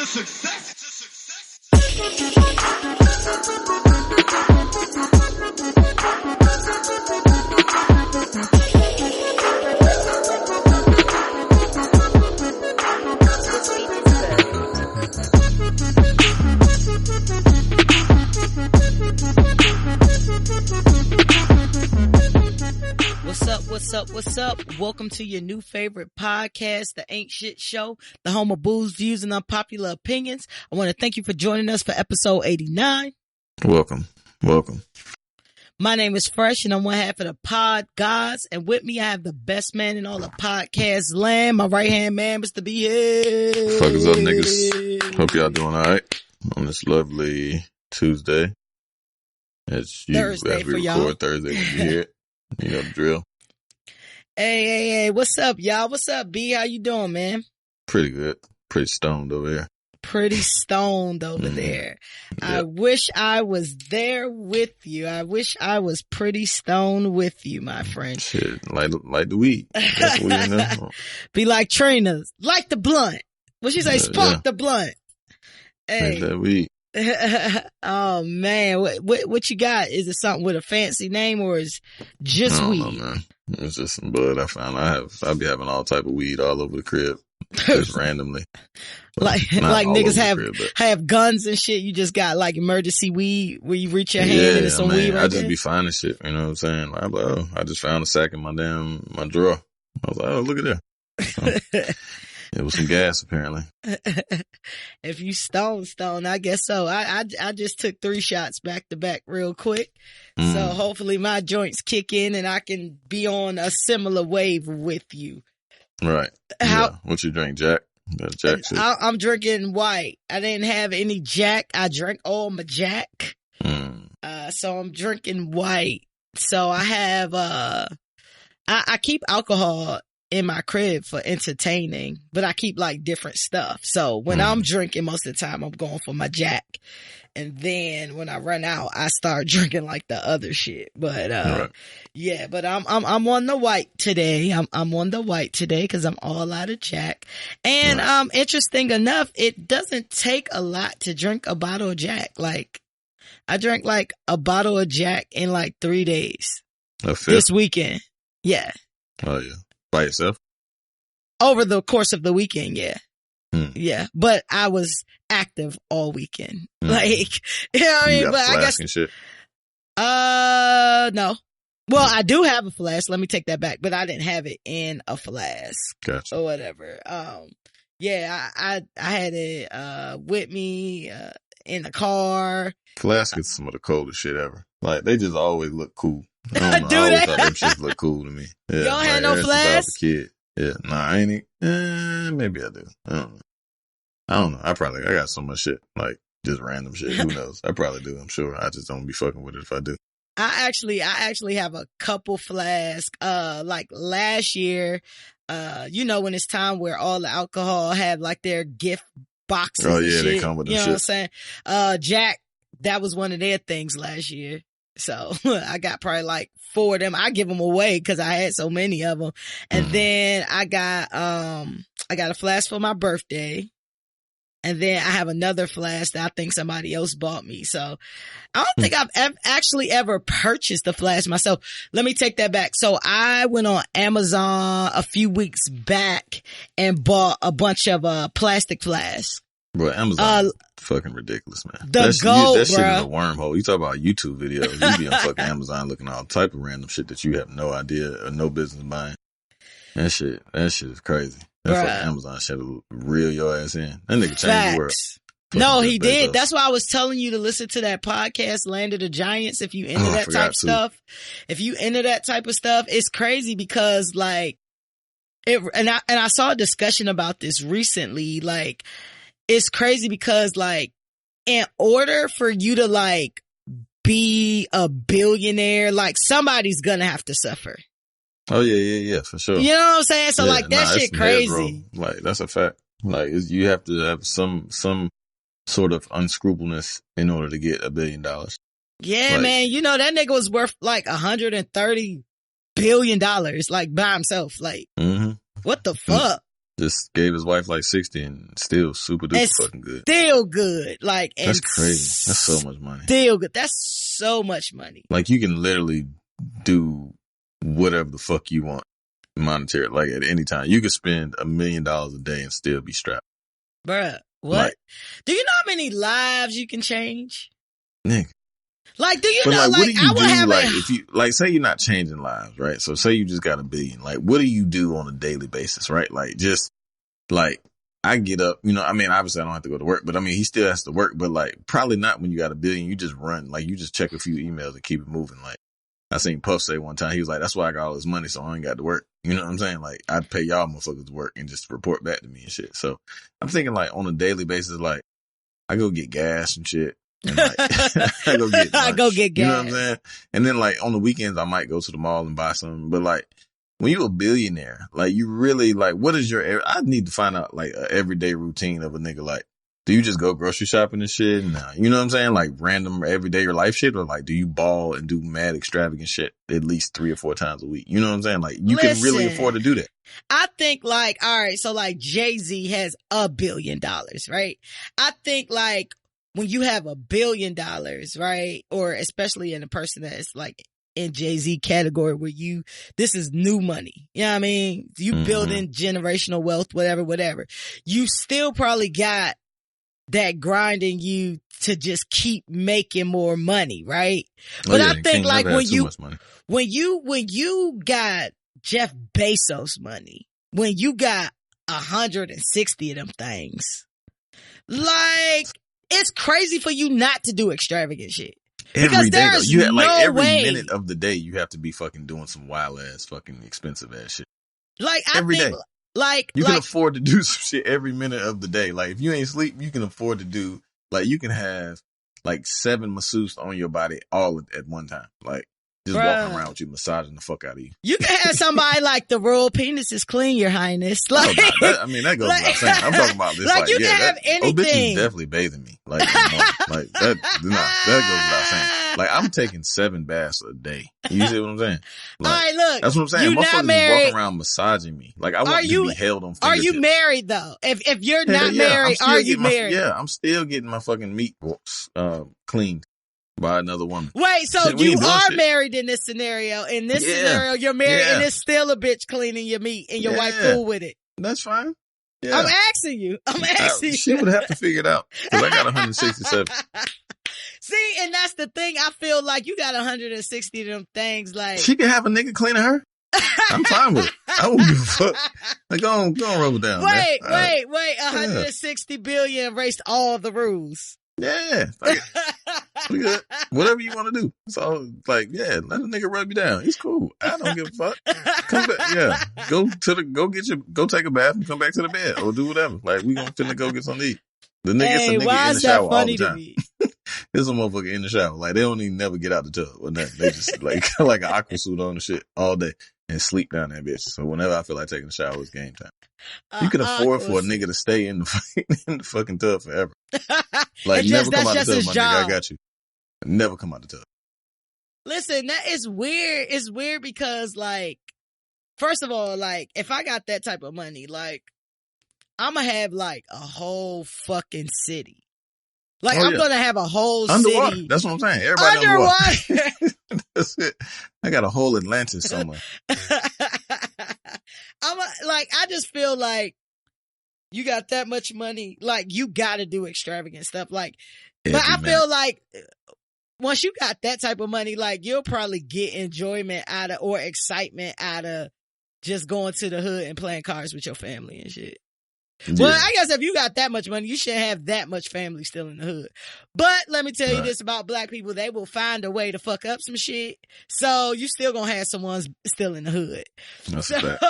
success. What's up? Welcome to your new favorite podcast, The Ain't Shit Show, the home of booze, views, and unpopular opinions. I want to thank you for joining us for episode 89. Welcome. My name is Fresh, and I'm one half of the Pod Gods, and with me I have the best man in all the podcast land, my right-hand man, Mr. B. Fuck is up, niggas? Hope y'all doing alright on this lovely Tuesday. It's Thursday as we for record y'all. Thursday when you hear it. You know the drill. Hey, what's up, y'all? What's up, B? How you doing, man? Pretty good. Pretty stoned over here. Pretty stoned over there. Yep. I wish I was there with you. I wish I was pretty stoned with you, my friend. Shit, like the weed. That's what we know. Be like Trina, like the blunt. What she say? Spark yeah. the blunt. Like Hey. that weed. Oh man, what you got? Is it something with a fancy name or is just I don't weed? know, man. It's just some bud I found. I be having all type of weed all over the crib, just randomly. like Not all niggas over the have crib, but- have guns and shit. You just got like emergency weed where you reach your hand and it's some man. weed right I just there. be finding shit. You know what I'm saying? Like, I'm like, oh, I just found a sack in my drawer. I was like, oh, look at that. So, it was some gas, apparently. If you stone, I guess so. I just took 3 shots back to back real quick. So hopefully my joints kick in and I can be on a similar wave with you. Right. How- Yeah. What you drink, Jack? That Jack shit. I'm drinking white. I didn't have any Jack. I drank all my Jack. So I'm drinking white. So I have, I keep alcohol in my crib for entertaining, but I keep like different stuff. So when I'm drinking, most of the time I'm going for my Jack. And then when I run out, I start drinking like the other shit. But, Right. yeah, but I'm on the white today. I'm on the white today because I'm all out of Jack. And, interesting enough, it doesn't take a lot to drink a bottle of Jack. Like I drank like a bottle of Jack in like 3 days A fifth? this weekend. Yeah. Oh, yeah. By yourself? Over the course of the weekend. Yeah. Hmm. Yeah. But I was active all weekend. Like, you know what I You mean? got But a I flask guess, and shit? no. Well, I do have a flask. Let me take that back, but I didn't have it in a flask Gotcha. or whatever. Yeah, I had it, with me, in the car. Flask is some of the coldest shit ever. Like, they just always look cool. I don't know. Do I always they? thought them shits look cool to me. Yeah, You don't have no ever since I was flask? a kid. Yeah. Nah, I ain't. Maybe I do. I don't know. I got so much shit. Like, just random shit. Who knows? I probably do. I'm sure. I just don't be fucking with it if I do. I actually have a couple flasks. Like last year, you know, when it's time where all the alcohol have like their gift boxes. Oh, and yeah, they shit, come with them you know what I'm shit. saying? Jack, that was one of their things last year. So I got probably like 4 of them. I give them away because I had so many of them. And then I got a flask for my birthday. And then I have another flask that I think somebody else bought me. So I don't think I've actually ever purchased a flask myself. Let me take that back. So I went on Amazon a few weeks back and bought a bunch of plastic flasks. Bro, Amazon is fucking ridiculous, man. The That goat, shit is bro. a wormhole. You talk about YouTube videos. You be on fucking Amazon looking at all type of random shit that you have no idea or no business buying. That shit is crazy. That Bruh. fucking Amazon shit will reel your ass in. That nigga changed the world. Facts. Fucking No, Jeff he did. Bezos. That's why I was telling you to listen to that podcast, Land of the Giants, if you into Oh, I that forgot type of to. stuff. If you into that type of stuff, it's crazy because like and I saw a discussion about this recently. Like, it's crazy because like in order for you to like be a billionaire, like somebody's gonna have to suffer. Oh yeah, for sure. You know what I'm saying? So Yeah, like that it's shit some heads crazy. roll. Like, that's a fact. Like, you have to have some sort of unscrupulousness in order to get $1 billion. Yeah, Like- man. You know, that nigga was worth like $130 billion, like by himself. Like, Mm-hmm. what the fuck? Just gave his wife like 60 and still super duper It's fucking good. still good. Like, and That's crazy. That's so much money. still good. That's so much money. Like, you can literally do whatever the fuck you want monetary, like at any time. You could spend $1 million a day and still be strapped. Bruh, what? Like, do you know how many lives you can change? nigga. Like, do you But know, like, like, what do you I would do, have like, a, if you, like, say you're not changing lives, right? So say you just got $1 billion. Like, what do you do on a daily basis, right? Like, just, like, I get up, you know, I mean, obviously I don't have to go to work, but I mean, he still has to work, but like, probably not when you got $1 billion. You just run, like, you just check a few emails and keep it moving. Like, I seen Puff say one time, he was like, that's why I got all this money, so I ain't got to work. You know what I'm saying? Like, I'd pay y'all motherfuckers to work and just report back to me and shit. So I'm thinking, like, on a daily basis, like, I go get gas and shit. And like, I go get lunch, I go get gas. you know what I'm saying? And then like on the weekends, I might go to the mall and buy something. But like when you're a billionaire, like you really like, what is your, I need to find out like a everyday routine of a nigga. Like, do you just go grocery shopping and shit? Nah, you know what I'm saying? Like random everyday your life shit, or like do you ball and do mad extravagant shit at least 3 or 4 times a week? You know what I'm saying? Like you can really afford to do that. I think like, all right, so like Jay-Z has $1 billion, right? I think like when you have $1 billion, right? Or especially in a person that's like in Jay-Z category where this is new money. You know what I mean? You building generational wealth, whatever. You still probably got that grind in you to just keep making more money, right? But I think like when you got Jeff Bezos money, when you got 160 of them things, like it's crazy for you not to do extravagant shit. Every day, though. You have, like, every way. minute of the day, you have to be fucking doing some wild ass, fucking expensive ass shit. Like, every day. Like, you can afford to do some shit every minute of the day. Like, if you ain't sleep, you can afford to do, like, you can have, like, 7 masseuses on your body all at one time. Like, just walking around with you, massaging the fuck out of you. You can have somebody like the royal penis is clean, your highness. Like, I mean, that goes without saying. I'm talking about this. Like, you can have anything. Oh, bitch is definitely bathing me. Like that goes without saying. Like, I'm taking 7 baths a day. You see what I'm saying? Like, all right, look. That's what I'm saying. Motherfuckers is walking around massaging me. Like, I want to be held on fingertips. Are you married, though? If you're not married, are you married? I'm still getting my fucking meat cleaned by another woman. Wait, so you are married in this scenario. In this scenario, you're married and it's still a bitch cleaning your meat and your wife cool with it. That's fine. Yeah. I'm asking you. She would have to figure it out because I got 167. See, and that's the thing. I feel like you got 160 of them things. Like, she can have a nigga cleaning her. I'm fine with it. I won't give a fuck. Like, go on, roll it down. Wait. 160 billion erased all the rules. Yeah. Like, we good. Whatever you want to do. So, like, yeah, let a nigga rub you down. He's cool. I don't give a fuck. Come back. Yeah. Go take a bath and come back to the bed or do whatever. Like, we finna go get something to eat. The nigga, in the shower all the time. There's a motherfucker in the shower. Like, they don't even never get out the tub or nothing. They just like an aqua suit on and shit all day and sleep down that bitch. So whenever I feel like taking a shower, it's game time. You can afford for a nigga to stay in the fucking tub forever. Like, never come out the tub, my nigga. I got you. Never come out the tub. Listen, that is weird. It's weird because, like, first of all, like, if I got that type of money, like, I'm gonna have like a whole fucking city. Like, I'm gonna have a whole underwater. city. That's what I'm saying. Everybody underwater. That's it. I got a whole Atlantis somewhere. I just feel like you got that much money. Like, you gotta do extravagant stuff. Like, but I feel like once you got that type of money, like, you'll probably get enjoyment out of, or excitement out of just going to the hood and playing cards with your family and shit. Yeah. Well, I guess if you got that much money, you shouldn't have that much family still in the hood. But let me tell you this about black people. They will find a way to fuck up some shit. So you still gonna have someone still in the hood. That's a fact.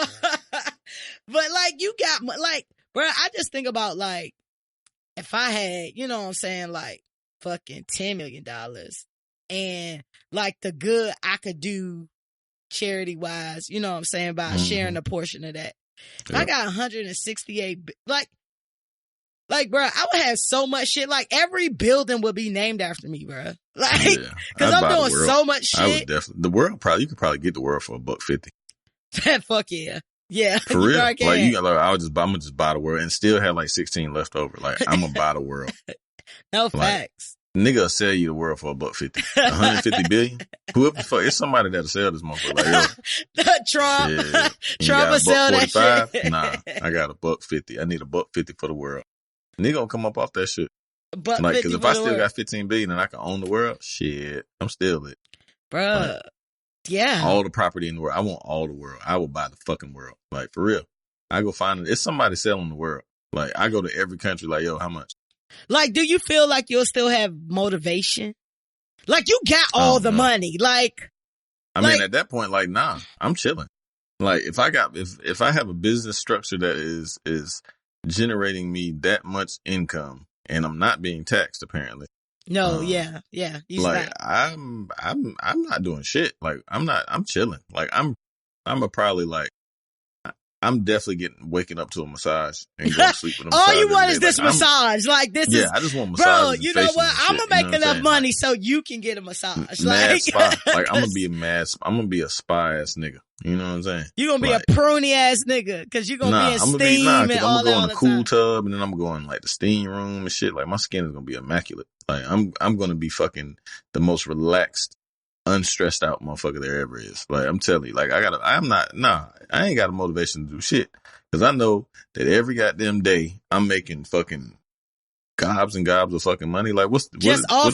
But like, you got, like, bro, I just think about, like, if I had, you know what I'm saying, like, fucking $10 million and like the good I could do charity wise, you know what I'm saying, by sharing a portion of that. If I got 168, like, bro, I would have so much shit. Like, every building would be named after me, bro. Like, cause I'm doing so much shit. I would definitely, you could probably get the world for $150. Fuck yeah. Yeah. For real. Like I'm gonna just buy the world and still have like 16 left over. Like, I'm gonna buy the world. No Like, facts. nigga will sell you the world for $150. 150 billion? Whoever the fuck, it's somebody that'll sell this motherfucker. Like, yo, Trump. shit. You Trump got will sell that $145? shit. Nah, I got $150. I need $150 for the world. Nigga gonna come up off that shit. But Like, cause if I still got 15 billion and I can own the world, shit, I'm still lit. Bruh. Like, Yeah. all the property in the world. I want all the world. I will buy the fucking world. Like, for real. I go find it. It's somebody selling the world. Like, I go to every country like, yo, how much? Like, do you feel like you'll still have motivation? Like, you got all the money. Like, I mean, at that point, like, nah, I'm chilling. Like, if I have a business structure that is generating me that much income and I'm not being taxed, apparently. No, yeah. Like, I'm not doing shit. Like, I'm chilling. Like, I'm definitely waking up to a massage and going to sleep with a massage. All you want is this like, massage. Like, this is. Yeah, I just want massage. Bro, you know what? I'm going to make enough money so you can get a massage. Like, spa. Like, I'm going to be a spa ass nigga. You know what I'm saying? You're going to be a pruny ass nigga because you're going to be in steam and all that. I'm going to go in the cool tub and then I'm going to go in like the steam room and shit. Like, my skin is going to be immaculate. Like, I'm going to be fucking the most relaxed, unstressed out motherfucker there ever is. Like, I'm telling you, like, I ain't got a motivation to do shit. Cause I know that every goddamn day I'm making fucking gobs and gobs of fucking money. Like, what is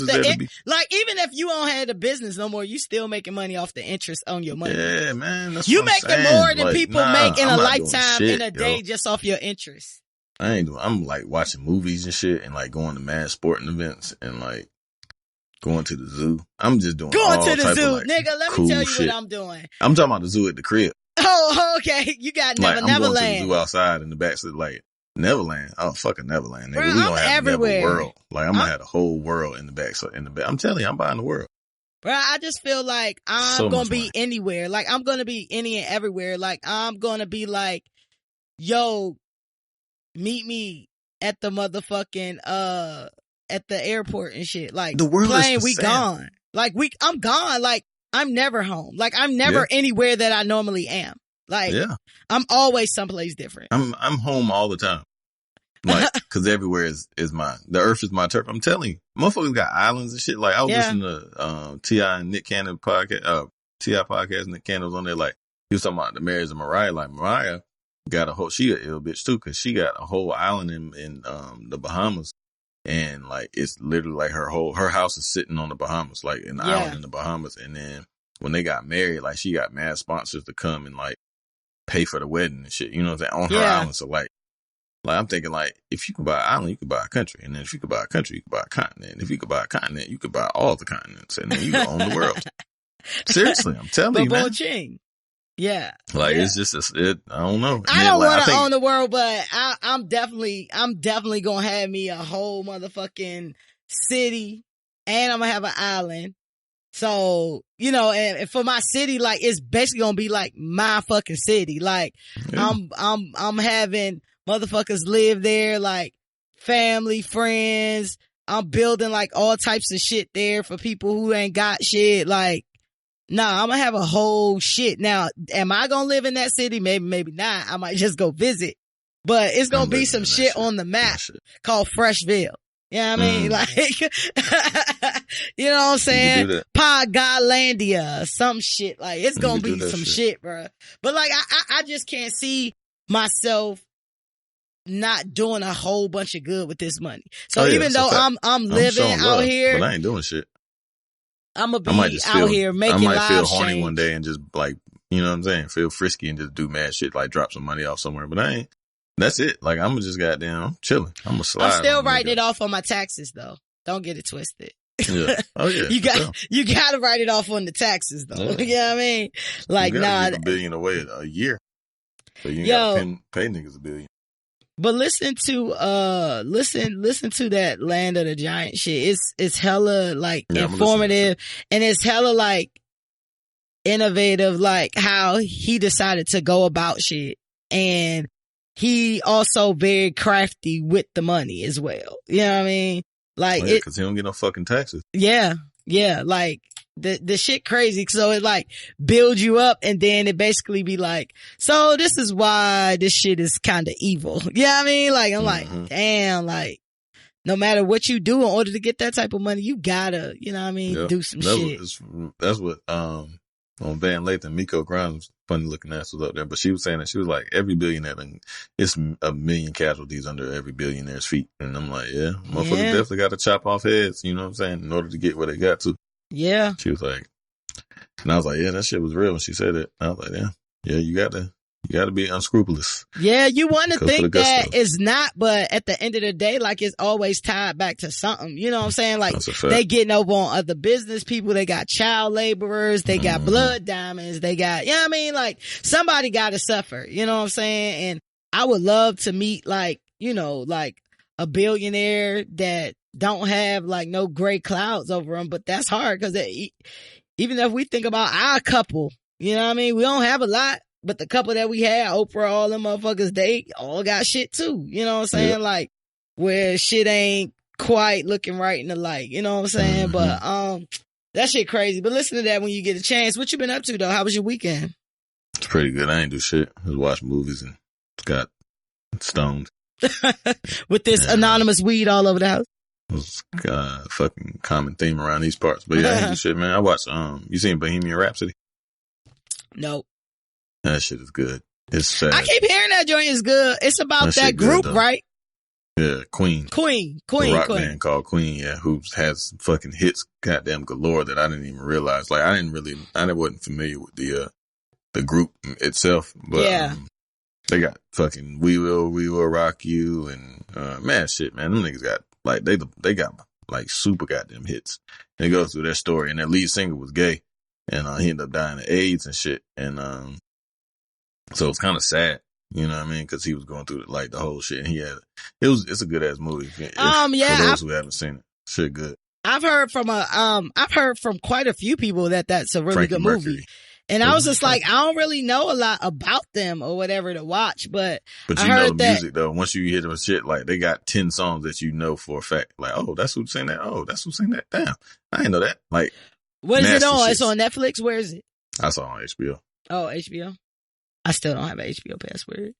there to be? Like, even if you don't have the business no more, you still making money off the interest on your money. Yeah, man. That's you what I'm making saying. more than people make in a lifetime shit, in a day just off your interest. I'm like watching movies and shit and like going to mad sporting events and like going to the zoo. I'm just doing going all to the type zoo, of, like, nigga. Let cool me tell you shit. what I'm doing. I'm talking about the zoo at the crib. Oh, okay. You got I'm going Neverland. to the zoo outside in the back, so like Neverland. Oh, fucking Neverland, nigga. Bro, We gonna have everywhere. Never world. Like, I'm gonna have the whole world in the back. So I'm telling you, I'm buying the world. Bro, I just feel like I'm gonna be anywhere. Like, I'm gonna be any and everywhere. Like, I'm gonna be like, yo, meet me at the motherfucking at the airport and shit. Like, the world plane, is we gone. Like, I'm gone. Like, I'm never home. Like, I'm never anywhere that I normally am. Like, I'm always someplace different. I'm home all the time. Like, cause everywhere is mine. The earth is my turf. I'm telling you, motherfuckers got islands and shit. Like, I was listening to T.I. and Nick Cannon podcast, T.I. podcast. Nick Cannon was on there. Like, he was talking about the marriage of Mariah. Like, Mariah got she a ill bitch too, cause she got a whole island in the Bahamas. And like, it's literally like her house is sitting on the Bahamas, like an island in the Bahamas. And then when they got married, like, she got mad sponsors to come and like pay for the wedding and shit, you know what I'm saying, on her island. So like I'm thinking, like, if you could buy an island, you could buy a country. And then if you could buy a country, you could buy a continent. If you could buy a continent, you could buy all the continents. And then you could own the world. Seriously, I'm telling you, man. Ching. Yeah. Like, it's just, I don't know. And I don't want to own the world, but I'm definitely going to have me a whole motherfucking city, and I'm going to have an island. So, you know, and for my city, like, it's basically going to be like my fucking city. Like, I'm having motherfuckers live there, like family, friends. I'm building like all types of shit there for people who ain't got shit. Like, nah, I'm gonna have a whole shit. Now, am I gonna live in that city? Maybe, maybe not. I might just go visit, but it's gonna be some shit on the map called Freshville. You know what I mean? Like, you know what I'm saying? Podgodlandia, some shit. Like, it's gonna be some shit, bro. But like, I just can't see myself not doing a whole bunch of good with this money. So even though I'm living out here, but I ain't doing shit. I'm gonna be out here making live. I might feel horny one day and just like, you know what I'm saying, feel frisky and just do mad shit, like drop some money off somewhere. But I ain't. That's it. Like, I'm just goddamn chilling. I'm gonna slide. I'm still writing it off on my taxes though. Don't get it twisted. Yeah. Oh yeah. you gotta write it off on the taxes though. Yeah. You know what I mean? Like, give $1 billion away a year. So you gotta pay niggas $1 billion. But listen to that Land of the Giant shit. It's hella like informative, and it's hella like innovative, like how he decided to go about shit. And he also very crafty with the money as well. You know what I mean? Like, cause he don't get no fucking taxes. Yeah. Like, the shit crazy. So it like builds you up and then it basically be like, so this is why this shit is kind of evil. You know what I mean? Like, I'm like, damn, like, no matter what you do in order to get that type of money, you gotta, you know what I mean, do some shit. That's what, on Van Lathan, Miko Grimes, funny looking ass was up there, but she was saying that she was like, every billionaire, it's a million casualties under every billionaire's feet. And I'm like, yeah, motherfuckers definitely got to chop off heads, you know what I'm saying, in order to get where they got to. Yeah. She was like, and I was like, yeah, that shit was real when she said it. I was like, yeah, you gotta be unscrupulous. Yeah, you want to think that it's not, but at the end of the day, like it's always tied back to something. You know what I'm saying? Like they getting over on other business people. They got child laborers. They got blood diamonds. They got, you know what I mean? Like somebody got to suffer. You know what I'm saying? And I would love to meet like, you know, like a billionaire that don't have like no gray clouds over them, but that's hard because even if we think about our couple, you know what I mean? We don't have a lot. But the couple that we had, Oprah, all them motherfuckers, they all got shit too. You know what I'm saying? Yep. Like, where shit ain't quite looking right in the light. You know what I'm saying? But, that shit crazy. But listen to that when you get a chance. What you been up to though? How was your weekend? It's pretty good. I ain't do shit. I just watched movies and got stoned. With this anonymous weed all over the house? It was fucking common theme around these parts. But yeah, I ain't do shit, man. I watched, you seen Bohemian Rhapsody? Nope. That shit is good. It's sad. I keep hearing that joint is good. It's about that group, right? Yeah, Queen. The rock band called Queen, yeah, who has fucking hits goddamn galore that I didn't even realize. Like, I wasn't familiar with the group itself, but they got fucking We Will Rock You and, man, them niggas got, like, they got, like, super goddamn hits. They go through their story, and their lead singer was gay, and he ended up dying of AIDS and shit, and, so it's kind of sad, you know what I mean? Because he was going through like the whole shit, and it's a good ass movie. For those who haven't seen it, shit good. I've heard from quite a few people that's a really Frankie good Mercury. movie, and I was just like, I don't really know a lot about them or whatever to watch, but you I heard know the music though. Once you hear them shit, like they got 10 songs that you know for a fact. Like, oh, that's who's saying that. Oh, that's who's saying that. Damn, I didn't know that. Like, what is it on? It's on Netflix. Where is it? I saw it on HBO. Oh, HBO. I still don't have an HBO password.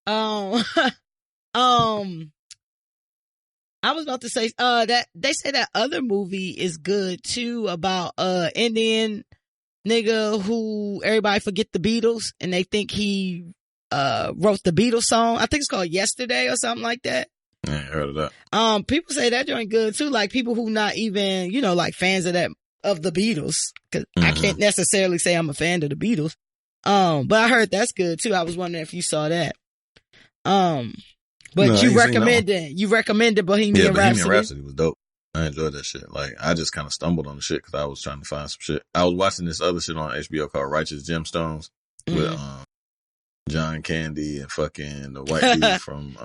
I was about to say, that they say that other movie is good too about, Indian nigga who everybody forget the Beatles and they think he, wrote the Beatles song. I think it's called Yesterday or something like that. Yeah, I heard of that. People say that joint good too. Like people who not even, you know, like fans of the Beatles. Cause I can't necessarily say I'm a fan of the Beatles. But I heard that's good too. I was wondering if you saw that. But no, you recommended Bohemian Rhapsody. Bohemian Rhapsody was dope. I enjoyed that shit. Like, I just kind of stumbled on the shit because I was trying to find some shit. I was watching this other shit on HBO called Righteous Gemstones with, John Candy and fucking the white dude from,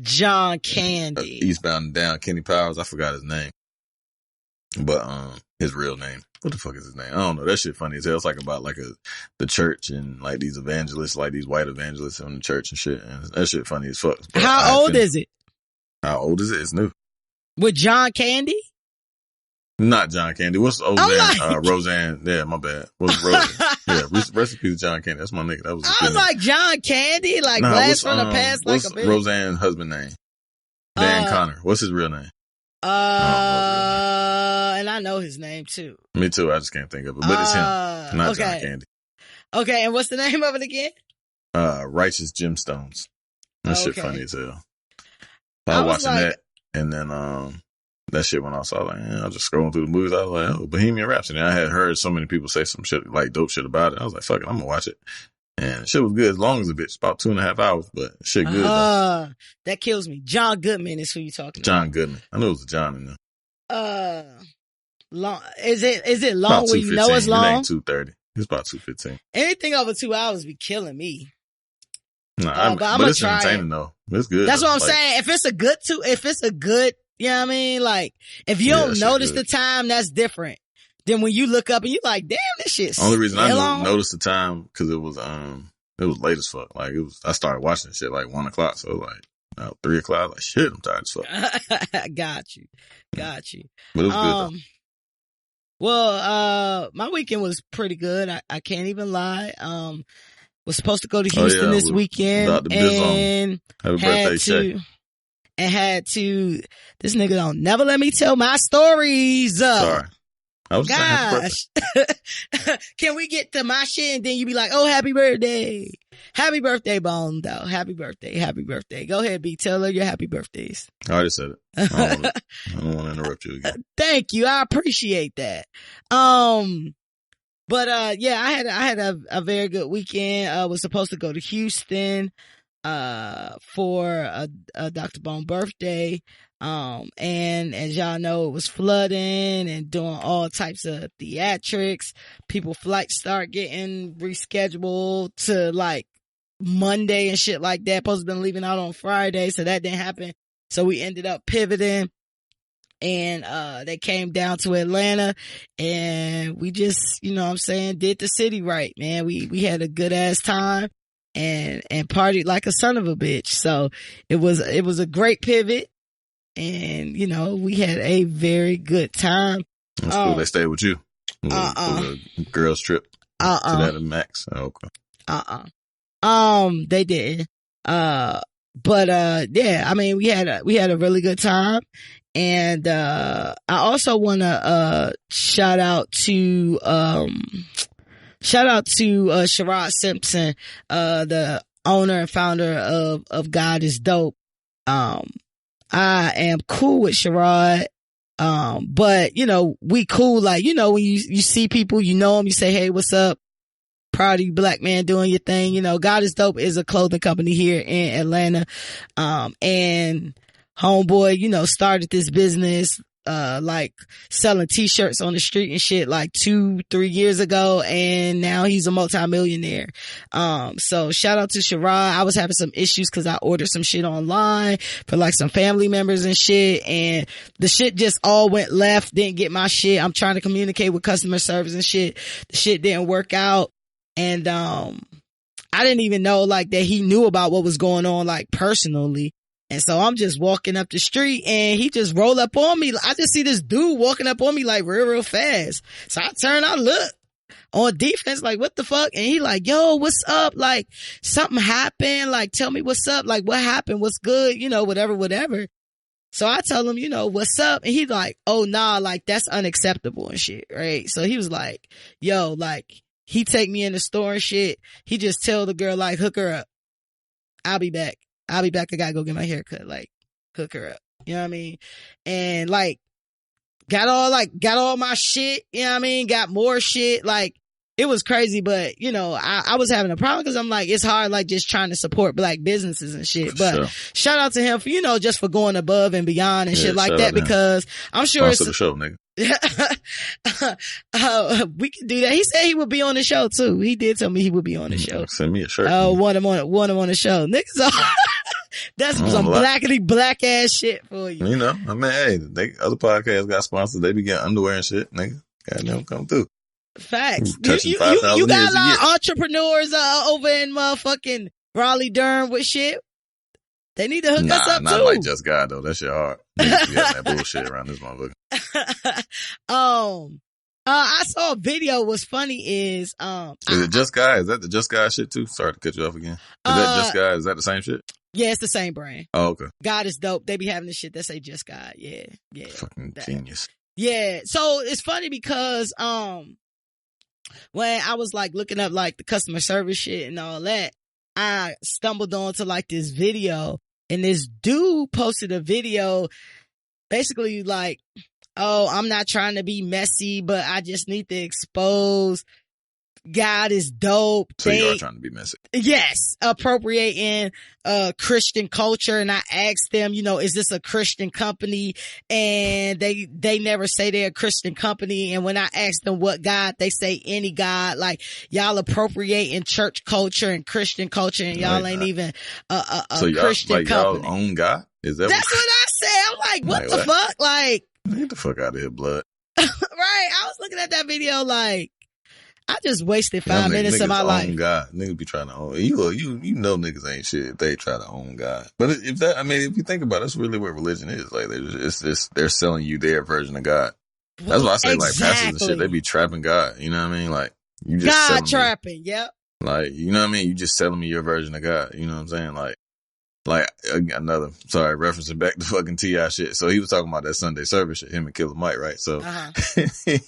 John Candy. Eastbound and Down, Kenny Powers. I forgot his name. But, his real name. What the fuck is his name? I don't know. That shit funny as hell. It's like about like the church and like these evangelists, like these white evangelists in the church and shit. And that shit funny as fuck. But How old is it? It's new. With John Candy? Not John Candy. What's the old man? Roseanne. Yeah, my bad. What's Roseanne? Yeah, recipe of John Candy. That's my nigga. That was I was like, John Candy? Like Blast from the Past like a bitch? Roseanne's husband name? Dan Connor. What's his real name? And I know his name too. Me too. I just can't think of it. But it's him. Not John Candy. Okay, and what's the name of it again? Righteous Gemstones. That shit funny as hell. I was watching that, and then that shit went off. So I was like, I was just scrolling through the movies. I was like, oh, Bohemian Rhapsody. And I had heard so many people say some shit, like dope shit about it. I was like, fuck it, I'm gonna watch it. And shit was good as long as a bitch. About 2.5 hours, but shit good. That kills me. John Goodman is who you talking about. John Goodman. I knew it was a John in there. Long. Is it long where you know it's long? It ain't 2:30. It's about 2:15. Anything over 2 hours be killing me. Nah, but it's entertaining though. It's good. That's what I'm saying. If it's a good, you know what I mean? Like, if you don't notice the time, that's different. Then when you look up and you like, damn, this shit's only reason I noticed the time because it was late as fuck. Like I started watching shit like 1 o'clock, so like 3 o'clock. Like shit, I'm tired as fuck. Got you. But it was good though. Well, my weekend was pretty good. I can't even lie. Was supposed to go to Houston this weekend Dr. Bizon. and Happy birthday, Shay. had to, this nigga don't never let me tell my stories. Sorry. I was saying happy birthday. Gosh. Can we get to my shit and then you be like, oh, happy birthday. Happy birthday, Bone, though. Happy birthday. Happy birthday. Go ahead, B. Tell her your happy birthdays. I already said it. I don't want to interrupt you again. Thank you. I appreciate that. But yeah, I had a very good weekend. Was supposed to go to Houston, for a Dr. Bone birthday. And as y'all know, it was flooding and doing all types of theatrics. People flights start getting rescheduled to like Monday and shit like that. Supposed to been leaving out on Friday, so that didn't happen. So we ended up pivoting, and they came down to Atlanta, and we just, you know what I'm saying, did the city right, man. We had a good ass time and partied like a son of a bitch. So it was a great pivot. And, you know, we had a very good time. That's cool. They stayed with you. It was a girls trip to that and Max. Oh, okay. They did. But yeah, I mean, we had a really good time. And, I also want to, shout out to Sherrod Simpson, the owner and founder of God is Dope. I am cool with Sherrod. But you know, we cool, like, you know, when you see people, you know them, you say, hey, what's up? Proud of you, black man, doing your thing. You know, God is Dope is a clothing company here in Atlanta. And homeboy, you know, started this business, like selling t-shirts on the street and shit like 2-3 years ago. And now he's a multi-millionaire. So shout out to Sherrod. I was having some issues cause I ordered some shit online for like some family members and shit. And the shit just all went left. Didn't get my shit. I'm trying to communicate with customer service and shit. The shit didn't work out. And, I didn't even know like that he knew about what was going on like personally. And so I'm just walking up the street and he just rolled up on me. I just see this dude walking up on me like real fast. So I turn, I look on defense, like, what the fuck? And he like, yo, what's up? Like, something happened. Like, tell me what's up. Like, what happened? What's good? You know, whatever. So I tell him, you know, what's up? And he's like, oh, nah, like, that's unacceptable and shit, right? So he was like, yo, like, he take me in the store and shit. He just tell the girl, like, hook her up. I'll be back. I gotta go get my hair cut. Like, hook her up. You know what I mean? And like, got all my shit. You know what I mean? Got more shit. Like, it was crazy, but you know, I was having a problem because I'm like, it's hard, like just trying to support black businesses and shit. But shout out to him for, you know, just for going above and beyond and shit like that, because I'm sure it's the show, nigga. We can do that. He said he would be on the show too. He did tell me he would be on the show. Send me a shirt. Want him on the show. Niggas that's some black ass shit for you. You know, I mean, hey, other podcasts got sponsors. They be getting underwear and shit. Nigga, goddamn, come through. Facts. You got a lot of entrepreneurs over in motherfucking Raleigh, Durham with shit. They need to hook us up not too. Like Just God though. That shit hard. Niggas be having that bullshit around this motherfucker. I saw a video. What's funny is it Just God? Is that the Just God shit too? Sorry to cut you off again. Is that Just God? Is that the same shit? Yeah, it's the same brand. Oh, okay. God is Dope. They be having this shit that say Just God. Yeah. Fucking genius. Yeah. So it's funny because when I was like looking up like the customer service shit and all that, I stumbled onto like this video, and this dude posted a video basically like, oh, I'm not trying to be messy, but I just need to expose God is Dope. So you are trying to be messy. Yes. Appropriating Christian culture. And I asked them, you know, is this a Christian company? And they never say they're a Christian company. And when I asked them what God, they say any God. Like, y'all appropriating church culture and Christian culture, and y'all ain't even a Christian like company. Y'all own God? Is that That's what I said. I'm like, what the fuck? Like, get the fuck out of here, blood. Right. I was looking at that video like, I just wasted 5 minutes of my life. God. Niggas be trying to own you know niggas ain't shit if they try to own God. But if you think about it, that's really what religion is. Like they're selling you their version of God. That's why I say like pastors and Exactly. shit, they be trapping God. You know what I mean? Like you just God selling trapping. Yep. me, like you know what I mean? You just selling me your version of God. You know what I'm saying? Like another, sorry, referencing back to fucking T.I. shit. So he was talking about that Sunday service shit, him and Killer Mike, right? So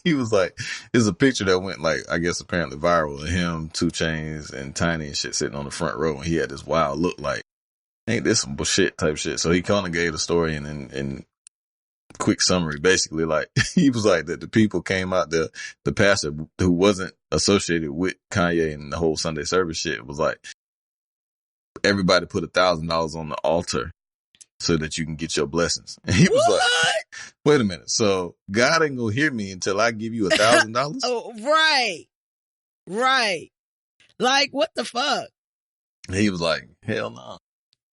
he was like, there's a picture that went like, I guess apparently viral of him, 2 Chainz and Tiny and shit sitting on the front row. And he had this wild look like, ain't this some bullshit type shit. So he kind of gave the story in quick summary, basically like, he was like that the people came out, the pastor who wasn't associated with Kanye and the whole Sunday service shit was like, everybody put $1,000 on the altar so that you can get your blessings. And he was like, wait a minute. So God ain't gonna hear me until I give you $1,000? Oh, right. Right. Like, what the fuck? And he was like, hell no.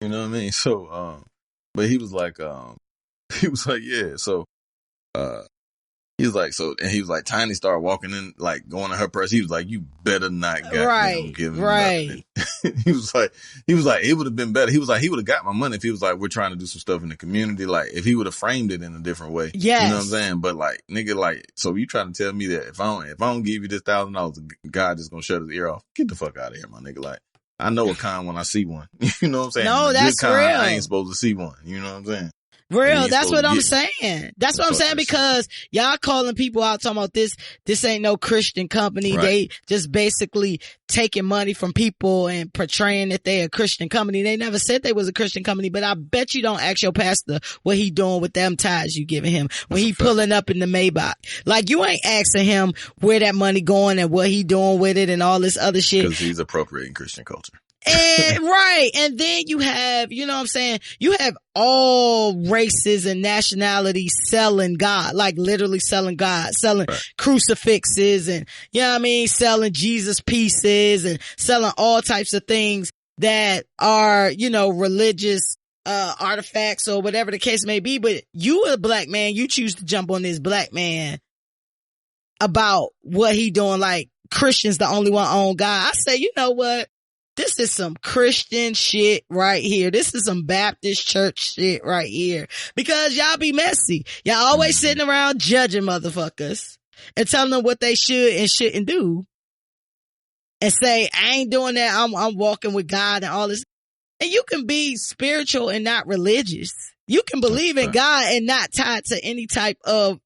You know what I mean? So, but he was like, yeah. So, he was like, so, and he was like, Tiny started walking in, like going to her purse. He was like, you better not goddamn give him nothing. he was like, it would have been better. He was like, he would have got my money if he was like, we're trying to do some stuff in the community. Like, if he would have framed it in a different way. Yes. You know what I'm saying? But like, nigga, like, so you trying to tell me that if I don't give you this $1,000, God just gonna shut his ear off? Get the fuck out of here, my nigga. Like, I know a kind when I see one. You know what I'm saying? No, that's good kind, real. I ain't supposed to see one. You know what I'm saying? Real, that's what I'm saying. That's what I'm saying, because y'all calling people out talking about this ain't no Christian company. Right. They just basically taking money from people and portraying that they a Christian company. They never said they was a Christian company, but I bet you don't ask your pastor what he doing with them tithes you giving him when he pulling up in the Maybach. Like, you ain't asking him where that money going and what he doing with it and all this other shit. Because he's appropriating Christian culture. And right. And then you have, you know what I'm saying? You have all races and nationalities selling God, like literally selling God, selling crucifixes and, you know what I mean? Selling Jesus pieces and selling all types of things that are, you know, religious, artifacts or whatever the case may be. But you a black man, you choose to jump on this black man about what he doing. Like, Christians the only one own God. I say, you know what? This is some Christian shit right here. This is some Baptist church shit right here. Because y'all be messy. Y'all always sitting around judging motherfuckers and telling them what they should and shouldn't do. And say, I ain't doing that. I'm walking with God and all this. And you can be spiritual and not religious. You can believe in God and not tied to any type of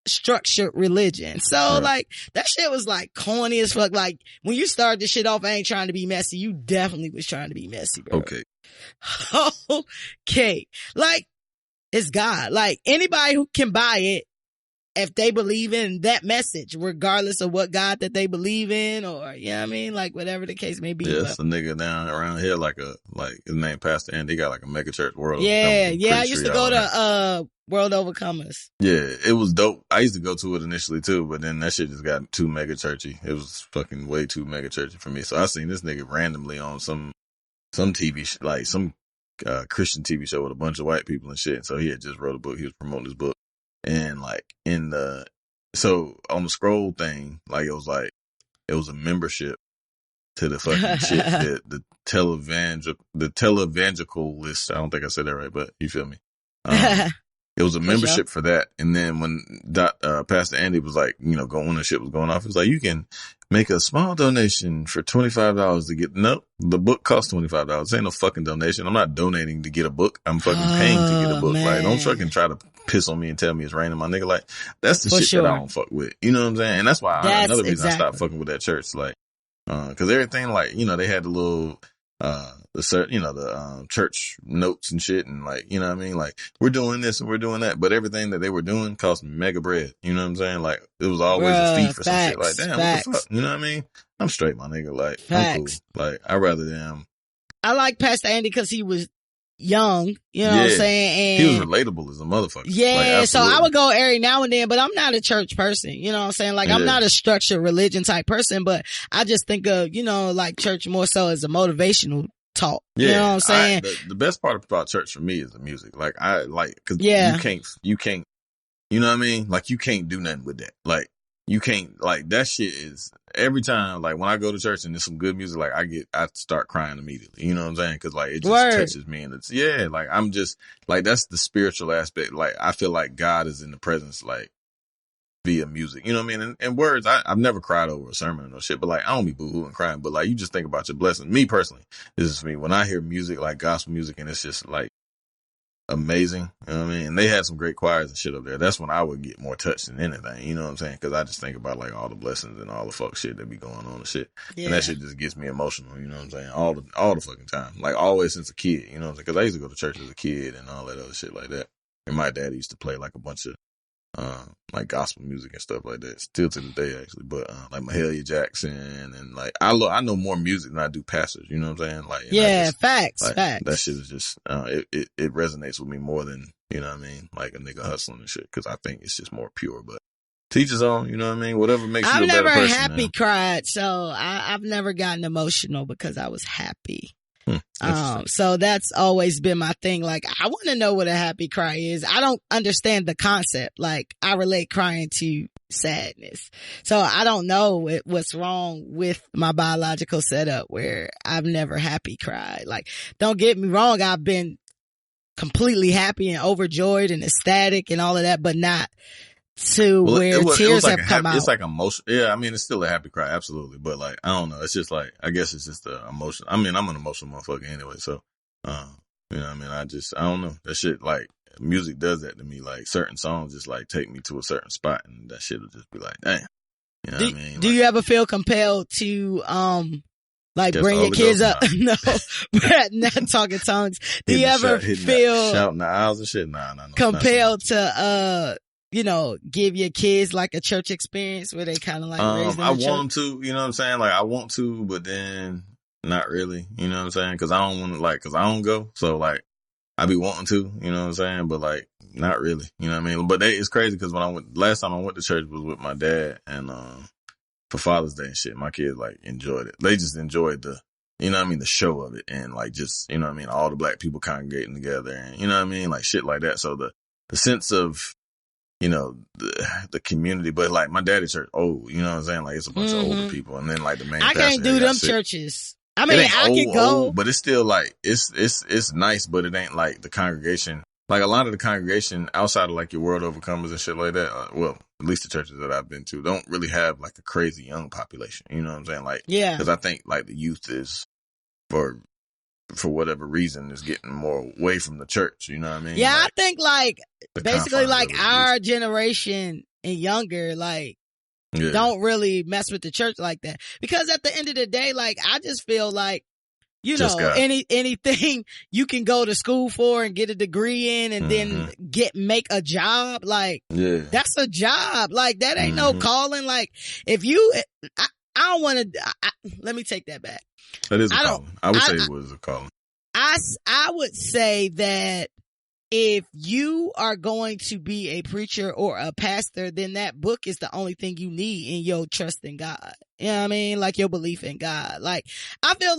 structured religion. So like, that shit was like corny as fuck. Like, when you start this shit off, I ain't trying to be messy. You definitely was trying to be messy, bro. Okay. Okay. Like, it's God. Like, anybody who can buy it, if they believe in that message, regardless of what God that they believe in, or, you know what I mean? Like, whatever the case may be. Yeah, it's a nigga down around here, like his name Pastor Andy. He got like a mega church, World Yeah, Overcomers. yeah. I used to go to, World Overcomers. Yeah, it was dope. I used to go to it initially too, but then that shit just got too mega churchy. It was fucking way too mega churchy for me. So I seen this nigga randomly on some TV, like some, Christian TV show with a bunch of white people and shit. So he had just wrote a book. He was promoting his book. And like so on the scroll thing, like it was a membership to the fucking shit, the televangelical list. I don't think I said that right, but you feel me? It was a membership for that. And then when Pastor Andy was like, you know, when the shit was going off, he was like, you can make a small donation for $25 to get, nope, the book costs $25. This ain't no fucking donation. I'm not donating to get a book. I'm fucking paying to get a book. Man. Like, don't fucking try to piss on me and tell me it's raining, my nigga. Like, that's the shit that I don't fuck with. You know what I'm saying? And that's why another reason I stopped fucking with that church. Like, cause everything, like, you know, they had the little, the church notes and shit, and like, you know what I mean? Like, we're doing this and we're doing that, but everything that they were doing cost mega bread. You know what I'm saying? Like, it was always a fee for some shit. Like, damn, what the fuck? You know what I mean? I'm straight, my nigga. Like, I'm cool. Like, I'd rather them. I like Pastor Andy because he was young, you know what I'm saying? And he was relatable as a motherfucker. Yeah, like, so I would go every now and then, but I'm not a church person, you know what I'm saying? Like, I'm not a structured religion type person, but I just think of, you know, like church more so as a motivational talk. You know what I'm saying? The best part about church for me is the music. Like, cause you can't, you know what I mean? Like, you can't do nothing with that. Like, you can't, like, that shit is, every time, like, when I go to church and there's some good music, like, I start crying immediately. You know what I'm saying? Cause like, it just touches me, and it's, like, I'm just, like, that's the spiritual aspect. Like, I feel like God is in the presence, like, via music. You know what I mean? And words, I've never cried over a sermon or no shit, but like, I don't be boo-hooing crying, but like, you just think about your blessing. Me personally, this is me. When I hear music, like gospel music, and it's just like amazing, you know what I mean? And they had some great choirs and shit up there. That's when I would get more touched than anything, you know what I'm saying? Cause I just think about like all the blessings and all the fuck shit that be going on and shit. Yeah. And that shit just gets me emotional, you know what I'm saying? All the fucking time. Like always since a kid, you know what I'm saying? Cause I used to go to church as a kid and all that other shit like that. And my dad used to play like a bunch of like gospel music and stuff like that, still to the day actually. But like Mahalia Jackson and like I know more music than I do pastors. You know what I'm saying? Like facts. That shit is just it resonates with me more than, you know what I mean, like a nigga hustling and shit, because I think it's just more pure. But teach his own, you know what I mean? Whatever makes you a better person. I've never happy cried, so I've never gotten emotional because I was happy. So that's always been my thing. Like, I want to know what a happy cry is. I don't understand the concept. Like, I relate crying to sadness. So I don't know what's wrong with my biological setup where I've never happy cried. Like, don't get me wrong. I've been completely happy and overjoyed and ecstatic and all of that, but not to where tears have come out. It's like emotion. Yeah, I mean, it's still a happy cry, absolutely. But like, I don't know. It's just like, I guess it's just the emotion. I mean, I'm an emotional motherfucker anyway. So, you know what I mean? I don't know. That shit, like, music does that to me. Like, certain songs just like take me to a certain spot, and that shit will just be like, damn. You know what I mean? Do you ever feel compelled to, like bring your kids up? No, not talking tongues. Do you ever feel shouting the aisles and shit? Nah. Compelled to, you know, give your kids like a church experience where they kind of like raise them I want them to, you know what I'm saying? Like, I want to, but then not really, you know what I'm saying? Cause I don't want to, like, cause I don't go. So like, I be wanting to, you know what I'm saying? But like, not really, you know what I mean? But it's crazy because last time I went to church was with my dad, and, for Father's Day and shit, my kids like enjoyed it. They just enjoyed you know what I mean, the show of it, and like just, you know what I mean, all the black people congregating together, and you know what I mean, like shit like that. So the sense of, you know, the community, but like my daddy's church, you know what I'm saying? Like it's a bunch of older people, and then like the main pastor. I can't do them churches. I mean, I can go, but it's still like, it's nice, but it ain't like the congregation. Like a lot of the congregation outside of like your World Overcomers and shit like that, well, at least the churches that I've been to don't really have like a crazy young population. You know what I'm saying? Like, yeah, cause I think like the youth is for whatever reason is getting more away from the church. You know what I mean? Yeah. Like, I think like basically like our generation and younger, like, don't really mess with the church like that, because at the end of the day, like, I just feel like, you know, anything you can go to school for and get a degree in and then make a job, like, that's a job. Like, that ain't no calling. Like, if you, I don't want to, let me take that back. That is a calling. I would say it was a calling. I would say that if you are going to be a preacher or a pastor, then that book is the only thing you need in your trust in God. You know what I mean? Like your belief in God. Like, I feel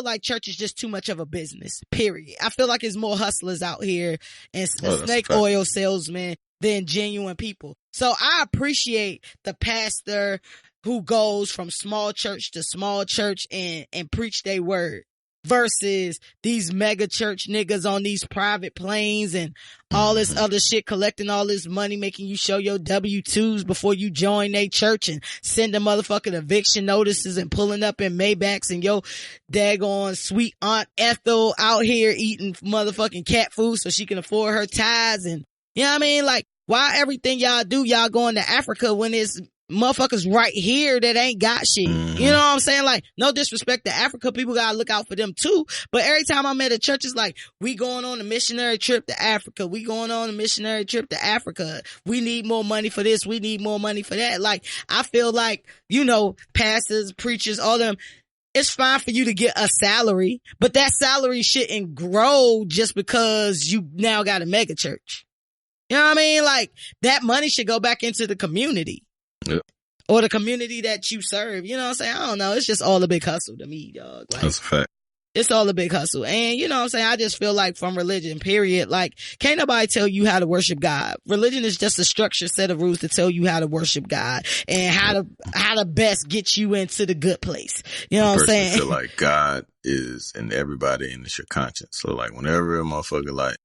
like church is just too much of a business, period. I feel like there's more hustlers out here and snake oil salesmen than genuine people. So I appreciate the pastor who goes from small church to small church and preach their word, versus these mega church niggas on these private planes and all this other shit, collecting all this money, making you show your W-2s before you join their church and send them motherfucking eviction notices and pulling up in Maybachs, and your daggone sweet Aunt Ethel out here eating motherfucking cat food so she can afford her tithes. And you know what I mean? Like, why everything y'all do, y'all going to Africa when it's motherfuckers right here that ain't got shit. You know what I'm saying? Like, no disrespect to Africa, people gotta look out for them too. But every time I'm at a church, it's like, we going on a missionary trip to Africa. We going on a missionary trip to Africa. We need more money for this. We need more money for that. Like, I feel like, you know, pastors, preachers, all them, it's fine for you to get a salary, but that salary shouldn't grow just because you now got a mega church. You know what I mean? Like, that money should go back into the community. Yeah. Or the community that you serve. You know what I'm saying? I don't know. It's just all a big hustle to me, dog. Like, that's a fact. It's all a big hustle. And you know what I'm saying? I just feel like from religion, period, like, can't nobody tell you how to worship God. Religion is just a structured set of rules to tell you how to worship God and how to best get you into the good place. You know what I'm saying? I feel like God is in everybody and it's your conscience. So like, whenever a motherfucker, like,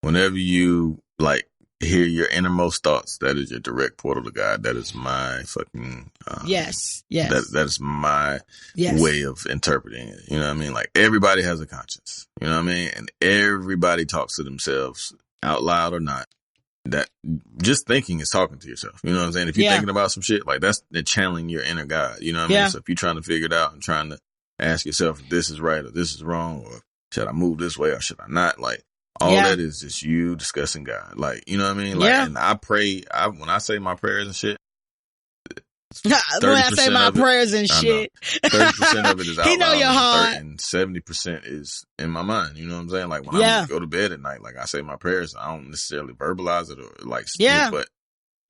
whenever you, like, hear your innermost thoughts. That is your direct portal to God. That is my fucking, yes. that is my Yes. way of interpreting it. You know what I mean? Like, everybody has a conscience. You know what I mean? And everybody talks to themselves out loud or not. That just thinking is talking to yourself. You know what I'm saying? If you're thinking about some shit, like, that's channeling your inner God. You know what I mean? So if you're trying to figure it out and trying to ask yourself if this is right or this is wrong, or should I move this way or should I not? Like, all that is just you discussing God. Like, you know what I mean? Like, and I pray, when I say my prayers and shit, when I say my prayers and shit, 30% of it is out he know loud, your heart, and 70% is in my mind. You know what I'm saying? Like, when I go to bed at night, like, I say my prayers, I don't necessarily verbalize it or like, but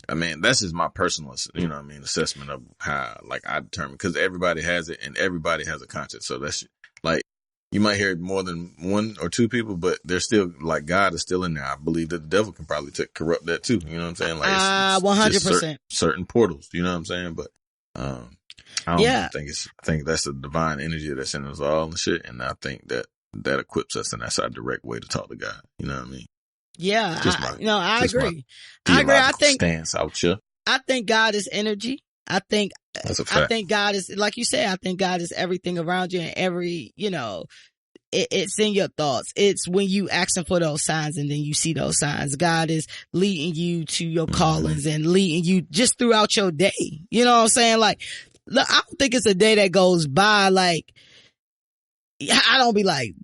I mean, that's just my personal, you know what I mean, assessment of how, like, I determine, because everybody has it and everybody has a conscience. So that's like, you might hear more than one or two people, but they're still, like, God is still in there. I believe that the devil can probably corrupt that too. You know what I'm saying? Like, it's 100%. Certain portals. You know what I'm saying? But I don't think I think that's the divine energy that's in us all and shit. And I think that equips us, and that's our direct way to talk to God. You know what I mean? Yeah, I agree. I think stance out here. I think God is energy. I think that's a fact. I think God is, like you said, I think God is everything around you, and every, it's in your thoughts. It's when you asking for those signs and then you see those signs. God is leading you to your callings and leading you just throughout your day. You know what I'm saying? Like, look, I don't think it's a day that goes by like, I don't be like,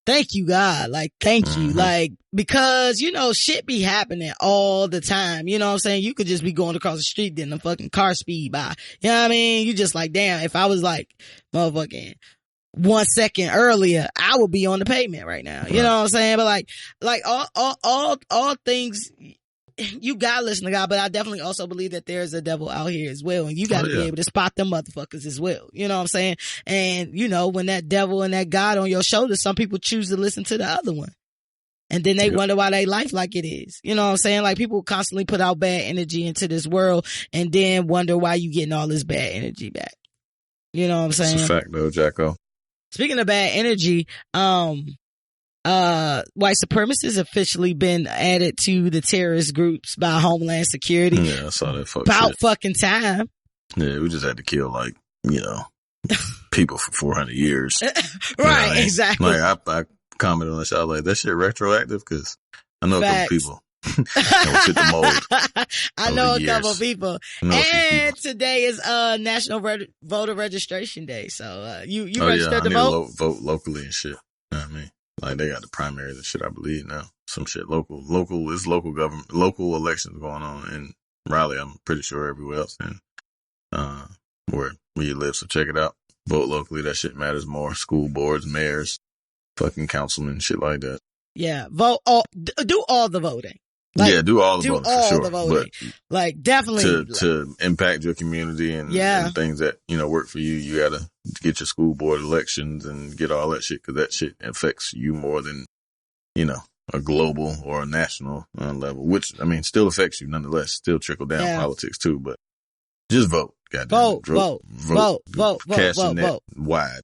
thank you, God. Like, thank you. Like, because, shit be happening all the time. You know what I'm saying? You could just be going across the street, then the fucking car speed by. You know what I mean? You just like, damn, if I was like, motherfucking 1 second earlier, I would be on the pavement right now. You know what I'm saying? But like all things, you gotta listen to God, but I definitely also believe that there's a devil out here as well. And you gotta be able to spot them motherfuckers as well. You know what I'm saying? And when that devil and that God on your shoulders, some people choose to listen to the other one. And then they wonder why they life like it is. You know what I'm saying? Like, people constantly put out bad energy into this world and then wonder why you getting all this bad energy back. You know what I'm saying? It's a fact though, Jacko. Speaking of bad energy, white supremacists officially been added to the terrorist groups by Homeland Security. Yeah, I saw that fucking time. Yeah, we just had to kill, like, people for 400 years. Right, exactly. Like, I commented on that shit, I was like, that shit retroactive, because I know a couple people that fit the mold. I know a couple people. And today is National Voter Registration Day. So you registered to vote? Vote locally and shit. You know what I mean? Like, they got the primaries and shit, I believe now. Some shit local is local government, local elections going on in Raleigh. I'm pretty sure everywhere else, and where you live. So check it out. Vote locally. That shit matters more. School boards, mayors, fucking councilmen, shit like that. Yeah, vote. Do all the voting. Like, do all the voting for sure. The voting. But like, definitely to impact your community and things that work for you, you gotta get your school board elections and get all that shit, because that shit affects you more than a global or a national level. Which, I mean, still affects you nonetheless. Still trickle down politics too, but just vote. Goddamn. Vote. Cast your net wide.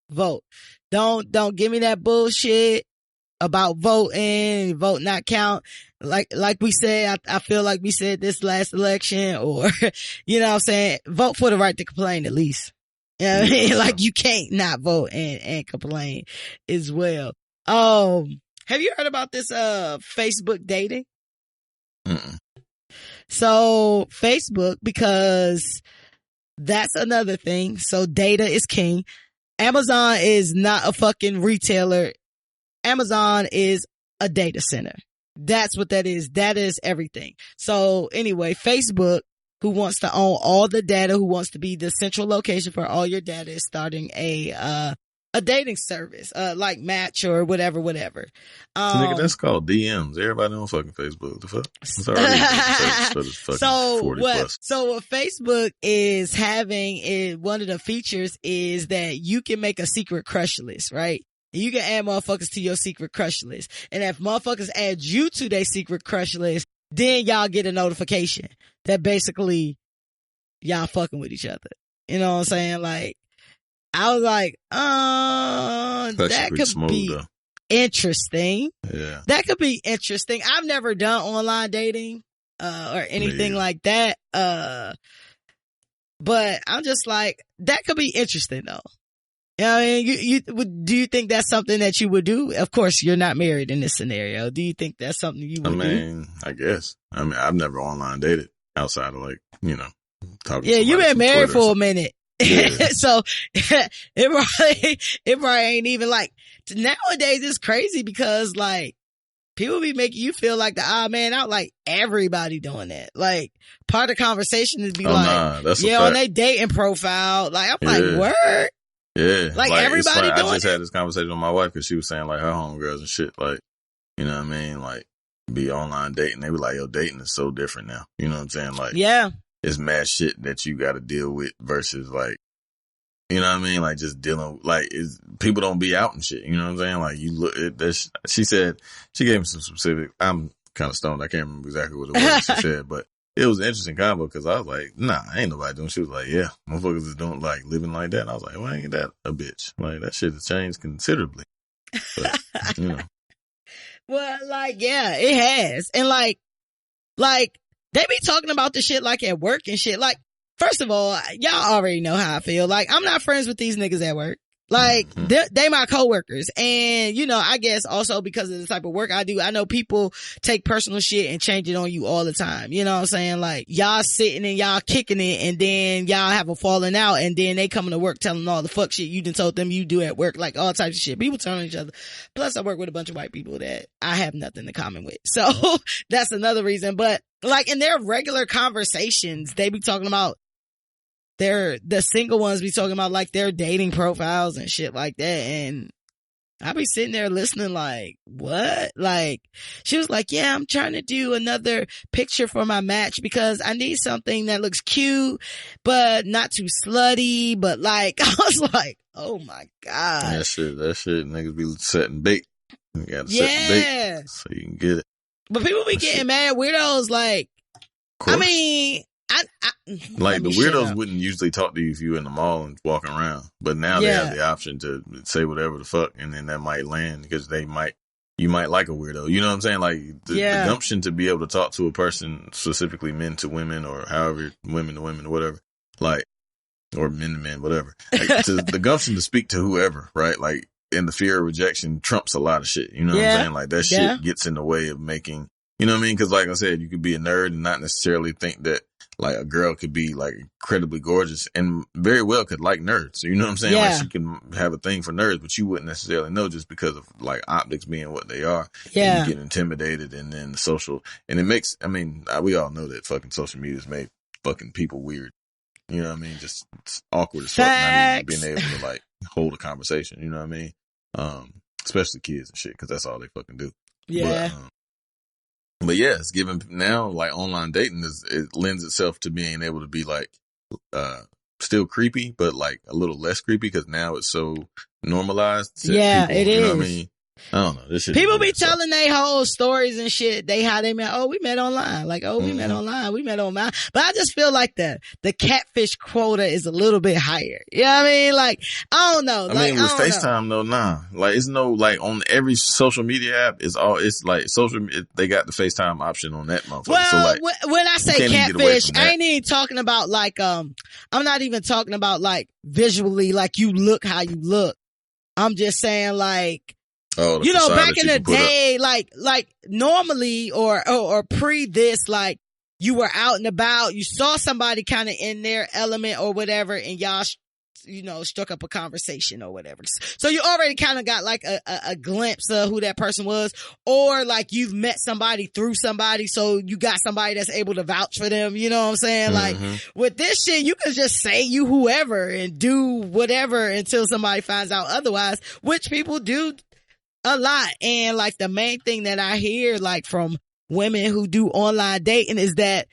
Vote. Don't give me that bullshit about vote not count. Like we said, I feel like we said this last election, or, you know what I'm saying? Vote for the right to complain at least. You know what I mean? Like, you can't not vote and complain as well. Have you heard about this, Facebook dating? Mm-mm. So Facebook, because that's another thing. So data is king. Amazon is not a fucking retailer. Amazon is a data center. That's what that is. That is everything. So anyway, Facebook, who wants to own all the data, who wants to be the central location for all your data, is starting a dating service, like Match or whatever. Nigga, that's called DMs. Everybody on fucking Facebook. The fuck? It's already so 40 what? plus. So what Facebook is having one of the features is that you can make a secret crush list, right? You can add motherfuckers to your secret crush list. And if motherfuckers add you to their secret crush list, then y'all get a notification that basically y'all fucking with each other. You know what I'm saying? Like, I was like, that could be, interesting. Yeah. That could be interesting. I've never done online dating, or anything like that. But I'm just like, that could be interesting though. You know what I mean? Do you think that's something that you would do? Of course, you're not married in this scenario. Do you think that's something you would do? I guess. I've never online dated outside of like, talking. Yeah, you've been married for a minute. Yeah. So it probably ain't even like, nowadays it's crazy because like people be making you feel like the odd man out, like everybody doing that. Like part of the conversation is that's on their dating profile. Like I'm like, word? Yeah. Like everybody doing I just had this conversation with my wife because she was saying like her homegirls and shit, like, you know what I mean? Like be online dating. They be like, yo, dating is so different now. You know what I'm saying? Like, yeah. It's mad shit that you got to deal with versus like, you know what I mean? Like just dealing, like people don't be out and shit. You know what I'm saying? Like you look at this. She said, she gave me some specific, I'm kind of stoned. I can't remember exactly what it was she said, but it was an interesting combo because I was like, nah, ain't nobody doing. She was like, yeah, motherfuckers is doing like living like that. And I was like, well, ain't that a bitch? Like that shit has changed considerably. But, Well, like, yeah, it has. And like, they be talking about the shit like at work and shit. Like, first of all, y'all already know how I feel. Like, I'm not friends with these niggas at work. Like, they my coworkers. And, I guess also because of the type of work I do, I know people take personal shit and change it on you all the time. You know what I'm saying? Like, y'all sitting and y'all kicking it and then y'all have a falling out and then they coming to work telling all the fuck shit you done told them you do at work, like all types of shit. People turn on each other. Plus, I work with a bunch of white people that I have nothing in common with. So, that's another reason. But, like, in their regular conversations, they be talking about the single ones be talking about like their dating profiles and shit like that. And I be sitting there listening like, what? Like, she was like, yeah, I'm trying to do another picture for my match because I need something that looks cute, but not too slutty. But like, I was like, oh my God. That shit, niggas be setting bait. You gotta set the bait so you can get it. But people be getting mad weirdos like, I mean, like the weirdos wouldn't usually talk to you if you were in the mall and walking around, but now they have the option to say whatever the fuck, and then that might land because you might like a weirdo. You know what I'm saying? Like the gumption to be able to talk to a person, specifically men to women or however women to women or whatever, like, or men to men, whatever. Like, the gumption to speak to whoever, right? Like, and the fear of rejection trumps a lot of shit. You know what I'm saying? Like that shit gets in the way of making. You know what I mean? Because like I said, you could be a nerd and not necessarily think that like a girl could be like incredibly gorgeous and very well could like nerds. You know what I'm saying? Like she can have a thing for nerds, but you wouldn't necessarily know just because of like optics being what they are. Yeah. And you get intimidated and then the social, and it makes, I mean, we all know that fucking social media's made fucking people weird. You know what I mean? Just it's awkward as fuck not even being able to like hold a conversation. You know what I mean? Especially kids and shit, because that's all they fucking do. Yeah. But yeah, it's given now, like online dating it lends itself to being able to be like, still creepy, but like a little less creepy because now it's so normalized. Yeah, people, it is. You know what I mean? I don't know. This shit people be telling their whole stories and shit. How they met. Oh, we met online. Like, oh, we met online. We met online. But I just feel like the catfish quota is a little bit higher. You know what I mean? Like, I don't know. I mean, with FaceTime though, nah. Like, it's no, like on every social media app, it's like they got the FaceTime option on that motherfucker. Well, so like, when I say catfish, I ain't even talking about like, I'm not even talking about like visually, like you look how you look. I'm just saying like, you know, back in the day, like normally or pre this, like you were out and about, you saw somebody kind of in their element or whatever, and y'all, struck up a conversation or whatever. So you already kind of got like a glimpse of who that person was, or like you've met somebody through somebody, so you got somebody that's able to vouch for them. You know what I'm saying? Like with this shit, you can just say you whoever and do whatever until somebody finds out otherwise, which people do a lot. And like the main thing that I hear like from women who do online dating is that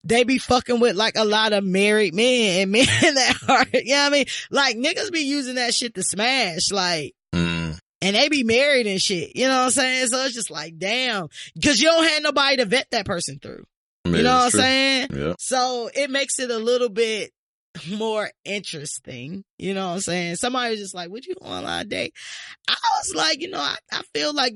they be fucking with like a lot of married men and men that are, you know what I mean? Like niggas be using that shit to smash, like, and they be married and shit. You know what I'm saying? So it's just like, damn, because you don't have nobody to vet that person through. You know what I'm saying? Yeah. So it makes it a little bit more interesting. You know what I'm saying? Somebody was just like, would you online date? I was like, I feel like,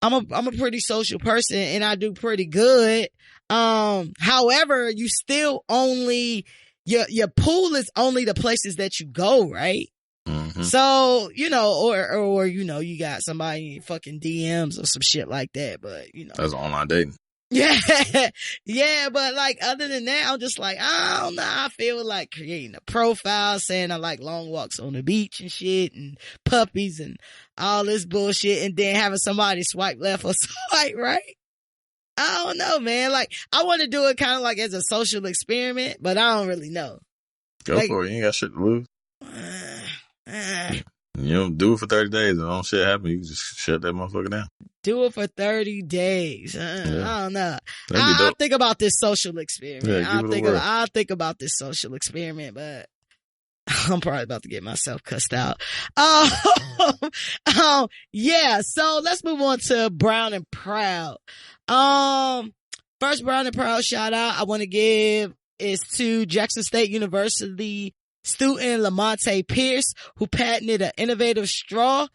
I'm a pretty social person and I do pretty good. However, you still only, your pool is only the places that you go, right? Mm-hmm. So, or you got somebody in your fucking DMs or some shit like that, but That's online dating. Yeah. Yeah. But like, other than that, I'm just like, I don't know. I feel like creating a profile saying I like long walks on the beach and shit and puppies and all this bullshit. And then having somebody swipe left or swipe right. I don't know, man. Like, I want to do it kind of like as a social experiment, but I don't really know. Go for it. You ain't got shit to lose. You don't do it for 30 days and don't shit happen. You can just shut that motherfucker down. Do it for 30 days. I don't know. That'd be I'll dope. think about this social experiment. Yeah, I'll think about this social experiment, but I'm probably about to get myself cussed out. Yeah. So let's move on to Brown and Proud. First Brown and Proud shout out I want to give is to Jackson State University student Lamonte Pierce, who patented an innovative straw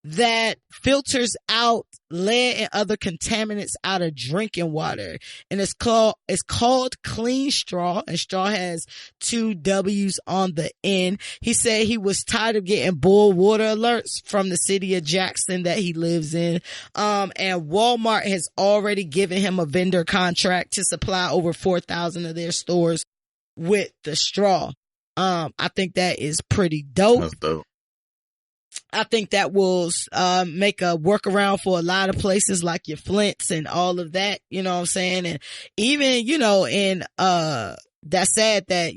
that filters out lead and other contaminants out of drinking water. And it's called Clean Straw, and straw has 2 W's on the end. He said he was tired of getting boiled water alerts from the city of Jackson that he lives in. And Walmart has already given him a vendor contract to supply over 4,000 of their stores with the straw. I think that is pretty dope. That's dope. I think that will make a workaround for a lot of places like your Flints and all of that, you know what I'm saying? And even, in that's sad that,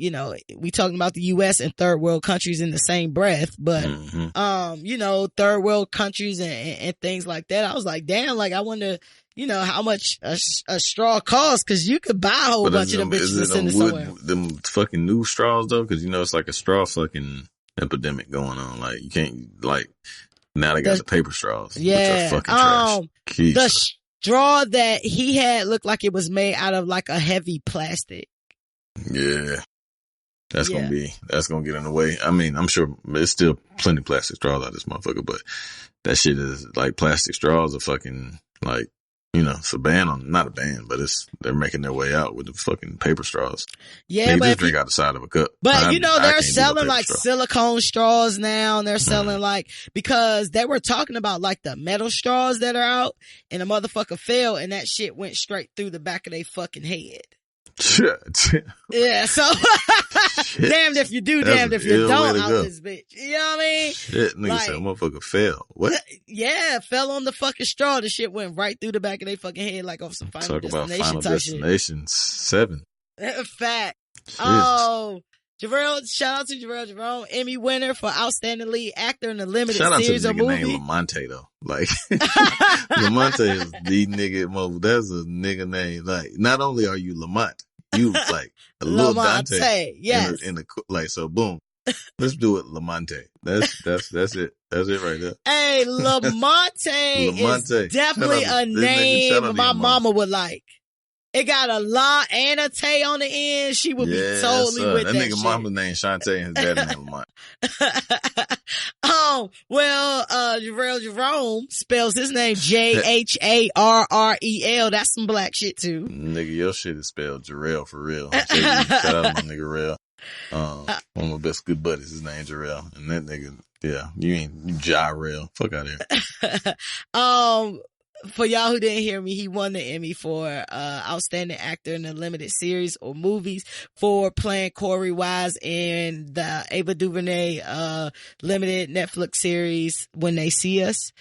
we talking about the US and third world countries in the same breath, but third world countries and things like that. I was like, damn, like I wonder, how much a straw costs, because you could buy a whole bunch of the bitches and send it somewhere. Them fucking new straws though, because it's like a straw fucking epidemic going on. Like you can't now they got the paper straws. Yeah, which are fucking trash. The straw that he had looked like it was made out of like a heavy plastic. Yeah. That's gonna get in the way. I mean, I'm sure there's still plenty of plastic straws out of this motherfucker, but that shit is like plastic straws are fucking like, it's a ban on, not a ban, but they're making their way out with the fucking paper straws. Yeah, but just drink out the side of a cup. But they're selling like silicone straws now, and they're selling because they were talking about like the metal straws that are out, and the motherfucker fell, and that shit went straight through the back of their fucking head. Yeah, so damned if you do, damned if you don't out this bitch. You know what I mean? Shit, nigga said motherfucker fell. What? Yeah, fell on the fucking straw. The shit went right through the back of their fucking head like off some Final Destination Final type Destination 7. Fact. Shit. Oh, shout out to Jarrell Jerome, Emmy winner for Outstanding Lead Actor in a Limited Series or Movie. Shout out to the nigga named Lamonte though. Like, Lamonte is the nigga, that's a nigga name. Like, not only are you Lamont, you like a little Dante. Yes. In the so boom. Let's do it, Lamonte. That's it. That's it right there. Hey, Lamonte is definitely a name my mama would like. It got a la and a tay on the end. She would be totally with that nigga shit. mama's name Shantae and his dad's name Lamont. Jarrell Jerome spells his name Jharrel. That's some black shit too. Nigga, your shit is spelled Jarrell for real. Shout out my nigga Rel. One of my best good buddies, his name Jarrell. And that nigga, you ain't Jarrell. Fuck out of here. For y'all who didn't hear me, he won the Emmy for Outstanding Actor in a Limited Series or Movies for playing Corey Wise in the Ava DuVernay limited Netflix series When They See Us.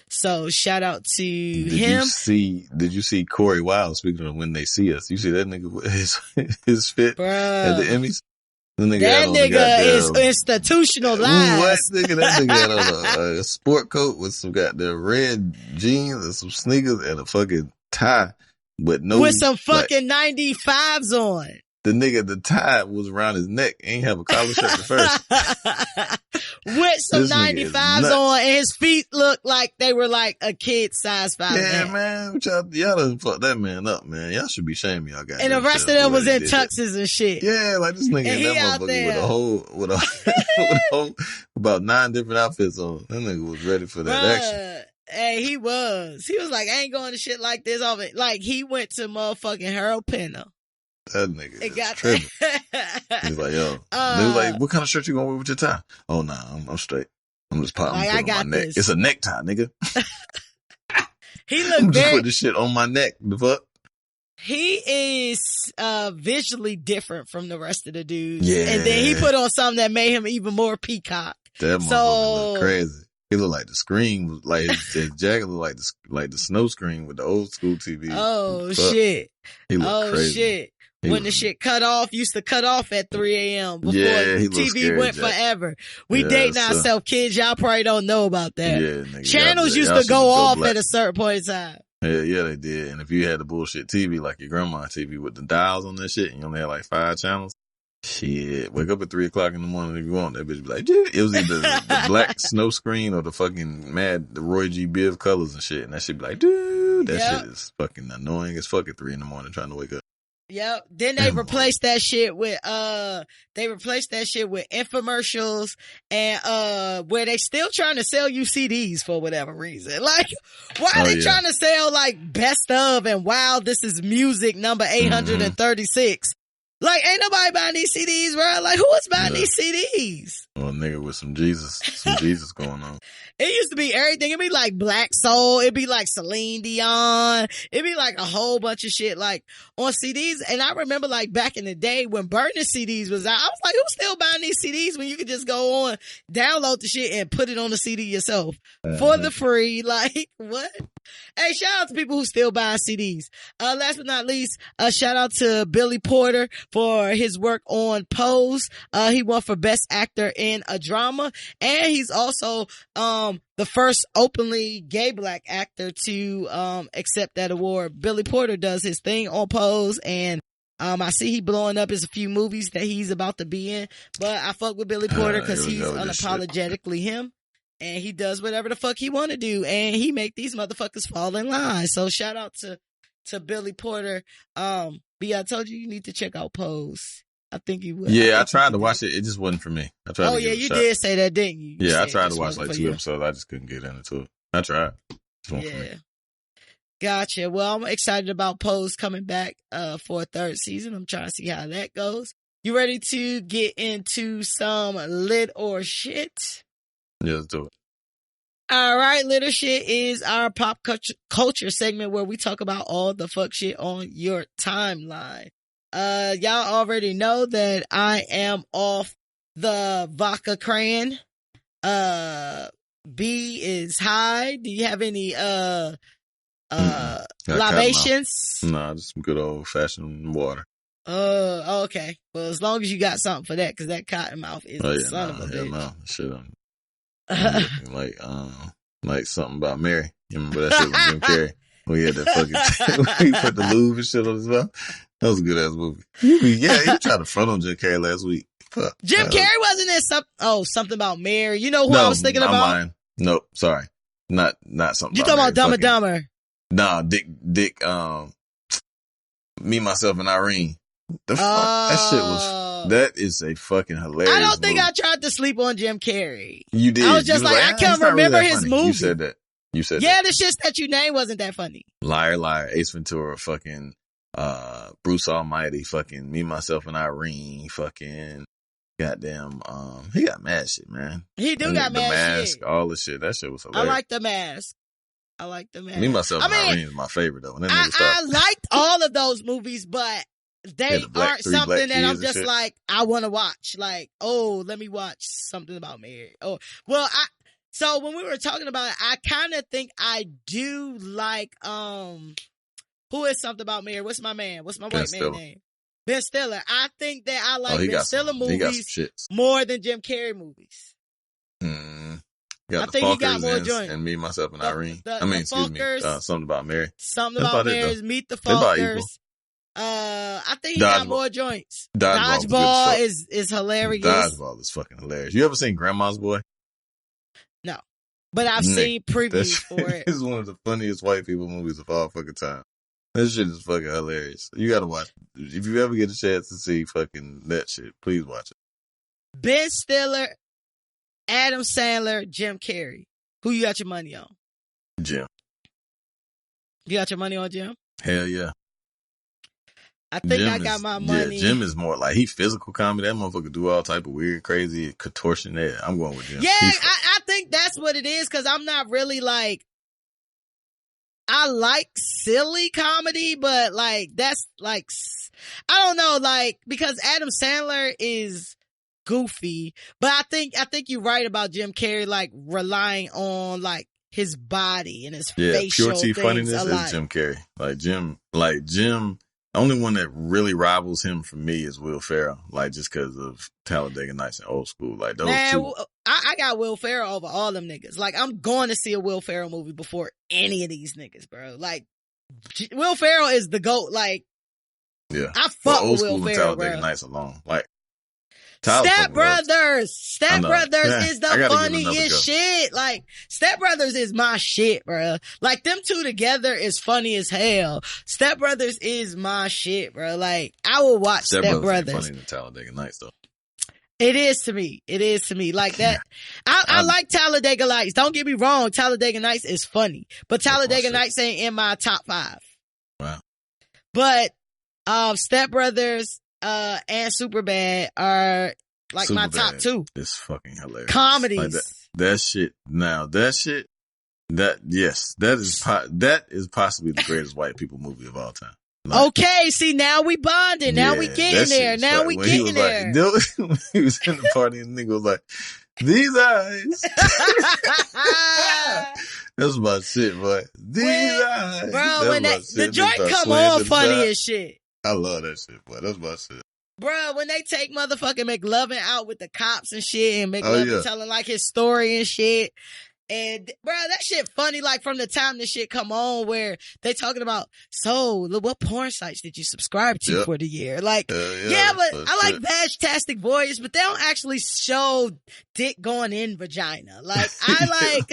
So shout out to him. Did you see Corey Wise, speaking of When They See Us? You see that nigga with his fit at the Emmys? That nigga is institutionalized. What nigga? That nigga had on a sport coat with some goddamn red jeans and some sneakers and a fucking tie, but with some fucking 95s on. the nigga, the tie was around his neck. Ain't have a collar shirt at first. With some This nigga is 95s nuts. on, and his feet looked like they were like a kid size 5. Yeah, man. Y'all done fucked that man up, man. Y'all should be shaming y'all guys. And the rest of them was in tuxes and shit. Yeah, like this nigga And and he that out motherfucker there. with a whole, about 9 different outfits on. That nigga was ready for that action. Bruh, hey, he was. He was like, I ain't going to shit like this. Like, he went to motherfucking Harold Pinner. That nigga It is got tripping. He's like, yo. They was like, what kind of shirt you gonna wear with your tie? Oh, nah, I'm straight. I'm just popping Like, on I my got neck. this. It's a necktie, nigga. He I'm looked just very, put this shit on my neck. The fuck? he is visually different from the rest of the dudes. Yeah. And then he put on something that made him even more peacock. That motherfucker So- look crazy. He looked like the screen was like his jacket looked like the snow screen with the old school TV. Oh, Fuck. shit. He looked Oh, crazy. shit. He When the was- shit cut off, used to cut off at 3 a.m. before Yeah, he looked TV scary, went Jack. forever. We Yeah, dating so- ourselves, kids. Y'all probably don't know about that. Yeah, nigga. Channels used y'all to should go just off black. at a certain point in time. Yeah, they did. And if you had the bullshit TV like your grandma TV with the dials on that shit, and you only had like 5 channels. Shit, wake up at 3 o'clock in the morning if you want. That bitch be like, dude. It was either the black snow screen or the fucking the Roy G. Biv colors and shit. And that shit be like, dude, that Yep. shit is fucking annoying as fuck at 3 in the morning trying to wake up. Yep. Then they replaced that shit with infomercials and where they still trying to sell you CDs for whatever reason. Like, why are they trying to sell like best of and wow, this is music number 836? Like, ain't nobody buying these CDs, bro. Like, who is buying these CDs? Well, nigga with some Jesus going on. It used to be everything. It'd be like Black Soul. It'd be like Celine Dion. It'd be like a whole bunch of shit like on CDs. And I remember like back in the day when burning CDs was out, I was like, who's still buying these CDs when you could just go on, download the shit and put it on the CD yourself for the free? Like, what? Hey, shout out to people who still buy CDs. Last but not least, shout out to Billy Porter for his work on Pose. He won for Best Actor in a Drama. And he's also, the first openly gay black actor to, accept that award. Billy Porter does his thing on Pose, and I see he blowing up his a few movies that he's about to be in, but I fuck with Billy Porter because he's unapologetically him. And he does whatever the fuck he want to do. And he make these motherfuckers fall in line. So shout out to Billy Porter. B, I told you need to check out Pose. I think you would. Yeah, I tried to watch it. It just wasn't for me. I tried to give it a you shot. did say that, didn't you? You Yeah, I said tried this to watch wasn't like for 2 you. episodes. I just couldn't get into it. I tried. Just wasn't for me. Gotcha. Well, I'm excited about Pose coming back for a 3rd season. I'm trying to see how that goes. You ready to get into some lit or shit? Yeah, let's do it. All right, Lit or Shit is our pop culture segment where we talk about all the fuck shit on your timeline. Y'all already know that I am off the vodka crayon. B is high. Do you have any libations? Nah, just some good old fashioned water. Okay. Well, as long as you got something for that, because that cotton mouth is a son of a bitch. No, shit like something about Mary. You remember that shit with Jim Carrey? We had that fucking, we put the lube and shit on his mouth. That was a good ass movie. He tried to front on Jim Carrey last week. Fuck. Jim Carrey wasn't in something about Mary. You know who I was thinking about? I'm lying. Nope, sorry. Not something You about talking about Dumb Mary. and Dumber? Nah, Dick, Me, Myself, and Irene. The fuck? That shit was, that is a fucking hilarious I don't think movie. I tried to sleep on Jim Carrey. You did. I was just You like, I can't "It's not really remember that his funny." movie. You said that. Yeah, the shit that you named wasn't that funny. Liar, Liar, Ace Ventura, fucking, Bruce Almighty, fucking Me, Myself, and Irene, fucking, goddamn, he got mad shit, man. He do And got the mad mask, shit. all the shit. That shit was I hilarious. like The Mask. Me, Myself, and Irene is my favorite though. When that nigga I started, liked all of those movies, but they the black- aren't 3 black something that I'm kids and just shit. like, I want to watch. Like, oh, let me watch something about Mary. Oh, well, so when we were talking about it, I kind of think I do like, who is something about Mary? What's my man? What's my Ben white Stiller. man name? Ben Stiller. I think that I like he Ben got Stiller some, he got some movies shits. more than Jim Carrey movies. Got I the think he got Falkers more and, joint. and Me, Myself, and The- Irene. the Excuse me, Falkers. something about Mary. Something That's about about it, Mary though. is Meet the They about equal. Falkers. I think he got Dodgeball. more joints. Dodgeball is hilarious. Dodgeball is fucking hilarious. You ever seen Grandma's Boy? No, but I've seen previews for it. It's one of the funniest white people movies of all fucking time. That shit is fucking hilarious. You gotta watch it. If you ever get a chance to see fucking that shit, please watch it. Ben Stiller, Adam Sandler, Jim Carrey. Who you got your money on? Jim. You got your money on Jim? Hell yeah. I think I got my money. Yeah, Jim is more like he physical comedy. That motherfucker do all type of weird, crazy contortion there. I'm going with Jim. Yeah, I think that's what it is because I'm not really like, I like silly comedy, but like that's like, I don't know, like because Adam Sandler is goofy, but I think you're right about Jim Carrey, like relying on like his body and his facial pure T things funniness a lot. is Jim Carrey. Like Jim. The only one that really rivals him for me is Will Ferrell. Like just because of Talladega Nights and Old School. Like those two. I got Will Ferrell over all them niggas. Like I'm going to see a Will Ferrell movie before any of these niggas, bro. Like Will Ferrell is the GOAT. Like yeah, I fuck with Will Old School Ferrell, and Talladega bro. Nights alone. Like Step Brothers is the Yeah, funniest shit. Like Step Brothers is my shit, bro. Like them two together is funny as hell. Step Brothers is my shit, bro. Like I will watch Step Brothers. Funny than Talladega Nights though. It is to me. Like that. I like Talladega Nights. Don't get me wrong. Talladega Nights is funny, but Talladega Nights ain't in my top 5. Wow. But, Step Brothers, and Superbad are like my top 2. It's fucking hilarious. Comedies. Like that shit. Now that shit. That is possibly the greatest white people movie of all time. Like, okay, see now we bonding. Now we getting there. Now we getting there. Like, he was in the party and the nigga was like, "These eyes." That's my shit, boy. These eyes, bro. When the joint come on, funny as shit. I love that shit, boy. That's my shit. Bro, when they take motherfucking McLovin out with the cops and shit, and McLovin telling like his story and shit. And bro, that shit funny. Like from the time this shit come on, where they talking about, so what porn sites did you subscribe to for the year? Like, but I like Vag-tastic Voyage, but they don't actually show dick going in vagina. Like, I like,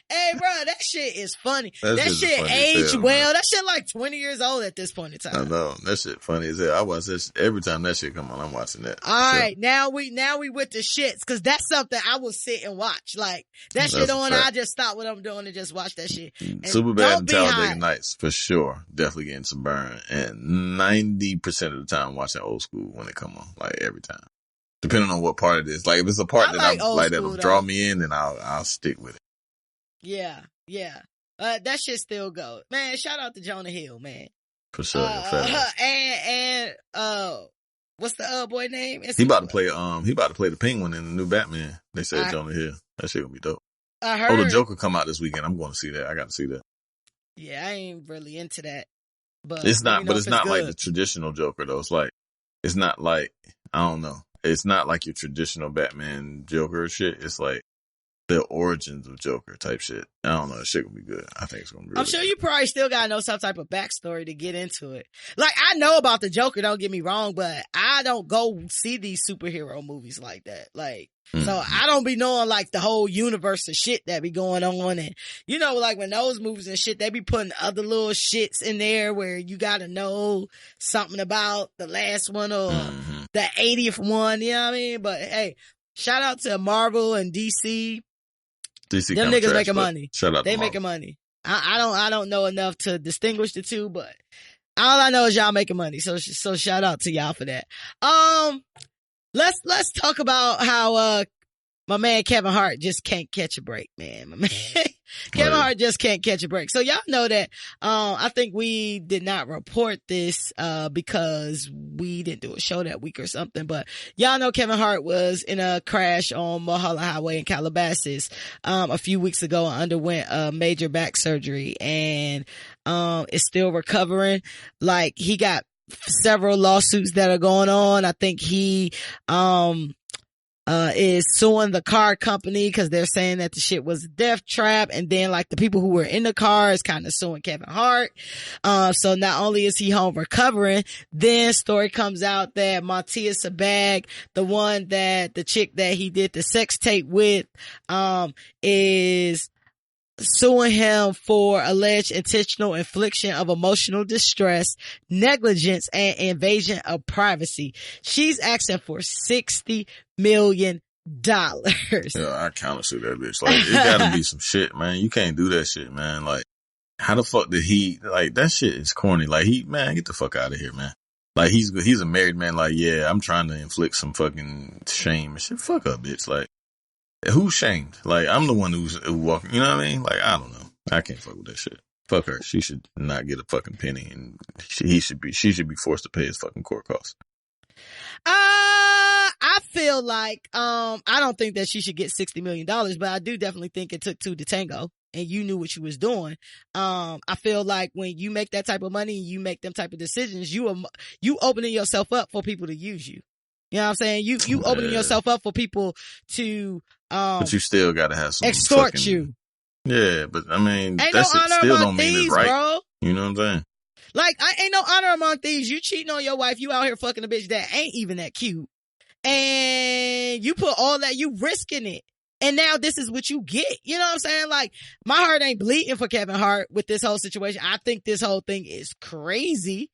hey bro, that shit is funny. That shit aged well. Man. That shit like 20 years old at this point in time. I know that shit funny as hell. I watch this every time that shit come on. I'm watching that. All right, now we with the shits, because that's something I will sit and watch. Like that shit on. I just stop what I'm doing and just watch that shit. Superbad and Talladega Nights for sure. Definitely getting some burn. And 90% of the time watching Old School when it come on. Like every time. Depending on what part it is. Like if it's a part that'll draw me in, then I'll stick with it. Yeah. That shit still goes. Man, shout out to Jonah Hill, man. For sure. And what's the boy name? He about to play the Penguin in the new Batman. They said Jonah Hill. That shit gonna be dope. I heard. Oh, the Joker come out this weekend. I'm going to see that. I got to see that. Yeah, I ain't really into that. But it's not. But it's not like the traditional Joker though. It's not like I don't know. It's not like your traditional Batman Joker shit. It's like the origins of Joker type shit. I don't know. That shit gonna be good. I think it's gonna be. I'm sure you probably still gotta know some type of backstory to get into it. Like I know about the Joker. Don't get me wrong, but I don't go see these superhero movies like that. Like. So I don't be knowing like the whole universe of shit that be going on. And you know, like when those movies and shit, they be putting other little shits in there where you gotta know something about the last one or the 80th one, you know what I mean? But hey, shout out to Marvel and DC. Them niggas making money. Shout out they making money. I don't know enough to distinguish the two, but all I know is y'all making money. So shout out to y'all for that. Let's talk about how my man Kevin Hart just can't catch a break, man. My man Kevin Hart just can't catch a break. So y'all know that I think we did not report this because we didn't do a show that week or something, but y'all know Kevin Hart was in a crash on Mulholland Highway in Calabasas a few weeks ago and underwent a major back surgery and is still recovering. Like he got several lawsuits that are going on. I think he is suing the car company because they're saying that the shit was a death trap. And then like the people who were in the car is kind of suing Kevin Hart. So not only is he home recovering, then story comes out that Montia Sabag, the chick that he did the sex tape with, is suing him for alleged intentional infliction of emotional distress, negligence, and invasion of privacy. She's asking for $60 million. Yeah, I countersue that bitch. Like, it gotta be some shit, man. You can't do that shit, man. Like, how the fuck did he, like, that shit is corny. Like, man, get the fuck out of here, man. Like, he's a married man. Like, yeah, I'm trying to inflict some fucking shame and shit. Fuck up, bitch. Like, who's shamed? Like, I'm the one who's walking, you know what I mean? Like, I don't know. I can't fuck with that shit. Fuck her. She should not get a fucking penny, and she should be forced to pay his fucking court costs. I feel like, I don't think that she should get $60 million, but I do definitely think it took two to tango, and you knew what you was doing. I feel like when you make that type of money, you make them type of decisions, you opening yourself up for people to use you. You know what I'm saying? You opening yourself up for people to, but you still gotta have some extort fucking, you. Yeah, but I mean, ain't that no shit honor still among don't mean thieves, it's right. bro. You know what I'm saying? Like, I ain't no honor among thieves. You cheating on your wife, you out here fucking a bitch that ain't even that cute. And you put all that, you risking it. And now this is what you get. You know what I'm saying? Like, my heart ain't bleeding for Kevin Hart with this whole situation. I think this whole thing is crazy.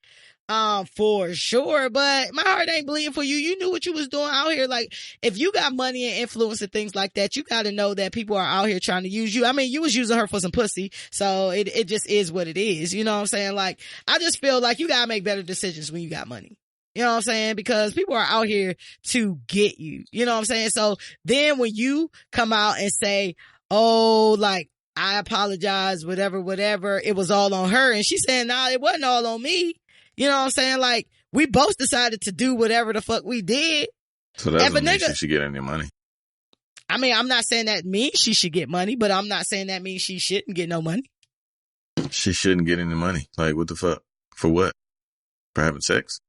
For sure, but my heart ain't bleeding for you. You knew what you was doing out here. Like, if you got money and influence and things like that, you gotta know that people are out here trying to use you. I mean, you was using her for some pussy, so it just is what it is. You know what I'm saying? Like, I just feel like you gotta make better decisions when you got money. You know what I'm saying? Because people are out here to get you. You know what I'm saying? So then when you come out and say, oh, like, I apologize, whatever, it was all on her. And she's saying, nah, it wasn't all on me. You know what I'm saying? Like, we both decided to do whatever the fuck we did. So that doesn't mean she should get any money. I mean, I'm not saying that means she should get money, but I'm not saying that means she shouldn't get no money. She shouldn't get any money. Like, what the fuck? For what? For having sex?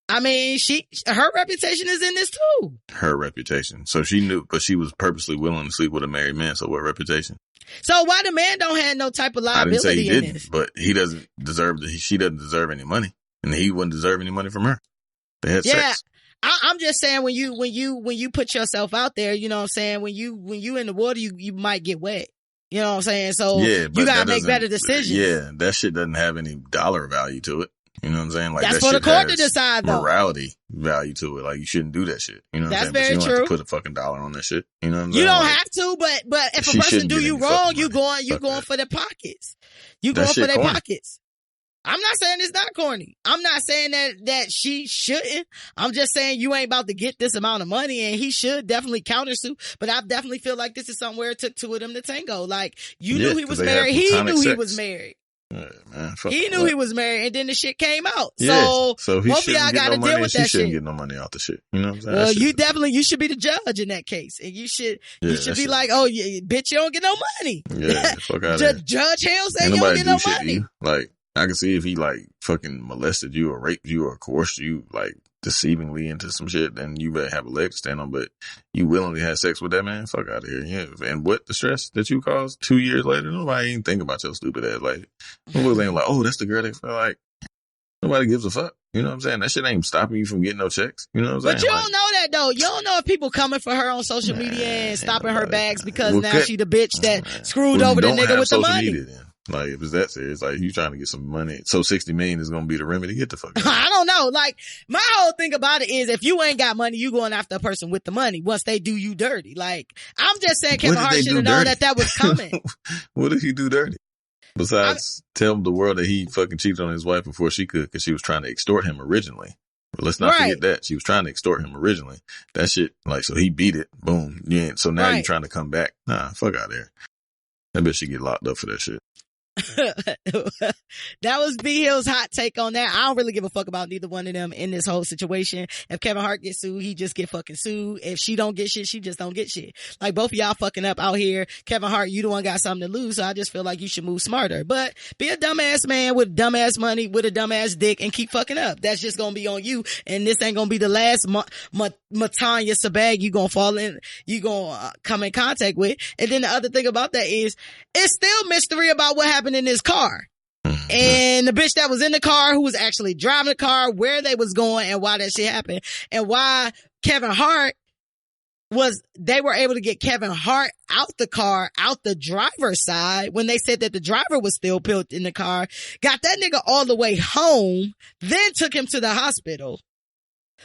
I mean, her reputation is in this too. Her reputation. So she knew, but she was purposely willing to sleep with a married man. So what reputation? So why the man don't have no type of liability I didn't say he didn't, this? but he doesn't deserve, she doesn't deserve any money, and he wouldn't deserve any money from her. They had sex. I'm just saying when you put yourself out there, you know what I'm saying? When you in the water, you might get wet. You know what I'm saying? So you gotta make better decisions. Yeah, that shit doesn't have any dollar value to it. You know what I'm saying? Like, that's that for the shit court to has decide, though. morality value to it. Like, you shouldn't do that shit. You know what I'm saying? That's very but you don't true. have to put a fucking dollar on that shit. You know what I'm saying? You don't like, have to, but if a person do you wrong, you going for their pockets. You going for their pockets. I'm not saying it's not corny. I'm not saying that she shouldn't. I'm just saying you ain't about to get this amount of money, and he should definitely countersue. But I definitely feel like this is somewhere it took two of them to tango. Like, you knew he was married. He knew he was married. Yeah, man, he knew he was married, and then the shit came out. Yeah, so he both of y'all got to deal with that shit. She shouldn't get no money out the shit. You know what I'm saying? Well, you should be the judge in that case, and you should be like, oh, bitch, you don't get no money. Yeah, fuck out of here. Judge Hale say you don't get no money. Like, I can see if he like fucking molested you or raped you or coerced you like deceivingly into some shit, then you better have a leg to stand on. But you willingly had sex with that man? Fuck out of here. Yeah. And what the stress that you caused 2 years later? Nobody even think about your stupid ass. Like, people ain't like, oh, that's the girl that felt like. Nobody gives a fuck. You know what I'm saying? That shit ain't stopping you from getting no checks. You know what I'm saying? But you don't know that though. You don't know if people coming for her on social media and stopping her bags because now she the bitch that screwed over the nigga with the money. Media, like, if it's that serious, like, you trying to get some money, so 60 million is gonna be the remedy. Get the fuck out. I don't know. Like, my whole thing about it is if you ain't got money, you going after a person with the money once they do you dirty. Like, I'm just saying Kevin Hart should have known that was coming. What did he do dirty? Besides tell the world that he fucking cheated on his wife before she could, because she was trying to extort him originally. But let's not forget that. She was trying to extort him originally. That shit, like, so he beat it. Boom. Yeah. So now you're trying to come back. Nah, fuck out of there. That bitch should get locked up for that shit. That was B Hill's hot take on that. I don't really give a fuck about neither one of them in this whole situation. If Kevin Hart gets sued, he just get fucking sued. If she don't get shit, she just don't get shit. Like, both of y'all fucking up out here. Kevin Hart, you the one got something to lose, so I just feel like you should move smarter. But be a dumbass man with dumbass money with a dumbass dick and keep fucking up. That's just gonna be on you, and this ain't gonna be the last Matanya Sabag you gonna come in contact with. And then the other thing about that is it's still mystery about what happened in his car. And the bitch that was in the car, who was actually driving the car, where they was going and why that shit happened, and why Kevin Hart they were able to get Kevin Hart out the car, out the driver's side, when they said that the driver was still pilled in the car, got that nigga all the way home, then took him to the hospital.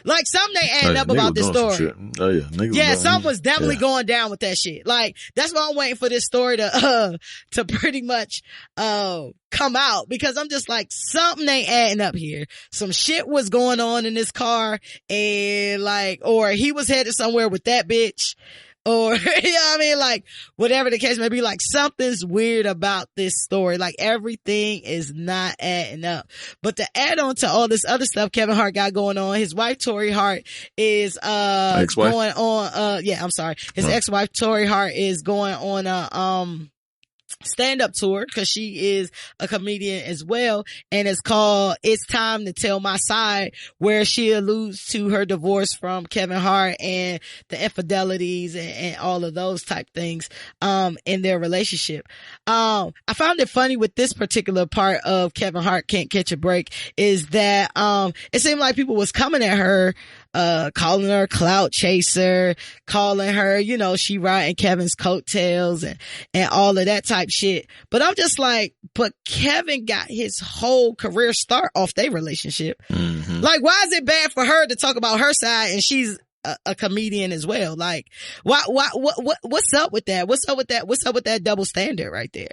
Like, something they adding up about this story. Oh yeah, yeah, something was definitely going down with that shit. Like, that's why I'm waiting for this story to pretty much, come out, because I'm just like, something ain't adding up here. Some shit was going on in this car, and like, or he was headed somewhere with that bitch. Or, you know what I mean? Like, whatever the case may be, like, something's weird about this story. Like, everything is not adding up. But to add on to all this other stuff Kevin Hart got going on, his wife, Tori Hart, is, ex-wife? going on, his ex-wife, Tori Hart, is going on a, stand-up tour, because she is a comedian as well, and it's called It's Time to Tell My Side, where she alludes to her divorce from Kevin Hart and the infidelities and all of those type things in their relationship. I found it funny with this particular part of Kevin Hart Can't Catch a Break is that it seemed like people was coming at her, calling her a clout chaser, calling her, you know, she riding Kevin's coattails and all of that type shit. But I'm just like, but Kevin got his whole career start off their relationship. Mm-hmm. Like, why is it bad for her to talk about her side and she's a comedian as well? Like, what's up with that? What's up with that? What's up with that double standard right there?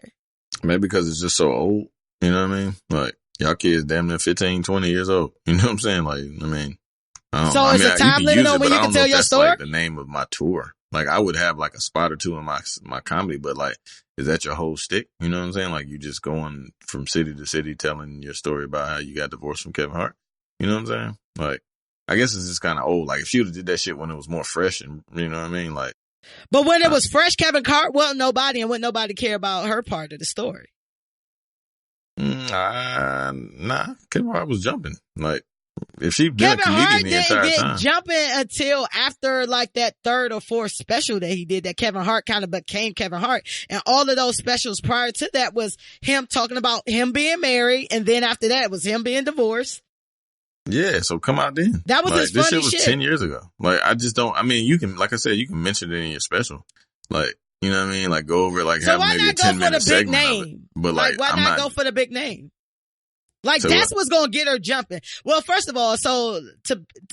Maybe because it's just so old. You know what I mean? Like, y'all kids damn near 15, 20 years old. You know what I'm saying? Like, I mean, so is a time limit on when you can tell your story? Like the name of my tour. Like, I would have like a spot or two in my comedy, but like, is that your whole stick? You know what I'm saying? Like, you just going from city to city telling your story about how you got divorced from Kevin Hart. You know what I'm saying? Like, I guess it's just kind of old. Like, if you would have did that shit when it was more fresh, and you know what I mean? Like, but when it was fresh, Kevin Hart wasn't nobody, and wouldn't nobody care about her part of the story. Nah, Kevin Hart was jumping. Like, if she been a comedian the entire time. Kevin Hart didn't get jumping until after like that third or fourth special that he did, that Kevin Hart kind of became Kevin Hart. And all of those specials prior to that was him talking about him being married, and then after that was him being divorced. Yeah, so come out then. That was like, his funny shit. This shit was 10 years ago. Like, I just don't, I mean, you can, like I said, you can mention it in your special. Like, you know what I mean? Like, go over it, like, so have maybe a 10-minute segment of it. But like, why not go for the big name? Like, so that's what's gonna get her jumping. Well, first of all, so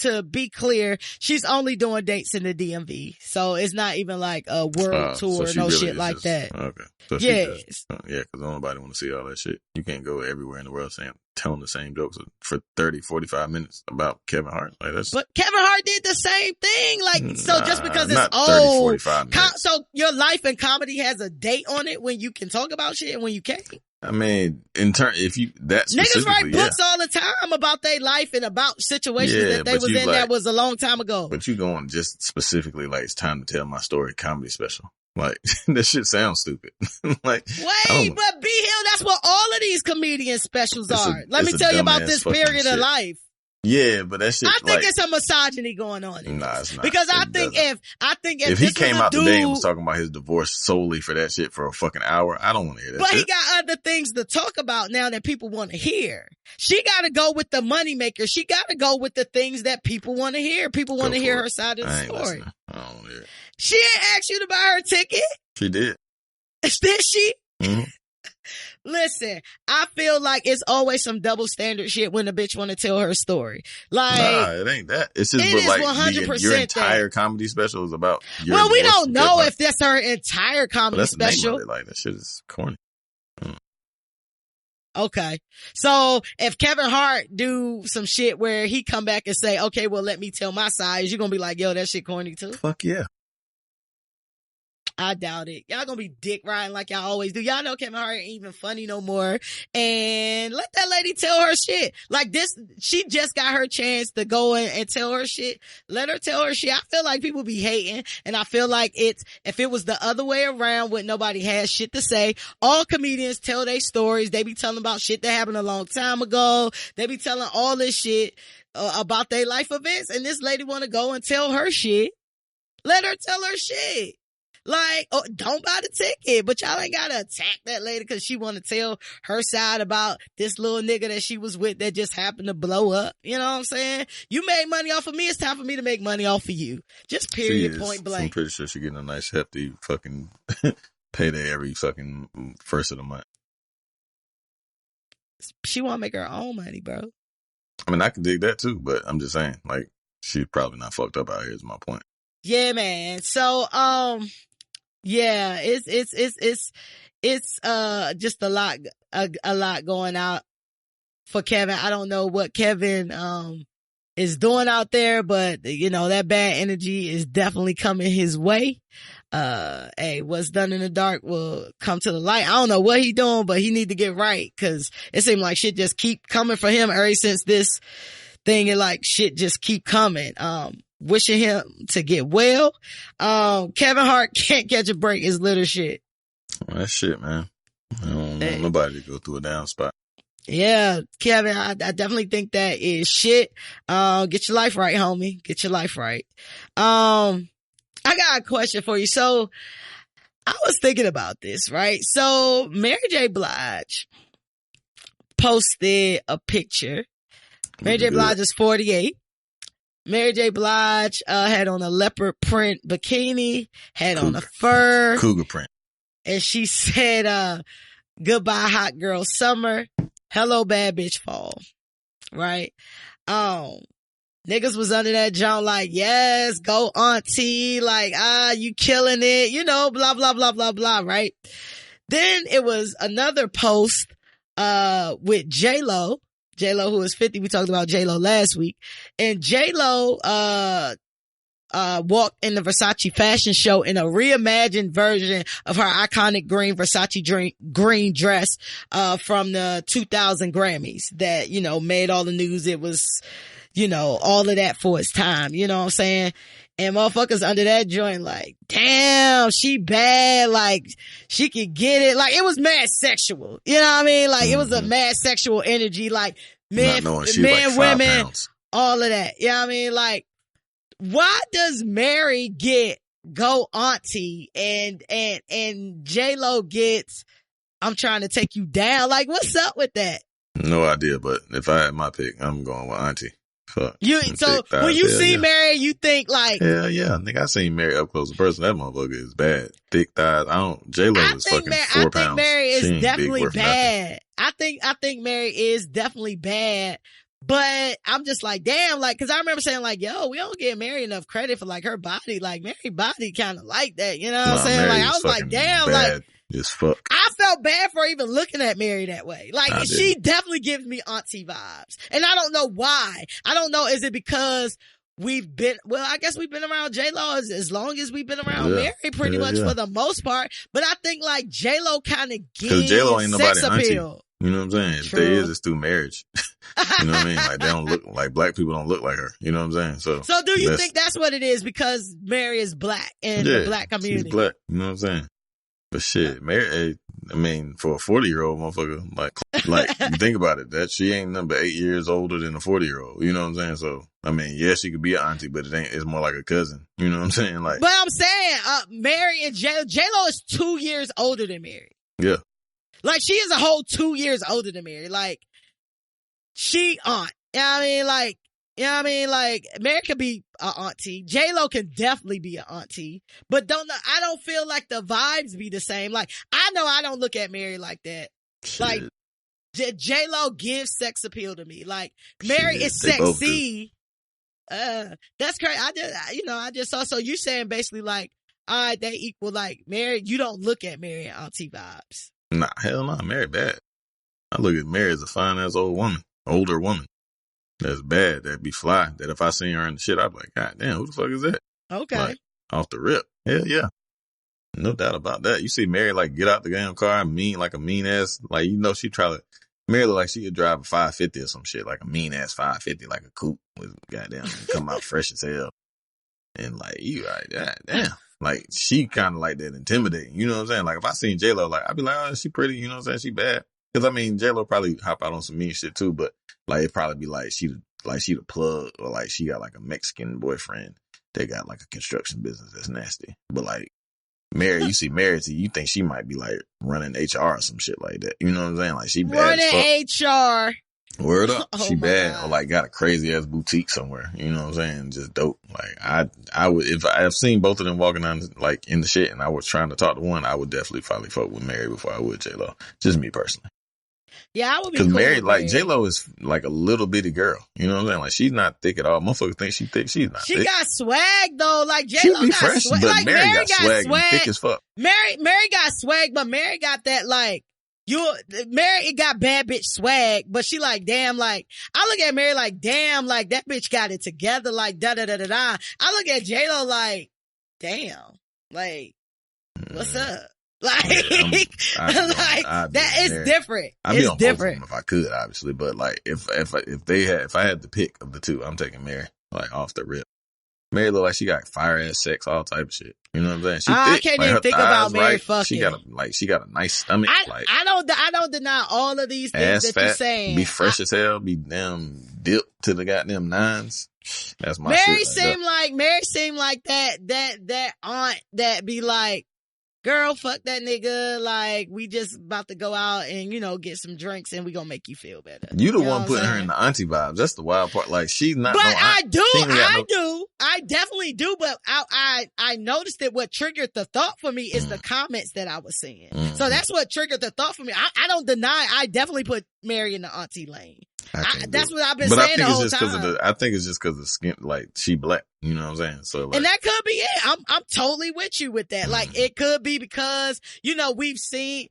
to be clear, she's only doing dates in the DMV. So it's not even like a world tour, no really shit like that. Okay. So yes. Yeah, because nobody want to see all that shit. You can't go everywhere in the world telling the same jokes for 30, 45 minutes about Kevin Hart. Like, that's. But Kevin Hart did the same thing. Like, so just because it's not old. 30, 45 minutes. So your life and comedy has a date on it when you can talk about shit and when you can't. I mean, if you, that niggas write books all the time about their life and about situations that they was in that was a long time ago. But you going just specifically like, it's time to tell my story comedy special. Like, that shit sounds stupid. Like, wait, but B Hill, that's what all of these comedian specials are. Let me tell you about this period of life. Yeah, but that shit. I think it's a misogyny going on. Nah, it's not. Because I think if he came out today and was talking about his divorce solely for that shit for a fucking hour, I don't want to hear that. But shit. He got other things to talk about now that people want to hear. She got to go with the moneymaker. She got to go with the things that people want to hear. People want to hear her side of the story. Listening. I don't want to hear it. She ain't asked you to buy her ticket. She did. Did she? Mm-hmm. Listen, I feel like it's always some double standard shit when a bitch want to tell her story. Like, nah, it ain't that. It's just it like 100% your entire comedy special is about. Well, we don't know if that's her entire comedy that's special. The name of it. Like, that shit is corny. Okay. So if Kevin Hart do some shit where he come back and say, okay, well, let me tell my side, you're going to be like, yo, that shit corny too? Fuck yeah. I doubt it. Y'all gonna be dick riding like y'all always do. Y'all know Kevin Hart ain't even funny no more. And let that lady tell her shit. Like this, she just got her chance to go in and tell her shit. Let her tell her shit. I feel like people be hating, and I feel like if it was the other way around when nobody has shit to say, all comedians tell their stories. They be telling about shit that happened a long time ago. They be telling all this shit about their life events, and this lady want to go and tell her shit. Let her tell her shit. Like, oh, don't buy the ticket, but y'all ain't gotta attack that lady because she want to tell her side about this little nigga that she was with that just happened to blow up. You know what I'm saying? You made money off of me. It's time for me to make money off of you. Just period, point blank. I'm pretty sure she's getting a nice hefty fucking payday every fucking first of the month. She want to make her own money, bro. I mean, I can dig that too, but I'm just saying, like, she's probably not fucked up out here is my point. Yeah, man. So, yeah, it's just a lot going out for Kevin. I don't know what Kevin, is doing out there, but you know, that bad energy is definitely coming his way. Hey, what's done in the dark will come to the light. I don't know what he doing, but he need to get right, cause it seemed like shit just keep coming for him ever since this thing, and like shit just keep coming. Wishing him to get well. Kevin Hart can't catch a break is little shit. Well, that's shit, man. I don't want nobody to go through a down spot. Yeah, Kevin, I definitely think that is shit. Get your life right, homie. Get your life right. I got a question for you. So I was thinking about this, right? So Mary J. Blige posted a picture. Mary J. Blige is 48. Mary J. Blige had on a leopard print bikini, had on a fur. Cougar print. And she said, goodbye hot girl summer. Hello bad bitch fall. Right? Niggas was under that jump like, yes, go auntie. Like, you killing it. You know, blah, blah, blah, blah, blah. Right? Then it was another post, with J-Lo. J-Lo, who is 50. We talked about J-Lo last week. And J-Lo, walked in the Versace fashion show in a reimagined version of her iconic green Versace green dress, from the 2000 Grammys that, you know, made all the news. It was, you know, all of that for its time. You know what I'm saying? And motherfuckers under that joint like, damn, she bad. Like, she could get it. Like, it was mad sexual. You know what I mean? Like, it was a mad sexual energy. Like, men, like women, pounds. all of that. You know what I mean? Like, why does Mary get go auntie and J-Lo gets, I'm trying to take you down? Like, what's up with that? No idea, but if I had my pick, I'm going with auntie. Fuck. So when you see Mary, you think like, hell yeah, nigga, I seen Mary up close in person. That motherfucker is bad. Thick thighs. J-Lo is fucking 4 pounds. I think Mary is definitely bad. I think Mary is definitely bad. But I'm just like, damn, like, cause I remember saying like, yo, we don't give Mary enough credit for like her body. Like, Mary body kind of like that. You know what I'm saying? Mary like, I was like, damn, like, as fuck. I felt bad for even looking at Mary that way. Like, she definitely gives me auntie vibes. And I don't know why. I don't know. Is it because I guess we've been around J-Lo as long as we've been around Mary pretty much for the most part. But I think like J-Lo kind of gives J-Lo ain't nobody sex appeal. Auntie. You know what I'm saying? True. If there is, it's through marriage. You know what I mean? Like, they don't look like black people don't look like her. You know what I'm saying? So do you think that's what it is? Because Mary is black in the black community. She's black. You know what I'm saying? But shit, Mary, I mean, for a 40-year-old motherfucker, like think about it. That she ain't nothing but 8 years older than a 40-year-old. You know what I'm saying? So, I mean, yeah, she could be an auntie, but it's more like a cousin. You know what I'm saying? Like, but I'm saying, Mary and J-Lo is 2 years older than Mary. Yeah. Like, she is a whole 2 years older than Mary. Like, she aunt. You know what I mean? Like, you know what I mean? Like, Mary could be an auntie. J-Lo can definitely be an auntie. But I don't feel like the vibes be the same. Like, I know I don't look at Mary like that. Shit. Like, J-Lo gives sex appeal to me. Like, Mary is sexy. That's crazy. I just saw, so you saying basically like, all right, they equal like Mary. You don't look at Mary and auntie vibes. Nah, hell no. Mary bad. I look at Mary as a fine ass older woman. That's bad. That'd be fly. That if I seen her in the shit, I'd be like, God damn, who the fuck is that? Okay. Like, off the rip. Hell yeah. No doubt about that. You see Mary like get out the damn car, like a mean ass, like she try to. Mary look like she could drive a 550 or some shit, like a mean ass 550, like a coupe with goddamn come out fresh as hell. And like you like that, damn. Like she kind of like that intimidating. You know what I'm saying? Like if I seen J-Lo, like I'd be like, oh, she pretty. You know what I'm saying? She bad. Because I mean, J-Lo probably hop out on some mean shit too, but like it'd probably be like she the plug, or like she got like a Mexican boyfriend that got like a construction business that's nasty. But like Mary, you see Mary, you think she might be like running HR or some shit like that. You know what I'm saying? Like she bad running HR. Word up. Oh she bad. God. Or like got a crazy ass boutique somewhere. You know what I'm saying? Just dope. Like I would, if I've seen both of them walking down like in the shit and I was trying to talk to one, I would definitely probably fuck with Mary before I would J-Lo. Just me personally. Yeah, I would be Cause cool Mary, with like Mary. J-Lo is like a little bitty girl. You know what I'm saying? Like she's not thick at all. Motherfuckers think she thick. She's not She thick. got swag though. Like She J-Lo be got fresh, swag. but Like Mary got swag and thick as fuck. Mary got swag, but Mary got that like, Mary got bad bitch swag, but she like, damn, like, I look at Mary like, damn, like, that bitch got it together, like, da-da-da-da-da. I look at J-Lo like, damn, like, what's up? Like, Yeah, that is Mary. different. I'd be It's on both of different. them if I could, obviously, but like, if I had the pick of the two, I'm taking Mary, like, off the rip. Mary look like she got fire ass sex, all type of shit. You know what I'm saying? She I thick. can't like, even her think thighs about Mary right. fucking. She got a nice stomach. I don't deny all of these things ass that fat, you're saying. be fresh as hell, be damn dipped to the goddamn nines. That's my Mary shit. Mary seemed like that aunt that be like, girl, fuck that nigga. Like, we just about to go out and, get some drinks and we gonna make you feel better. You the know one what putting I'm her in the auntie vibes. That's the wild part. Like, she's not. But no aunt. I do. No... I definitely do. But I noticed that what triggered the thought for me is the comments that I was seeing. So that's what triggered the thought for me. I don't deny. I definitely put Mary in the auntie lane. That's what I've been saying the whole time. I think it's just because of skin, like, she black. You know what I'm saying? So, like, and that could be it. I'm totally with you with that. Like, it could be because, we've seen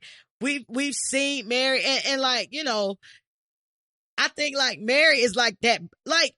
Mary and like, I think like Mary is like that. Like,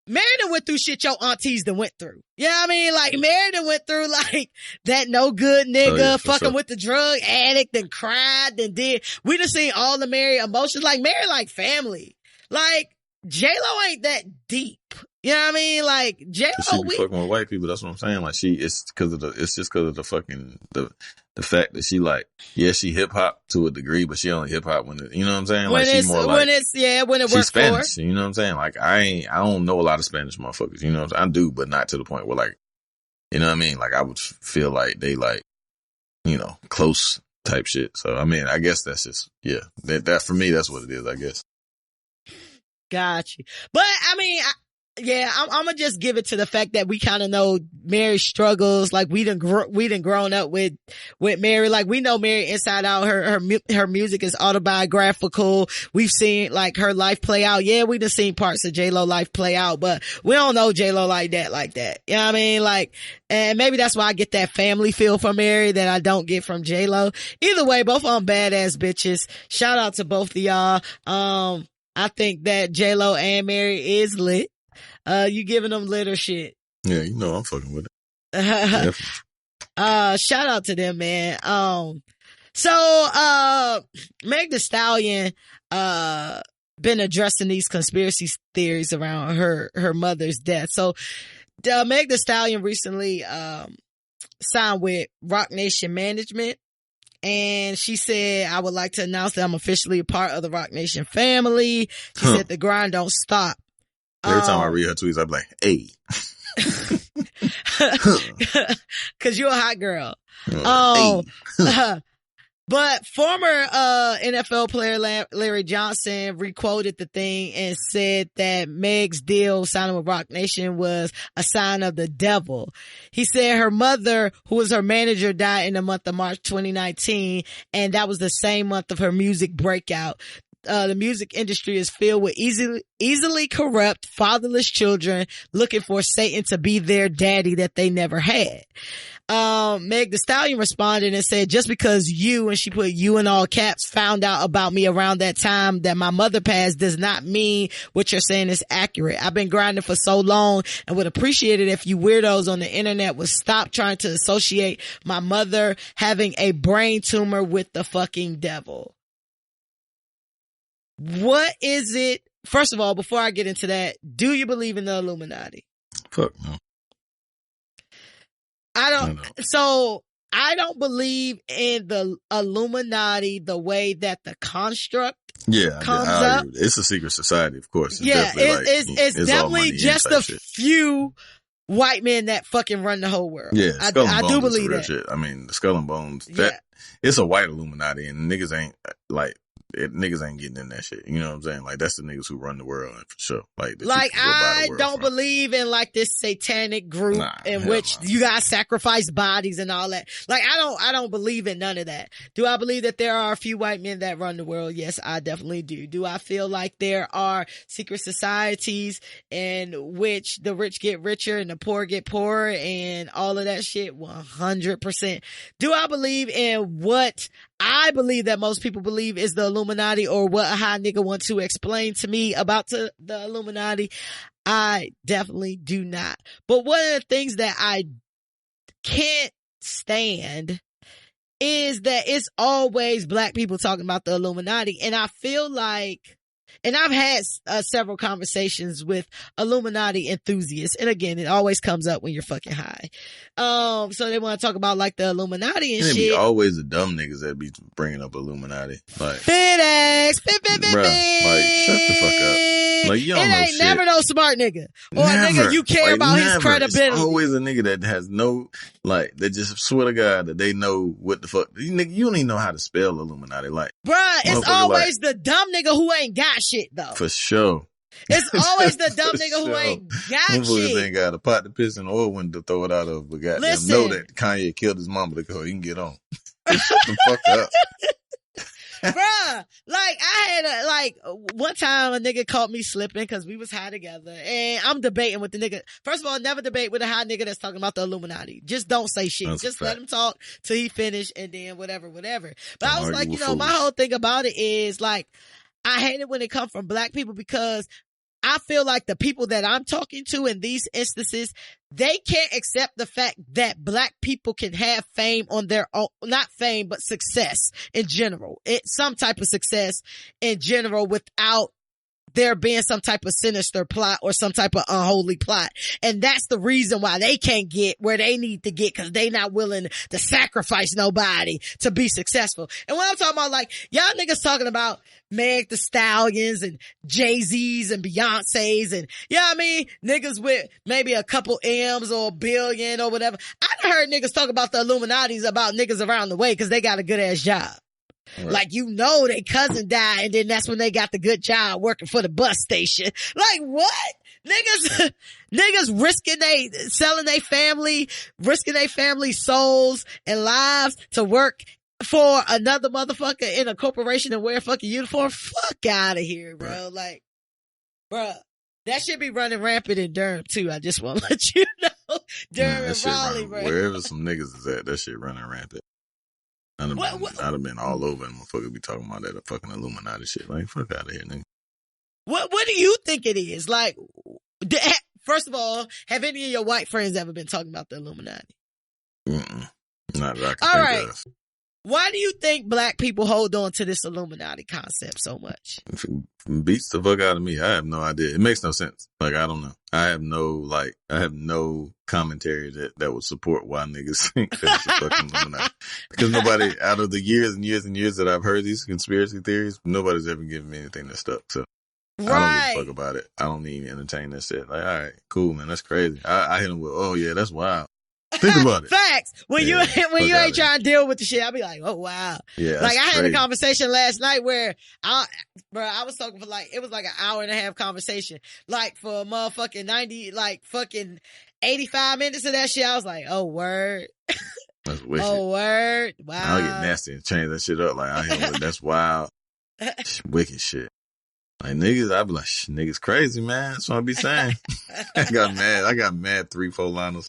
Mary done went through shit your aunties done went through. You know what I mean? Like, Mary done went through like that no good nigga fucking with the drug addict and cried and did. We done seen all the Mary emotions. Like, Mary like family. Like, J-Lo ain't that deep. You know what I mean? Like, J-Lo, she be fucking with white people. That's what I'm saying. Like, it's just because of the fucking, the fact that she like, yeah, she hip hop to a degree, but she only hip hop when it, you know what I'm saying? Like, she's more like, when it works Spanish, you know what I'm saying? Like, I don't know a lot of Spanish motherfuckers, you know what I'm saying? I do, but not to the point where like, you know what I mean? Like, I would feel like they like, close type shit. So, I mean, I guess that's just, yeah, that for me, that's what it is, I guess. Gotcha. But I mean, I'm gonna just give it to the fact that we kind of know Mary's struggles. Like, we done grown up with Mary. Like, we know Mary inside out. Her music is autobiographical. We've seen like her life play out. Yeah, we done seen parts of J-Lo life play out, but we don't know J-Lo like that. You know what I mean? Like, and maybe that's why I get that family feel from Mary that I don't get from J-Lo. Either way, both of them badass bitches. Shout out to both of y'all. I think that J-Lo and Mary is lit. You giving them lit or shit? Yeah, I'm fucking with it. Shout out to them, man. So Meg Thee Stallion, been addressing these conspiracy theories around her mother's death. So, Meg Thee Stallion recently, signed with Roc Nation Management. And she said, I would like to announce that I'm officially a part of the Roc Nation family. She said the grind don't stop. Every time I read her tweets, I'm like, hey. Cause you're a hot girl. Hey. But former NFL player Larry Johnson requoted the thing and said that Meg's deal signing with Roc Nation was a sign of the devil. He said her mother, who was her manager, died in the month of March 2019, and that was the same month of her music breakout. The music industry is filled with easily corrupt, fatherless children looking for Satan to be their daddy that they never had. Meg Thee Stallion responded and said, just because you, and she put you in all caps, found out about me around that time that my mother passed does not mean what you're saying is accurate. I've been grinding for so long and would appreciate it if you weirdos on the internet would stop trying to associate my mother having a brain tumor with the fucking devil. What is it? First of all, before I get into that, do you believe in the Illuminati? Fuck no. I don't believe in the Illuminati the way that the construct comes up. It's a secret society, of course. It's definitely just a few white men that fucking run the whole world. Yeah, Skull and Bones I do believe that. Shit. I mean, the Skull and Bones, it's a white Illuminati, and niggas ain't niggas ain't getting in that shit. You know what I'm saying? Like, that's the niggas who run the world for sure. I don't believe in like this satanic group in which you guys sacrifice bodies and all that. Like, I don't believe in none of that. Do I believe that there are a few white men that run the world? Yes, I definitely do. Do I feel like there are secret societies in which the rich get richer and the poor get poorer and all of that shit? 100%. Do I believe in what I believe that most people believe is the Illuminati, or what a high nigga wants to explain to me about the Illuminati? I definitely do not. But one of the things that I can't stand is that it's always black people talking about the Illuminati. And I feel like, and I've had several conversations with Illuminati enthusiasts. And again, it always comes up when you're fucking high. So they want to talk about like the Illuminati and shit. Be always the dumb niggas that be bringing up Illuminati. Like, FedEx, bruh, like, shut the fuck up. Like, you don't know ain't shit. Never no smart nigga. Or a nigga you care about his credibility. It's always a nigga that has no, like, they just swear to God that they know what the fuck. You don't even know how to spell Illuminati. Like, bruh, it's always the dumb nigga who ain't got shit though. For sure. It's always the dumb nigga who ain't got shit. Ain't got a pot to piss in or one to throw it out of, but goddamn know that Kanye killed his mama because he can get on. Shut the fuck up. Bruh, like, I had one time a nigga caught me slipping because we was high together, and I'm debating with the nigga. First of all, never debate with a high nigga that's talking about the Illuminati. Just don't say shit. That's just let him talk till he finish, and then whatever. But I was like, fools. my whole thing about it is like, I hate it when it comes from black people because I feel like the people that I'm talking to in these instances, they can't accept the fact that black people can have fame on their own, not fame, but success in general. It's some type of success in general without there being some type of sinister plot or some type of unholy plot. And that's the reason why they can't get where they need to get, because they not willing to sacrifice nobody to be successful. And when I'm talking about, like, y'all niggas talking about Meg Thee Stallions and Jay-Z's and Beyonce's and, you know what I mean? Niggas with maybe a couple M's or a billion or whatever. I done heard niggas talk about the Illuminati's about niggas around the way because they got a good ass job. Right. Like, their cousin died, and then that's when they got the good job working for the bus station. Like, what? Niggas selling their family, risking their family souls and lives to work for another motherfucker in a corporation and wear a fucking uniform. Fuck out of here, bro. Right. Like, bruh, that should be running rampant in Durham too. I just want to let you know. Durham and Raleigh, bro. Wherever some niggas is at, that shit running rampant. I'd have been all over and motherfucker be talking about that fucking Illuminati shit. Like, fuck out of here, nigga. What do you think it is? Like, first of all, have any of your white friends ever been talking about the Illuminati? Not that I can think of. Why do you think black people hold on to this Illuminati concept so much? It beats the fuck out of me. I have no idea. It makes no sense. Like, I don't know. I have no commentary that would support why niggas think that it's a fucking Illuminati. Because nobody, out of the years and years and years that I've heard these conspiracy theories, nobody's ever given me anything that stuck. So right. I don't give a fuck about it. I don't even entertain that shit. Like, all right, cool, man. That's crazy. I hit them with, oh yeah, that's wild. Think about it. Facts. When you ain't trying to deal with the shit, I'll be like, oh wow. Yeah. Like, I had a conversation last night where I was talking for it was like an hour and a half conversation. Like, for a motherfucking 85 minutes of that shit, I was like, oh word. That's wicked. Oh word. Wow. I'll get nasty and change that shit up. Like, I hear that's wild. Wicked shit. Like, niggas, I be like, niggas crazy, man. That's what I be saying. I got mad 3-4 liners.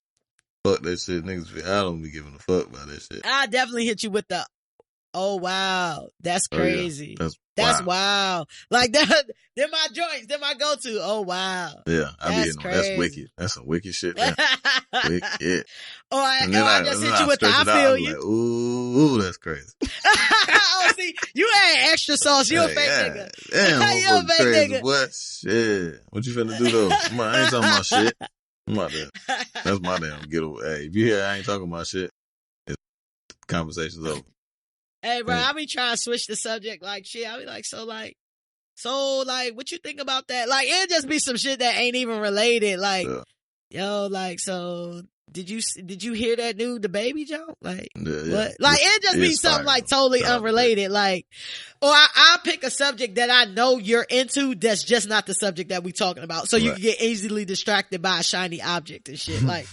Fuck that shit. Niggas, I don't be giving a fuck about that shit. I definitely hit you with the, oh wow, that's crazy. Oh, yeah. That's wow. Like that, they're my joints. They're my go-to. Oh wow. Yeah, I That's be crazy. that's wicked. That's some wicked shit. Yeah. Wicked. Or I just hit you with the I stretch it out, feel I'm you. like, ooh, that's crazy. Oh, see, you had extra sauce. You a fake nigga. Damn, You a motherfucker fake crazy. nigga. What? Shit. What you finna do though? Come on, I ain't talking about shit. I'm out there. That's my damn getaway. Hey, if you hear I ain't talking about shit, conversation's over. Hey, bro, I be trying to switch the subject. Like, shit, I be like, so, what you think about that? Like, it'd just be some shit that ain't even related. Like, yo, like, so did you hear that new the baby joke? Like, what? Like, it'd just be something like totally unrelated. Like, or I'll pick a subject that I know you're into that's just not the subject that we talking about. So you can get easily distracted by a shiny object and shit. Like,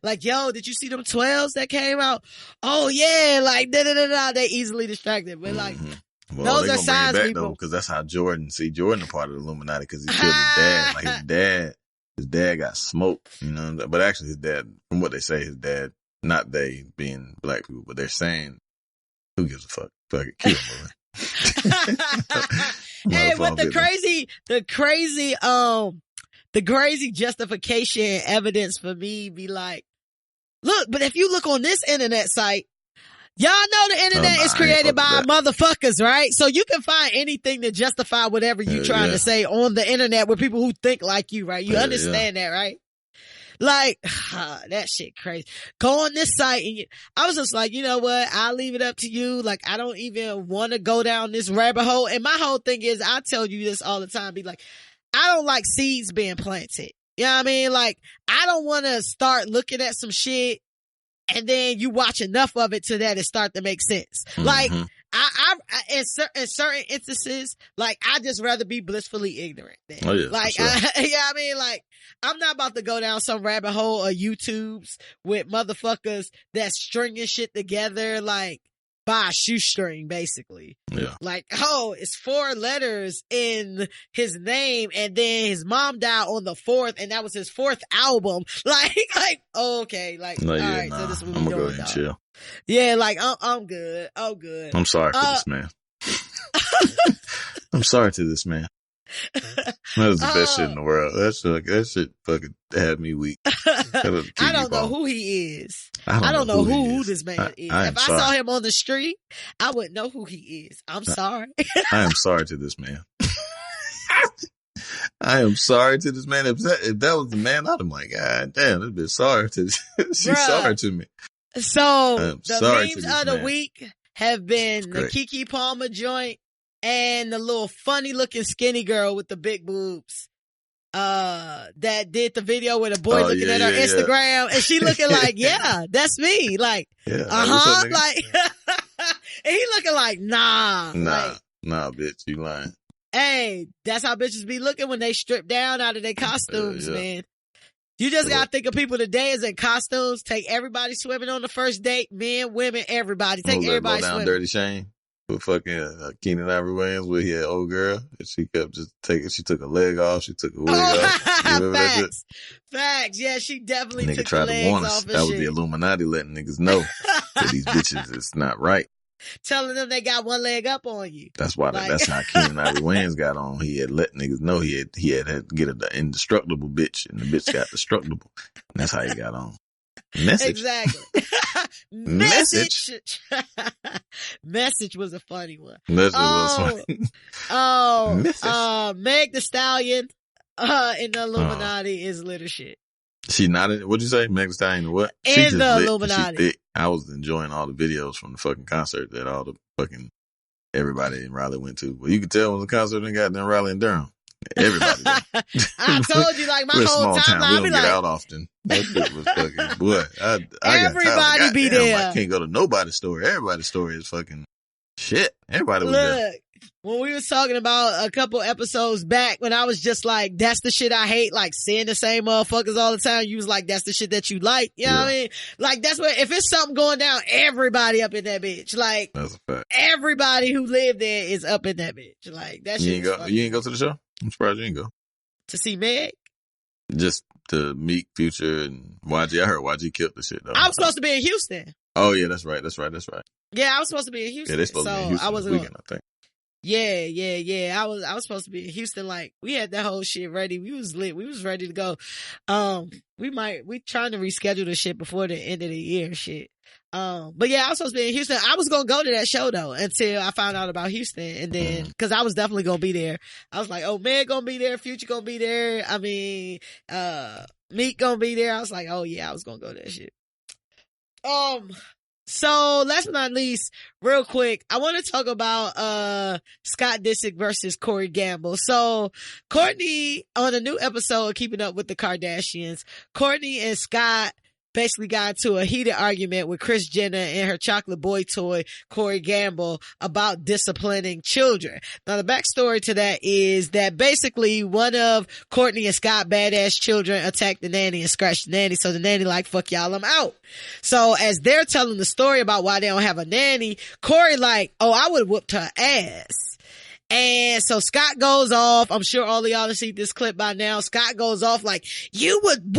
like, yo, did you see them 12s that came out? Oh yeah, like, they easily distracted. But like, well, those are signs, people. Because that's how Jordan a part of the Illuminati because he killed his dad. Like his dad got smoked, you know. But actually, his dad, from what they say, his dad, not they being black people, but they're saying, who gives a fuck? Fuck it, kill him, Hey, but the crazy justification evidence for me be like, look, but if you look on this internet site, y'all know the internet is created by motherfuckers, right? So you can find anything to justify whatever you trying to say on the internet with people who think like you, right? You understand that, right? Like, that shit crazy. Go on this site and I was just like, you know what? I'll leave it up to you. Like, I don't even want to go down this rabbit hole. And my whole thing is, I tell you this all the time, be like, I don't like seeds being planted. You know what I mean? Like, I don't want to start looking at some shit and then you watch enough of it to that it start to make sense. Like, I in certain instances, like, I just rather be blissfully ignorant. Oh, yeah, like, sure. I mean, like, I'm not about to go down some rabbit hole of YouTubes with motherfuckers that's stringing shit together, like, by a shoestring, basically. Yeah. Like, oh, it's 4 letters in his name, and then his mom died on the 4th, and that was his 4th album. Like, okay, like, all right, so this is what I'm we gonna doing, go ahead and dog. chill. Yeah, like, I'm good. I'm good. I'm sorry for this man. I'm sorry to this man. That was the best shit in the world. That shit fucking had me weak. I don't know who he is. I don't know who this man is. If I saw him on the street, I wouldn't know who he is. I'm sorry. I am sorry to this man. I am sorry to this man. If that was the man, I'd have been like, God damn, this bitch sorry to she's sorry to me. So the memes of the week have been the Keke Palmer joint and the little funny looking skinny girl with the big boobs. That did the video with a boy looking at her Instagram and she looking like, yeah, that's me. Like, like, and he looking like, nah, bitch, you lying. Hey, that's how bitches be looking when they strip down out of their costumes, man. You just gotta think of people today as in costumes. Take everybody swimming on the first date, men, women, everybody. Take everybody swimming. Dirty Shame with fucking Keenan Ivory Wayans where he had old girl and she kept just taking. She took a leg off. She took a wig off. Facts. Yeah, she definitely nigga took tried the legs to warn off. us. That was the Illuminati letting niggas know that these bitches it's not right. Telling them they got one leg up on you. That's why. That's how Keenan Ivory Wayans got on. He had let niggas know he had to get an indestructible bitch, and the bitch got destructible. And that's how he got on. Message. Exactly. Message. Message was a funny one. Message was funny. Meg Thee Stallion in the Illuminati is little shit. She not in, what'd you say? Meg Thee Stallion what? In the Illuminati. She thick. I was enjoying all the videos from the fucking concert that all the fucking everybody in Raleigh went to. Well, you could tell when the concert in goddamn Raleigh and Durham. Everybody. I told you, like, my whole timeline. We don't get out often. That shit was fucking, boy. Everybody be there. I can't go to nobody's story. Everybody's story is fucking shit. Everybody was there. When we was talking about a couple episodes back when I was just like, that's the shit I hate, like seeing the same motherfuckers all the time, you was like, that's the shit that you like. You know what I mean? Like, that's what, if it's something going down, everybody up in that bitch. Like, that's a fact. Everybody who lived there is up in that bitch. Like, that shit. You ain't go to the show? I'm surprised you ain't go. To see Meg? Just to meet Future and YG. I heard YG killed the shit though. I was supposed to be in Houston. Oh yeah, that's right. Yeah, I was supposed to be in Houston. Yeah, they supposed to be in Houston this weekend, I think. Yeah. I was supposed to be in Houston. Like, we had that whole shit ready. We was lit. We was ready to go. We trying to reschedule the shit before the end of the year and shit. But yeah, I was supposed to be in Houston. I was going to go to that show though until I found out about Houston. And then, cause I was definitely going to be there. I was like, oh man, gonna be there. Future gonna be there. I mean, Meek gonna be there. I was like, oh yeah, I was going to go to that shit. So last but not least, real quick, I want to talk about Scott Disick versus Corey Gamble. So Kourtney, on a new episode of Keeping Up with the Kardashians, Kourtney and Scott basically got into a heated argument with Kris Jenner and her chocolate boy toy, Corey Gamble, about disciplining children. Now, the backstory to that is that basically one of Kourtney and Scott badass children attacked the nanny and scratched the nanny. So the nanny like, fuck y'all, I'm out. So as they're telling the story about why they don't have a nanny, Corey like, oh, I would have whooped her ass. And so Scott goes off. I'm sure all of y'all have seen this clip by now. Scott goes off like, you would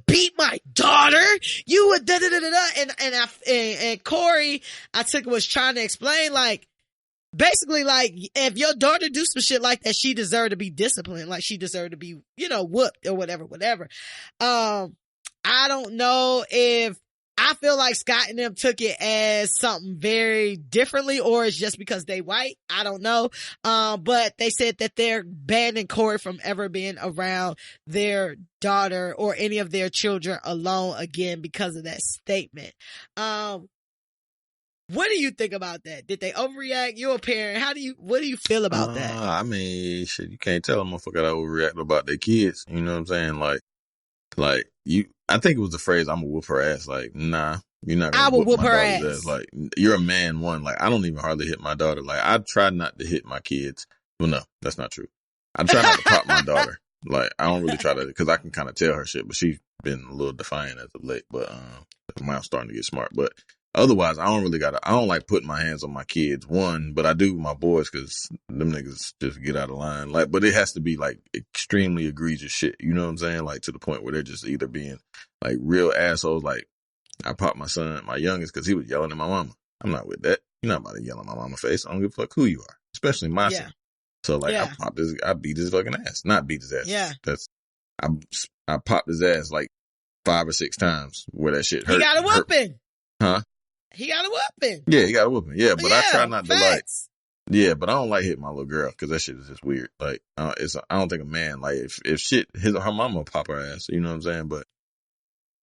beat my daughter. You would da-da-da-da-da. And Corey, I took was trying to explain like, basically like, if your daughter do some shit like that, she deserved to be disciplined. Like she deserved to be, whooped or whatever. I don't know if, I feel like Scott and them took it as something very differently, or it's just because they white. I don't know. But they said that they're banning Corey from ever being around their daughter or any of their children alone again because of that statement. What do you think about that? Did they overreact? You're a parent. What do you feel about that? I mean, shit, you can't tell a motherfucker that overreact about their kids. You know what I'm saying? Like I think it was the phrase, I'm gonna whoop her ass. Like, nah, you're not gonna I will whoop my her daughter's ass. Like, you're a man, one. Like, I don't even hardly hit my daughter. Like, I try not to hit my kids. Well, no, that's not true. I try not to pop my daughter. Like, I don't really try to, because I can kind of tell her shit, but she's been a little defiant as of late. But I'm starting to get smart. But otherwise, I don't like putting my hands on my kids, one, but I do my boys because them niggas just get out of line. Like, but it has to be like extremely egregious shit. You know what I'm saying? Like to the point where they're just either being like real assholes. Like I popped my son, my youngest, because he was yelling at my mama. I'm not with that. You're not about to yell in my mama's face. I don't give a fuck who you are, especially my son. So like I beat his fucking ass. Not beat his ass. Yeah. I popped his ass like 5 or 6 times where that shit hurt. He got a whooping. Huh? He got a whooping. Yeah, he got a whooping. Yeah, but I try not to like. Yeah, but I don't like hitting my little girl because that shit is just weird. Like, I don't think a man, like, if shit, her mama will pop her ass, you know what I'm saying? But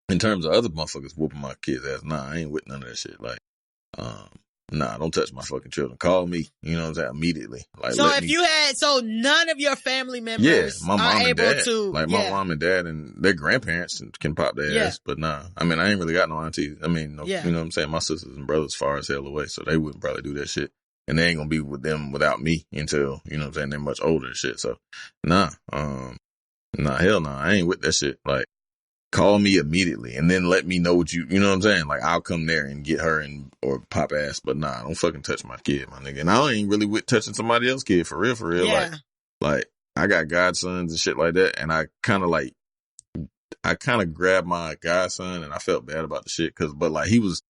in terms of other motherfuckers whooping my kid's ass, nah, I ain't with none of that shit. Like, nah, don't touch my fucking children. Call me, you know what I'm saying, immediately. Like, so none of your family members my mom are and able dad, to. Like, my mom and dad and their grandparents can pop their ass, but nah. I mean, I ain't really got no aunties. I mean, you know what I'm saying? My sisters and brothers far as hell away, so they wouldn't probably do that shit. And they ain't gonna be with them without me until, you know what I'm saying, they're much older and shit. So, hell no, I ain't with that shit. Like, call me immediately and then let me know what you know what I'm saying? Like, I'll come there and get her or pop ass, but nah, don't fucking touch my kid, my nigga. And I ain't really with touching somebody else's kid, for real. Yeah. Like, I got godsons and shit like that, and I kind of grabbed my godson, and I felt bad about the shit, but like, he was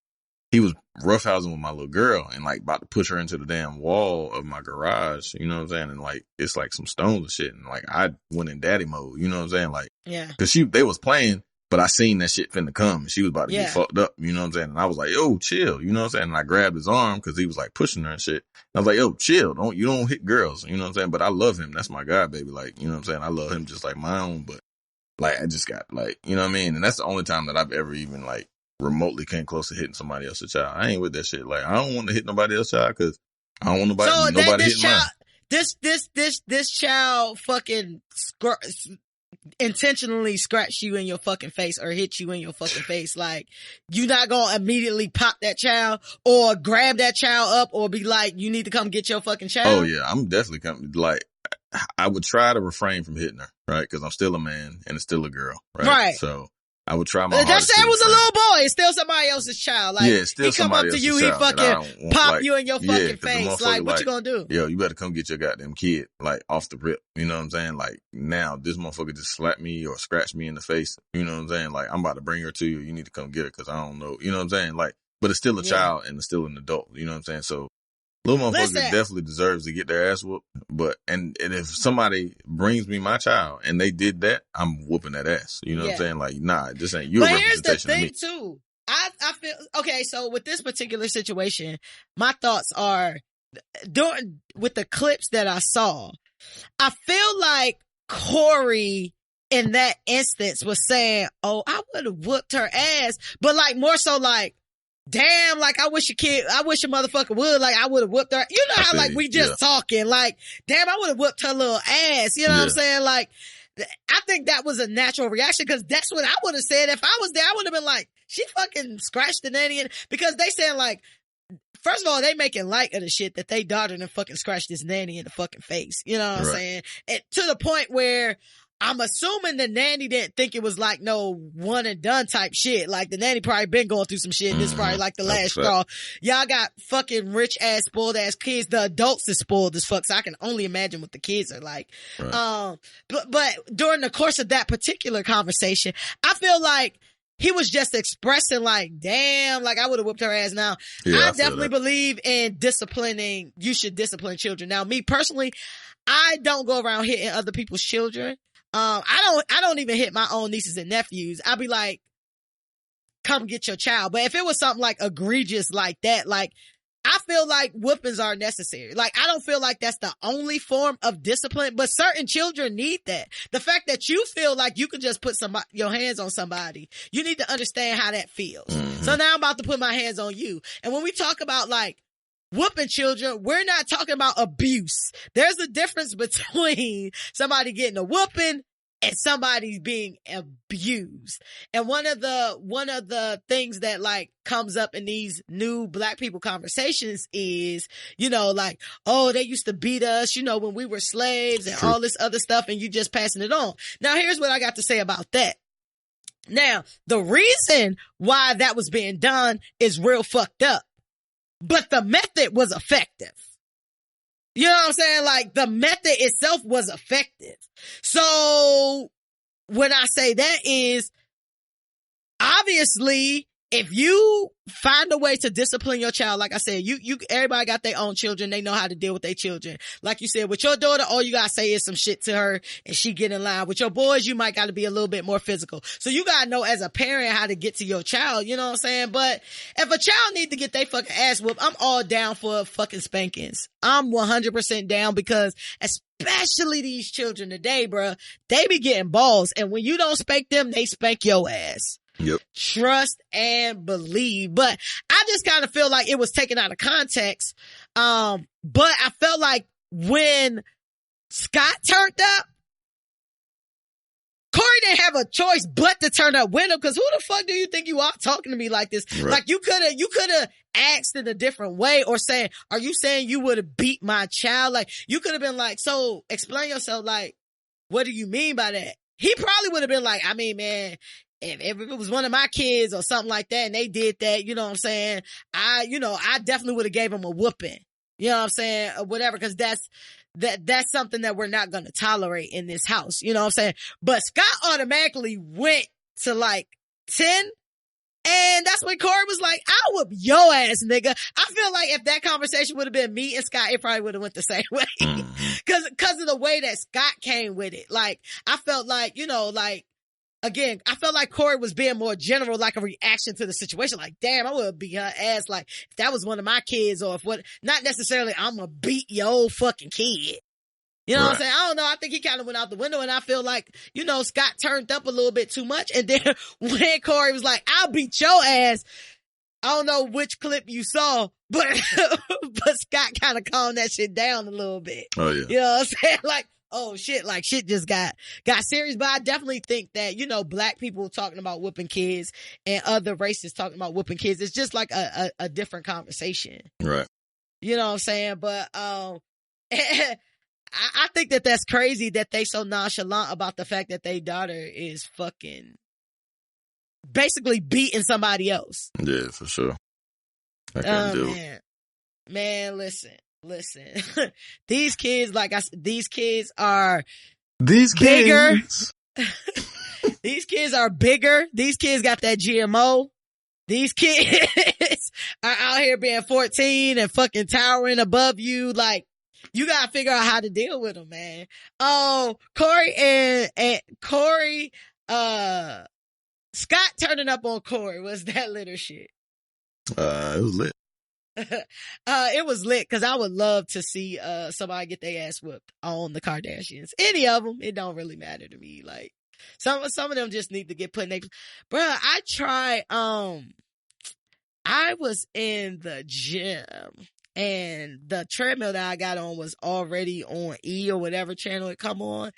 roughhousing with my little girl and like about to push her into the damn wall of my garage, you know what I'm saying? And like, it's like some stones and shit. And like, I went in daddy mode, you know what I'm saying? Like, yeah, cause they was playing, but I seen that shit finna come and she was about to get fucked up, you know what I'm saying? And I was like, yo, chill, you know what I'm saying? And I grabbed his arm cause he was like pushing her and shit. And I was like, yo, chill. You don't hit girls, you know what I'm saying? But I love him. That's my guy, baby. Like, you know what I'm saying? I love him just like my own, but like, I just got like, you know what I mean? And that's the only time that I've ever even like remotely came close to hitting somebody else's child. I ain't with that shit. Like, I don't want to hit nobody else's child because I don't want nobody hitting mine. This child fucking intentionally scratch you in your fucking face or hit you in your fucking face. Like, you not gonna immediately pop that child or grab that child up or be like, you need to come get your fucking child. Oh yeah, I'm definitely coming. Like, I would try to refrain from hitting her, right? Because I'm still a man and it's still a girl, right? Right. So I would try my That hardest. shit was a little boy. It's still somebody else's child. Like, yeah, it's still he come up somebody to else's you, child, he and I don't fucking want, pop like, you in your yeah, fucking 'cause the face. motherfucker, Like, what like, you gonna do? yo, you better come get your goddamn kid, like, off the rip. You know what I'm saying? Like, now this motherfucker just slapped me or scratched me in the face. You know what I'm saying? Like, I'm about to bring her to you. You need to come get her because I don't know. You know what I'm saying? Like, but it's still a Yeah. child and it's still an adult. You know what I'm saying? So, little motherfucker Listen. definitely deserves to get their ass whooped. But, and if somebody brings me my child and they did that, I'm whooping that ass. You know what I'm Yeah. saying? Like, nah, this ain't you a But here's the representation of me. thing too. I feel, okay, so with this particular situation, my thoughts are, with the clips that I saw, I feel like Corey in that instance was saying, oh, I would have whooped her ass, but like more so like, damn, like I wish a motherfucker would, like I would have whooped her. You know how like we just talking, like, damn, I would have whooped her little ass. You know what I'm saying? Like, I think that was a natural reaction because that's what I would have said if I was there. I would have been like, she fucking scratched the nanny, because they saying like, first of all, they making light of the shit that they daughter and fucking scratched this nanny in the fucking face. You know what I'm saying? And to the point where I'm assuming the nanny didn't think it was like no one and done type shit. Like the nanny probably been going through some shit and this is probably like the last straw. Y'all got fucking rich ass, spoiled ass kids. The adults is spoiled as fuck. So I can only imagine what the kids are like. But during the course of that particular conversation, I feel like he was just expressing like, damn, like I would have whooped her ass. Now, I definitely believe in disciplining. You should discipline children. Now, me personally, I don't go around hitting other people's children. I don't even hit my own nieces and nephews. I'll be like, come get your child. But if it was something like egregious like that, like, I feel like whoopings are necessary. Like, I don't feel like that's the only form of discipline, but certain children need that. The fact that you feel like you can just put your hands on somebody, you need to understand how that feels. Mm-hmm. So now I'm about to put my hands on you. And when we talk about like whooping children, we're not talking about abuse. There's a difference between somebody getting a whooping and somebody's being abused. And one of the things that like comes up in these new black people conversations is, you know, like, oh, they used to beat us, you know, when we were slaves and all this other stuff, and you just passing it on. Now, here's what I got to say about that. Now, the reason why that was being done is real fucked up, but the method was effective. You know what I'm saying? Like, the method itself was effective. So when I say that is, obviously, if you find a way to discipline your child, like I said, everybody got their own children. They know how to deal with their children. Like you said, with your daughter, all you gotta say is some shit to her and she get in line. With your boys, you might gotta be a little bit more physical. So you gotta know as a parent how to get to your child, you know what I'm saying? But if a child need to get their fucking ass whooped, I'm all down for fucking spankings. I'm 100% down, because especially these children today, bruh, they be getting balls. And when you don't spank them, they spank your ass. Yep. Trust and believe. But I just kind of feel like it was taken out of context. But I felt like when Scott turned up, Corey didn't have a choice but to turn up with him, because who the fuck do you think you are talking to me like this? Right. Like, you could have asked in a different way, or saying, are you saying you would have beat my child? Like, you could have been like, so explain yourself. Like, what do you mean by that? He probably would have been like, I mean, man, if it was one of my kids or something like that and they did that, you know what I'm saying? I definitely would have gave him a whooping. You know what I'm saying? Or whatever, because that's something that we're not going to tolerate in this house. You know what I'm saying? But Scott automatically went to like 10. And that's when Corey was like, I'll whoop your ass, nigga. I feel like if that conversation would have been me and Scott, it probably would have went the same way. Cause of the way that Scott came with it. Like, I felt like, you know, like, again, I felt like Corey was being more general, like a reaction to the situation. Like, damn, I would beat her ass. Like, if that was one of my kids, or if what, not necessarily, I'm gonna beat your old fucking kid. You know what I'm saying? I don't know. I think he kind of went out the window, and I feel like, you know, Scott turned up a little bit too much. And then when Corey was like, I'll beat your ass, I don't know which clip you saw, but Scott kind of calmed that shit down a little bit. Oh, yeah. You know what I'm saying? Like, oh shit, like shit just got serious. But I definitely think that, you know, black people talking about whooping kids and other races talking about whooping kids, it's just like a different conversation. Right. You know what I'm saying? But, I think that that's crazy that they so nonchalant about the fact that their daughter is fucking basically beating somebody else. Yeah, for sure. I can't do it. Man, listen. These kids, these kids are bigger. These kids are bigger. These kids got that GMO. These kids are out here being 14 and fucking towering above you. Like, you gotta figure out how to deal with them, man. Oh, Corey and Corey, Scott turning up on Corey was that litter shit. It was lit. It was lit because I would love to see somebody get their ass whooped on the Kardashians. Any of them, it don't really matter to me. Like some of them just need to get put in their. Bruh, I tried. I was in the gym and the treadmill that I got on was already on E or whatever channel it come on.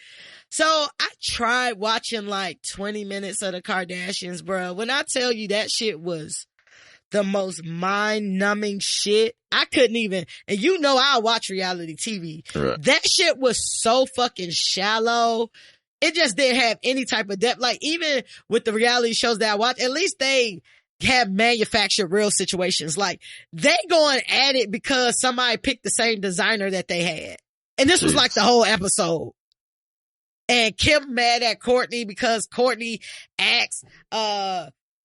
So I tried watching like 20 minutes of the Kardashians, bruh. When I tell you that shit was the most mind-numbing shit. I couldn't even, and you know I watch reality TV. Right. That shit was so fucking shallow. It just didn't have any type of depth. Like, even with the reality shows that I watch, at least they have manufactured real situations. Like, they going at it because somebody picked the same designer that they had. And this was like the whole episode. And Kim mad at Kourtney because Kourtney asked,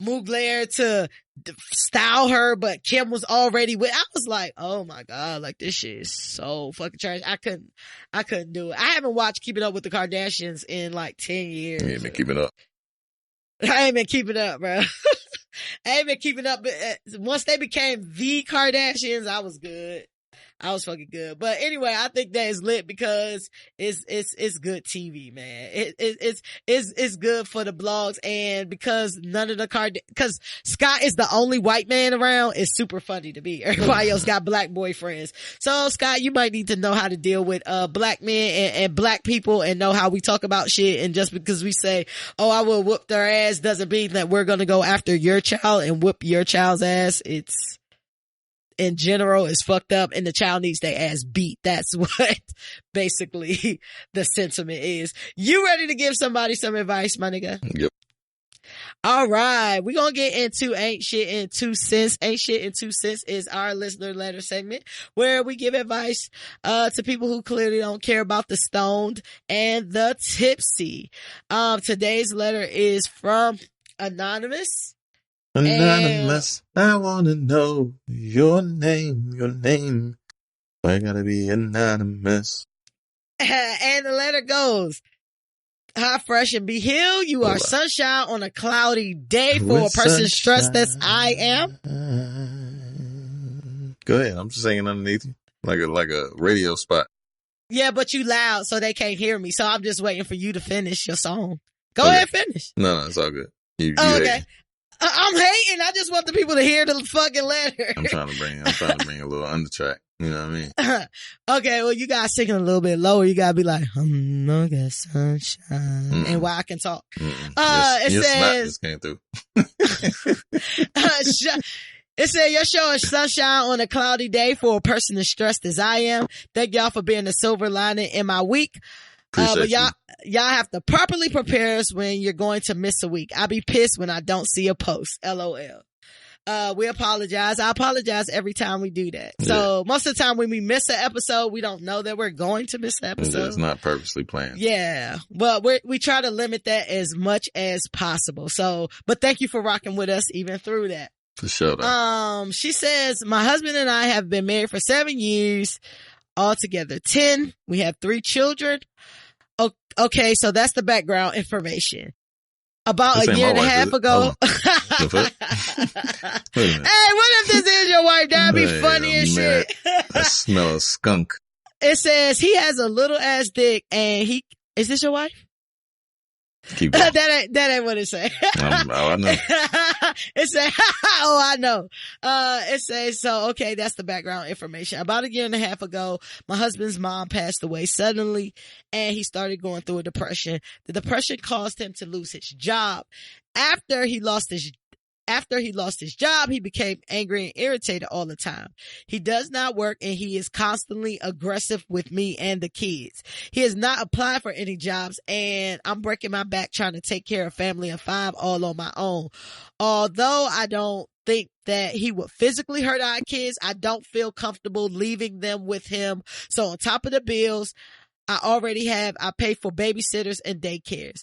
Mugler to style her, but Kim was already with. I was like, oh my God, like this shit is so fucking trash. I couldn't do it. I haven't watched Keeping Up with the Kardashians in like 10 years. You ain't been keeping up. I ain't been keeping up, bro. I ain't been keeping up. But once they became the Kardashians, I was good. I was fucking good. But anyway, I think that is lit because it's good TV, man. It's good for the blogs, and because none of the cause Scott is the only white man around, it's super funny to me. Everybody else got black boyfriends. So Scott, you might need to know how to deal with black men and black people and know how we talk about shit. And just because we say, oh, I will whoop their ass doesn't mean that we're gonna go after your child and whoop your child's ass. It's in general is fucked up and the child needs their ass beat. That's what basically the sentiment is. You ready to give somebody some advice, my nigga? Yep. All right. We're going to get into Ain't Shit in 2 Cents. Ain't Shit in 2 Cents is our listener letter segment where we give advice to people who clearly don't care about the stoned and the tipsy. Today's letter is from Anonymous. Anonymous, I want to know your name. Why gotta be anonymous? And the letter goes, hi, fresh and be healed. You are sunshine on a cloudy day for a person stressed as I am. Go ahead. I'm just singing underneath you like a radio spot. Yeah, but you loud so they can't hear me. So I'm just waiting for you to finish your song. Go ahead, finish. No, it's all good. You okay. hating. I'm hating. I just want the people to hear the fucking letter. I'm trying to bring a little undertrack. You know what I mean? Okay, well, you gotta sing it a little bit lower. You gotta be like, okay, sunshine. And while I can talk. It says, just came through. It said, your show is sunshine on a cloudy day for a person as stressed as I am. Thank y'all for being the silver lining in my week. But y'all have to properly prepare us when you're going to miss a week. I'll be pissed when I don't see a post. LOL. We apologize. I apologize every time we do that. Yeah. So most of the time when we miss an episode, we don't know that we're going to miss an episode. It's not purposely planned. Yeah. But we try to limit that as much as possible. So, but thank you for rocking with us even through that. For sure. Though. She says, my husband and I have been married for 7 years, altogether 10. We have 3 children. Okay, so that's the background information. About a year and a half ago. Hey, what if this is your wife? That'd be funny as shit. I smell a skunk. It says he has a little ass dick and is this your wife? Keep going. that ain't what it say. I know. It say, oh, I know. It says, so, okay, that's the background information. About a year and a half ago, my husband's mom passed away suddenly and he started going through a depression. The depression caused him to lose his job. After he lost his After he lost his job, he became angry and irritated all the time. He does not work and he is constantly aggressive with me and the kids. He has not applied for any jobs and I'm breaking my back trying to take care of a family of 5 all on my own. Although I don't think that he would physically hurt our kids, I don't feel comfortable leaving them with him. So on top of the bills I pay for babysitters and daycares.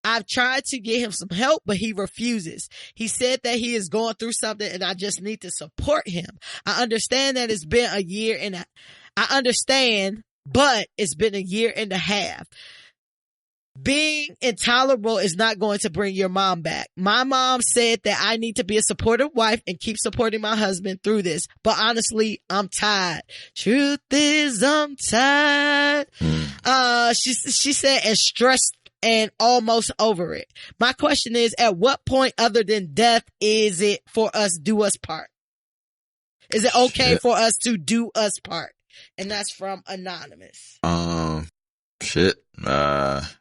I've tried to get him some help, but he refuses. He said that he is going through something and I just need to support him. I understand that it's been a year but it's been a year and a half. Being intolerable is not going to bring your mom back. My mom said that I need to be a supportive wife and keep supporting my husband through this. But honestly, I'm tired. Truth is, I'm tired. She said, and stressed and almost over it. My question is, at what point other than death is it for us do us part? Is it okay for us to do us part? And that's from Anonymous.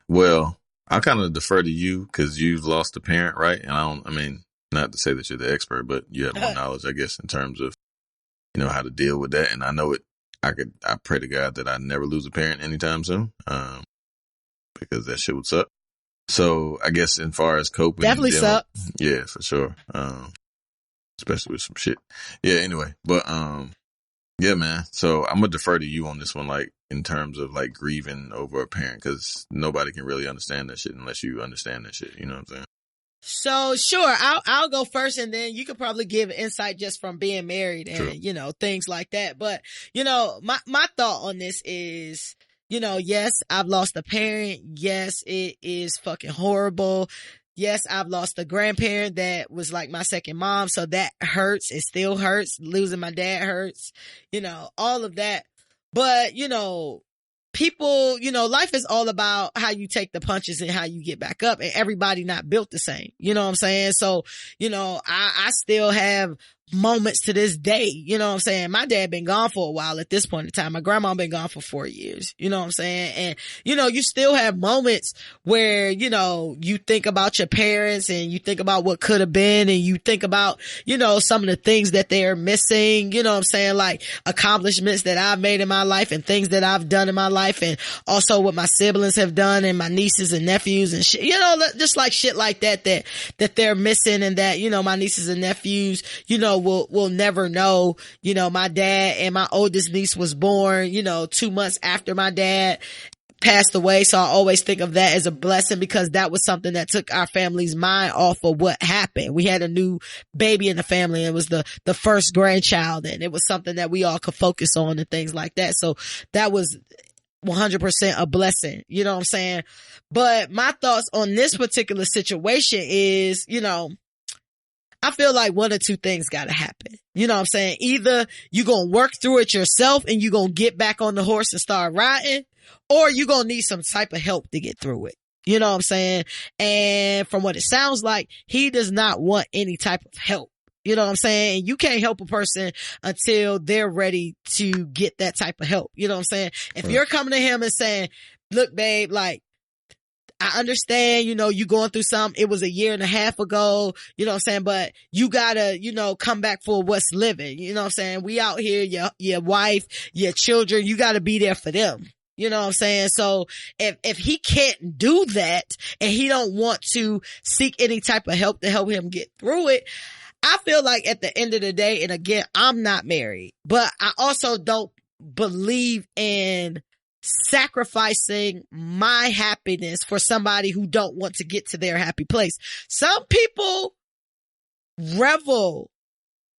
Well, I kind of defer to you because you've lost a parent, right? And I mean, not to say that you're the expert, but you have more knowledge, I guess, in terms of, how to deal with that. And I know I pray to God that I never lose a parent anytime soon, because that shit would suck. So I guess as far as coping. Definitely suck. Yeah, for sure. Especially with some shit. Yeah, anyway, but, yeah, man. So I'm gonna defer to you on this one, like in terms of like grieving over a parent, because nobody can really understand that shit unless you understand that shit. You know what I'm saying? So sure, I'll go first, and then you could probably give insight just from being married and True. Things like that. But my thought on this is, yes, I've lost a parent. Yes, it is fucking horrible. Yes, I've lost a grandparent that was like my second mom. So that hurts. It still hurts. Losing my dad hurts, all of that. But, people, life is all about how you take the punches and how you get back up, and everybody not built the same. You know what I'm saying? So, I still have moments to this day. You know what I'm saying? My dad been gone for a while at this point in time. My grandma been gone for 4 years. You know what I'm saying? And, you still have moments where, you think about your parents and you think about what could have been, and you think about, some of the things that they're missing, you know what I'm saying? Like accomplishments that I've made in my life and things that I've done in my life, and also what my siblings have done and my nieces and nephews and shit, just like shit like that they're missing, and that, my nieces and nephews, will never know. My dad and my oldest niece was born, 2 months after my dad passed away. So I always think of that as a blessing, because that was something that took our family's mind off of what happened. We had a new baby in the family. It was the first grandchild, and it was something that we all could focus on and things like that. So that was 100% a blessing. You know what I'm saying? But my thoughts on this particular situation is, I feel like one or two things gotta happen. You know what I'm saying? Either you gonna work through it yourself and you gonna get back on the horse and start riding, or you gonna need some type of help to get through it. You know what I'm saying? And from what it sounds like, he does not want any type of help. You know what I'm saying? And you can't help a person until they're ready to get that type of help. You know what I'm saying? If you're coming to him and saying, look, babe, like, I understand, you going through something. It was a year and a half ago, you know what I'm saying? But you gotta, come back for what's living. You know what I'm saying? We out here, your wife, your children, you gotta be there for them. You know what I'm saying? So if he can't do that and he don't want to seek any type of help to help him get through it, I feel like at the end of the day, and again, I'm not married, but I also don't believe in sacrificing my happiness for somebody who don't want to get to their happy place. Some people revel,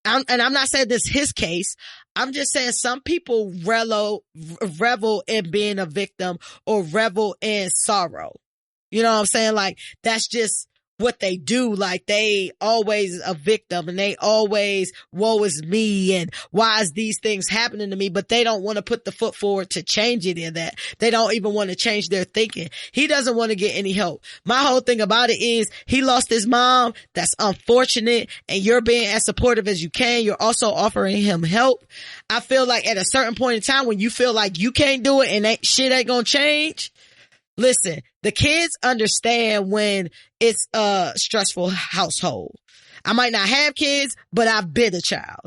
and I'm not saying this is his case. I'm just saying some people revel in being a victim or revel in sorrow. You know what I'm saying? Like, that's just what they do. Like, they always a victim, and they always, woe is me, and why is these things happening to me? But they don't want to put the foot forward to change any of that. They don't even want to change their thinking. He doesn't want to get any help. My whole thing about it is he lost his mom. That's unfortunate. And you're being as supportive as you can. You're also offering him help. I feel like at a certain point in time, when you feel like you can't do it and shit ain't gonna change, listen, the kids understand when it's a stressful household. I might not have kids, but I've been a child.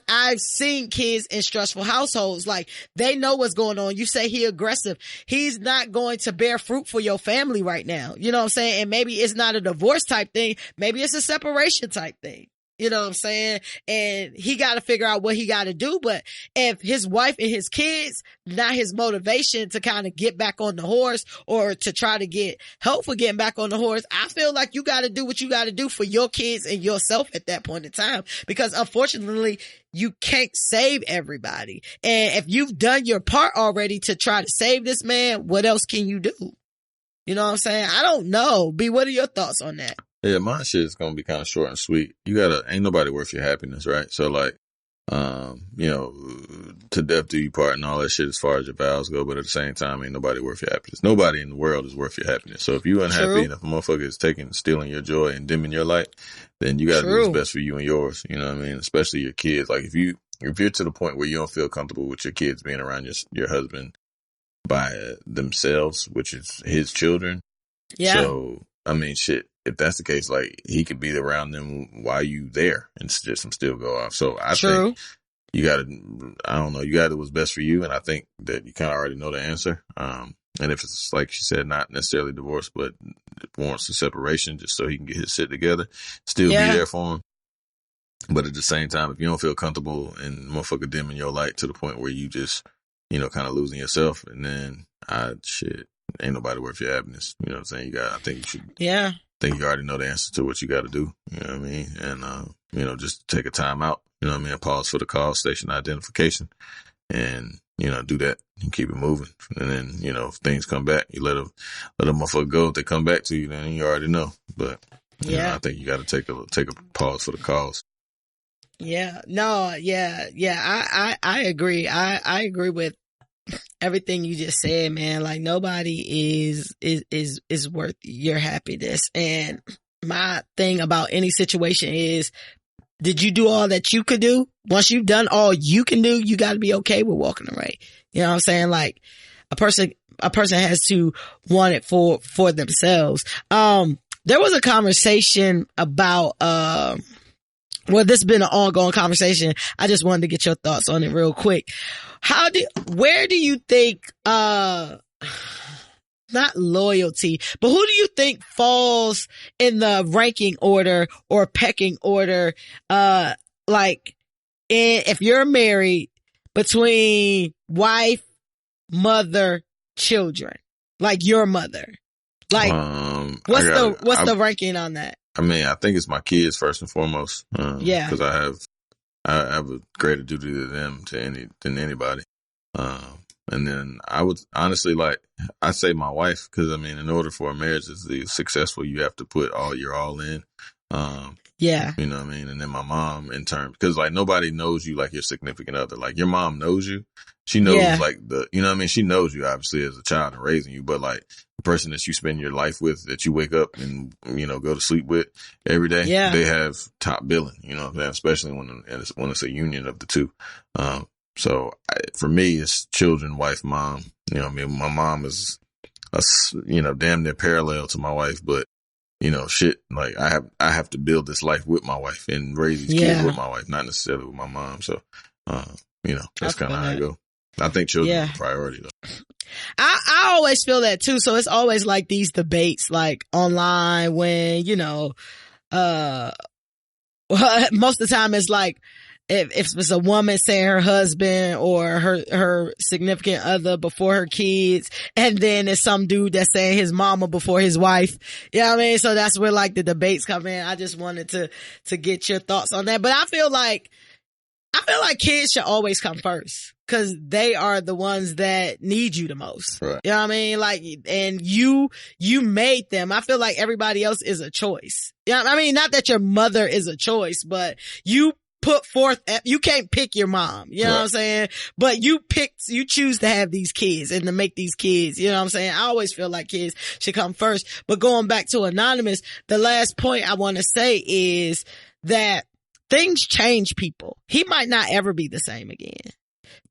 I've seen kids in stressful households. Like, they know what's going on. You say he aggressive. He's not going to bear fruit for your family right now. You know what I'm saying? And maybe it's not a divorce type thing. Maybe it's a separation type thing. You know what I'm saying? And he got to figure out what he got to do. But if his wife and his kids, not his motivation to kind of get back on the horse or to try to get help for getting back on the horse, I feel like you got to do what you got to do for your kids and yourself at that point in time. Because unfortunately, you can't save everybody. And if you've done your part already to try to save this man, what else can you do? You know what I'm saying? I don't know. B, what are your thoughts on that? Yeah, my shit is gonna be kind of short and sweet. Ain't nobody worth your happiness, right? So like, to death do you part and all that shit as far as your vows go, but at the same time, ain't nobody worth your happiness. Nobody in the world is worth your happiness. So if you unhappy True. and if a motherfucker is stealing your joy and dimming your light, then you gotta do what's best for you and yours. You know what I mean? Especially your kids. Like if you're to the point where you don't feel comfortable with your kids being around your husband by themselves, which is his children. Yeah. So, I mean, shit. If that's the case, like he could be around them while you there and just still go off. So I think you gotta do what's best for you. And I think that you kind of already know the answer. And if it's like she said, not necessarily divorce, but it warrants a separation just so he can get his shit together, still be there for him. But at the same time, if you don't feel comfortable and motherfucker dimming your light to the point where you just, kind of losing yourself, and then ain't nobody worth your happiness. You know what I'm saying? I think you should. Yeah. I think you already know the answer to what you got to do. You know what I mean? And, just take a time out, you know what I mean? Pause for the call, station identification, and, do that and keep it moving. And then, if things come back, you let a motherfucker go. If they come back to you, then you already know. But, I think you got to take a pause for the calls. Yeah. No, yeah. I agree. I agree with everything you just said, man. Like nobody is worth your happiness. And my thing about any situation is, did you do all that you could do? Once you've done all you can do, you got to be okay with walking away. You know what I'm saying? Like a person has to want it for themselves. There was a conversation about, well, this has been an ongoing conversation. I just wanted to get your thoughts on it real quick. Where do you think, not loyalty, but who do you think falls in the ranking order or pecking order? If you're married, between wife, mother, children, like your mother, like, what's the ranking on that? I mean, I think it's my kids first and foremost. Because I have a greater duty to them than anybody. And then I would honestly I say my wife, because I mean, in order for a marriage to be successful, you have to put your all in. You know what I mean? And then my mom in turn, because nobody knows you like your significant other. Like your mom knows you. She knows you know what I mean? She knows you obviously as a child and raising you, but the person that you spend your life with, that you wake up and, go to sleep with every day, they have top billing, you know what I'm saying? Especially when it's a union of the two. So for me, it's children, wife, mom. You know what I mean? My mom is, damn near parallel to my wife, but I have to build this life with my wife and raise these kids with my wife, not necessarily with my mom. So, that's kind of how I go. I think children are a priority though. I always feel that too. So it's always like these debates, like online when, most of the time it's like, if it's a woman saying her husband or her significant other before her kids, and then there's some dude that's saying his mama before his wife. You know what I mean? So that's where the debates come in. I just wanted to get your thoughts on that. But I feel like kids should always come first, because they are the ones that need you the most. Right. You know what I mean? And you made them. I feel like everybody else is a choice. You know what I mean? Not that your mother is a choice, but you put forth, you can't pick your mom. You know what I'm saying? But you choose to have these kids and to make these kids. You know what I'm saying? I always feel like kids should come first. But going back to Anonymous, the last point I want to say is that things change people. He might not ever be the same again.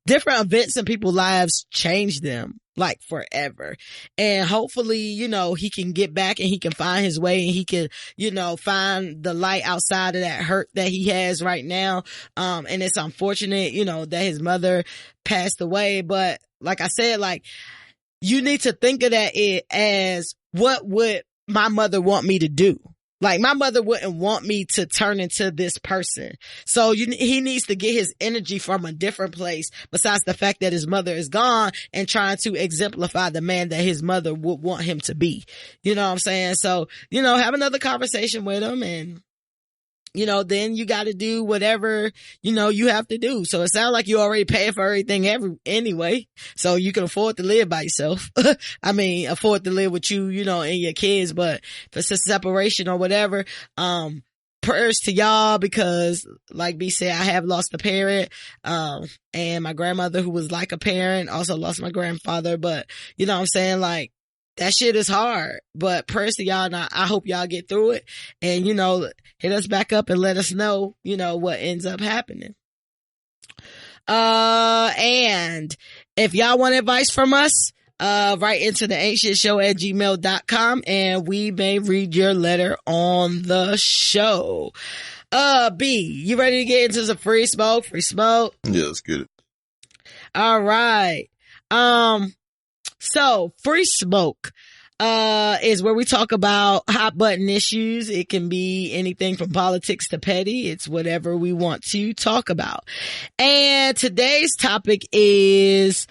different events in people's lives change them like forever. And hopefully, you know, he can get back and he can find his way and he can, you know, find the light outside of that hurt that he has right now. And it's unfortunate, you know, that his mother passed away. But like I said, like, you need to think of that as, what would my mother want me to do? Like, my mother wouldn't want me to turn into this person. So he needs to get his energy from a different place besides the fact that his mother is gone, and trying to exemplify the man that his mother would want him to be. You know what I'm saying? So, you know, have another conversation with him, and, you know, then you got to do whatever, you know, you have to do. So it sounds like you already paying for everything anyway. So you can afford to live by yourself. I mean, afford to live with you, you know, and your kids, but if it's a separation or whatever, prayers to y'all, because like B said, I have lost a parent, and my grandmother, who was like a parent, also lost my grandfather. But you know what I'm saying? Like, that shit is hard, but prayers to y'all. Now, I hope y'all get through it, and, you know, hit us back up and let us know, you know, what ends up happening. And if y'all want advice from us, write into the ain'tshitshow@gmail.com, and we may read your letter on the show. B, you ready to get into some free smoke? Free smoke? Yeah, let's get it. All right. So free smoke, is where we talk about hot button issues. It can be anything from politics to petty. It's whatever we want to talk about. And today's topic is,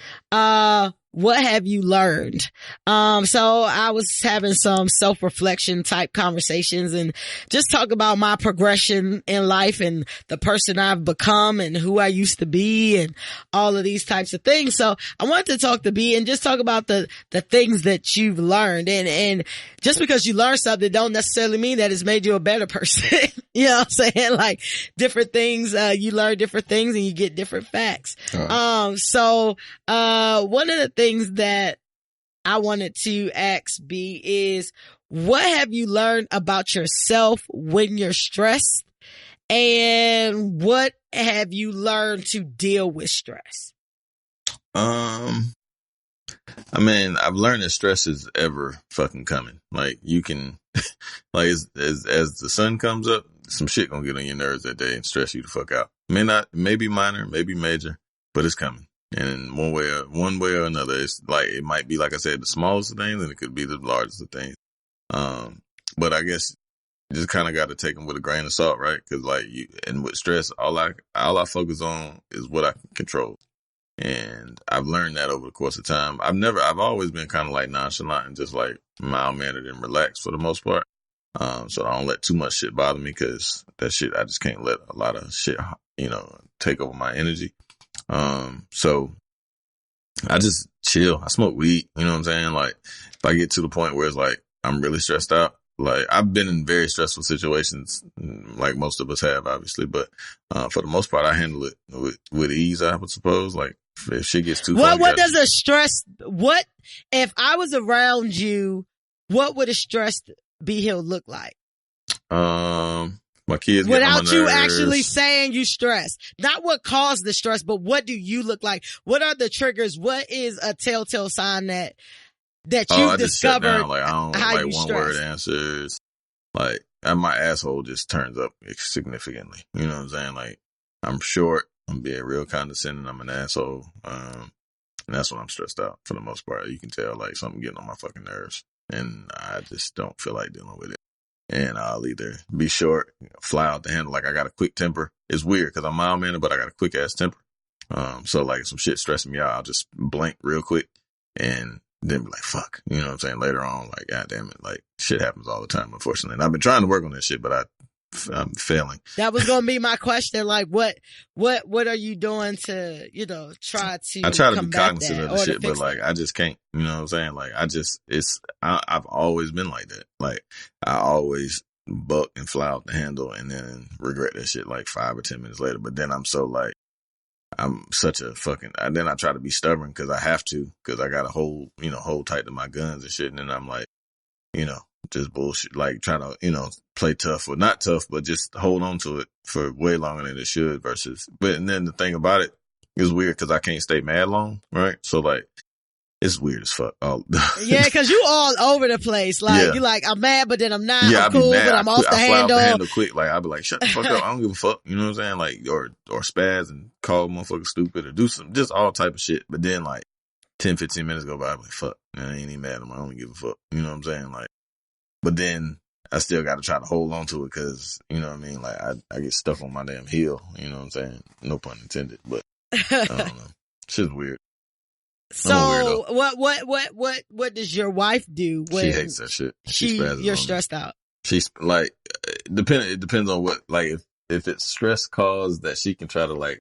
what have you learned? So I was having some self-reflection type conversations and just talk about my progression in life and the person I've become and who I used to be and all of these types of things. So I wanted to talk to B and just talk about the things that you've learned. And just because you learn something don't necessarily mean that it's made you a better person. You know what I'm saying? Like, different things, you learn different things and you get different facts. Right. So one of the things that I wanted to ask B is, what have you learned about yourself when you're stressed? And what have you learned to deal with stress? I mean, I've learned that stress is ever fucking coming. Like, you can, like, as the sun comes up, some shit gonna get on your nerves that day and stress you the fuck out. May be minor, maybe major, but it's coming. And one way or another, it's like, it might be, like I said, the smallest of things, and it could be the largest of things. But I guess you just kind of got to take them with a grain of salt, right? Cause like and with stress, all I focus on is what I can control. And I've learned that over the course of time. I've always been kind of like nonchalant and just like mild-mannered and relaxed for the most part. So I don't let too much shit bother me, cause that shit, I just can't let a lot of shit, you know, take over my energy. So I just chill. I smoke weed, you know what I'm saying? Like, if I get to the point where it's like, I'm really stressed out, like, I've been in very stressful situations, like most of us have, obviously, but, for the most part, I handle it with ease, I would suppose. Like, if shit gets too far. What does a stress, if I was around you, what would a stressed B Hill look like? My kids without you actually saying you stressed. Not what caused the stress, but what do you look like? What are the triggers? What is a telltale sign that you've discovered? Like, I don't like one word answers. Like, my asshole just turns up significantly. You know what I'm saying? Like, I'm short. I'm being real condescending. I'm an asshole. And that's when I'm stressed out for the most part. You can tell, like, something getting on my fucking nerves, and I just don't feel like dealing with it. And I'll either be short, fly out the handle. Like, I got a quick temper. It's weird because I'm mild-mannered, but I got a quick ass temper. So like, if some shit stressing me out, I'll just blink real quick and then be like, fuck. You know what I'm saying? Later on, like, God damn it. Like, shit happens all the time, unfortunately. And I've been trying to work on that shit, but I'm failing. That was going to be my question. Like, what are you doing to, you know, try to be cognizant of the shit, but like, I just can't, you know what I'm saying? Like, I've always been like that. Like, I always buck and fly out the handle and then regret that shit like 5 or 10 minutes later. But then I'm such a fucking, then I try to be stubborn because I have to, because I got to hold tight to my guns and shit. And then I'm like, you know, just bullshit, like trying to, you know, play tough or not tough, but just hold on to it for way longer than it should but and then the thing about it, it's weird because I can't stay mad long, right? So like, it's weird as fuck. Yeah, because you all over the place. Like, Yeah. you like, I'm mad, but then I'm not. Yeah, I'm cool, but I'm off the I fly off the handle. handle quick. Like, I'll be like, shut the fuck up. I don't give a fuck. You know what I'm saying? Like, or spaz and call motherfuckers stupid or do some, just all type of shit. But then like 10, 15 minutes go by, I'm like, fuck, man, I ain't even mad at them. I don't give a fuck. You know what I'm saying? Like, but then I still got to try to hold on to it because, you know what I mean? Like, I get stuck on my damn heel. You know what I'm saying? No pun intended, but I don't know. Shit's weird. So what does your wife do when she hates that shit? you're stressed out? She's like, it depends on what, like, if it's stress caused that she can try to like,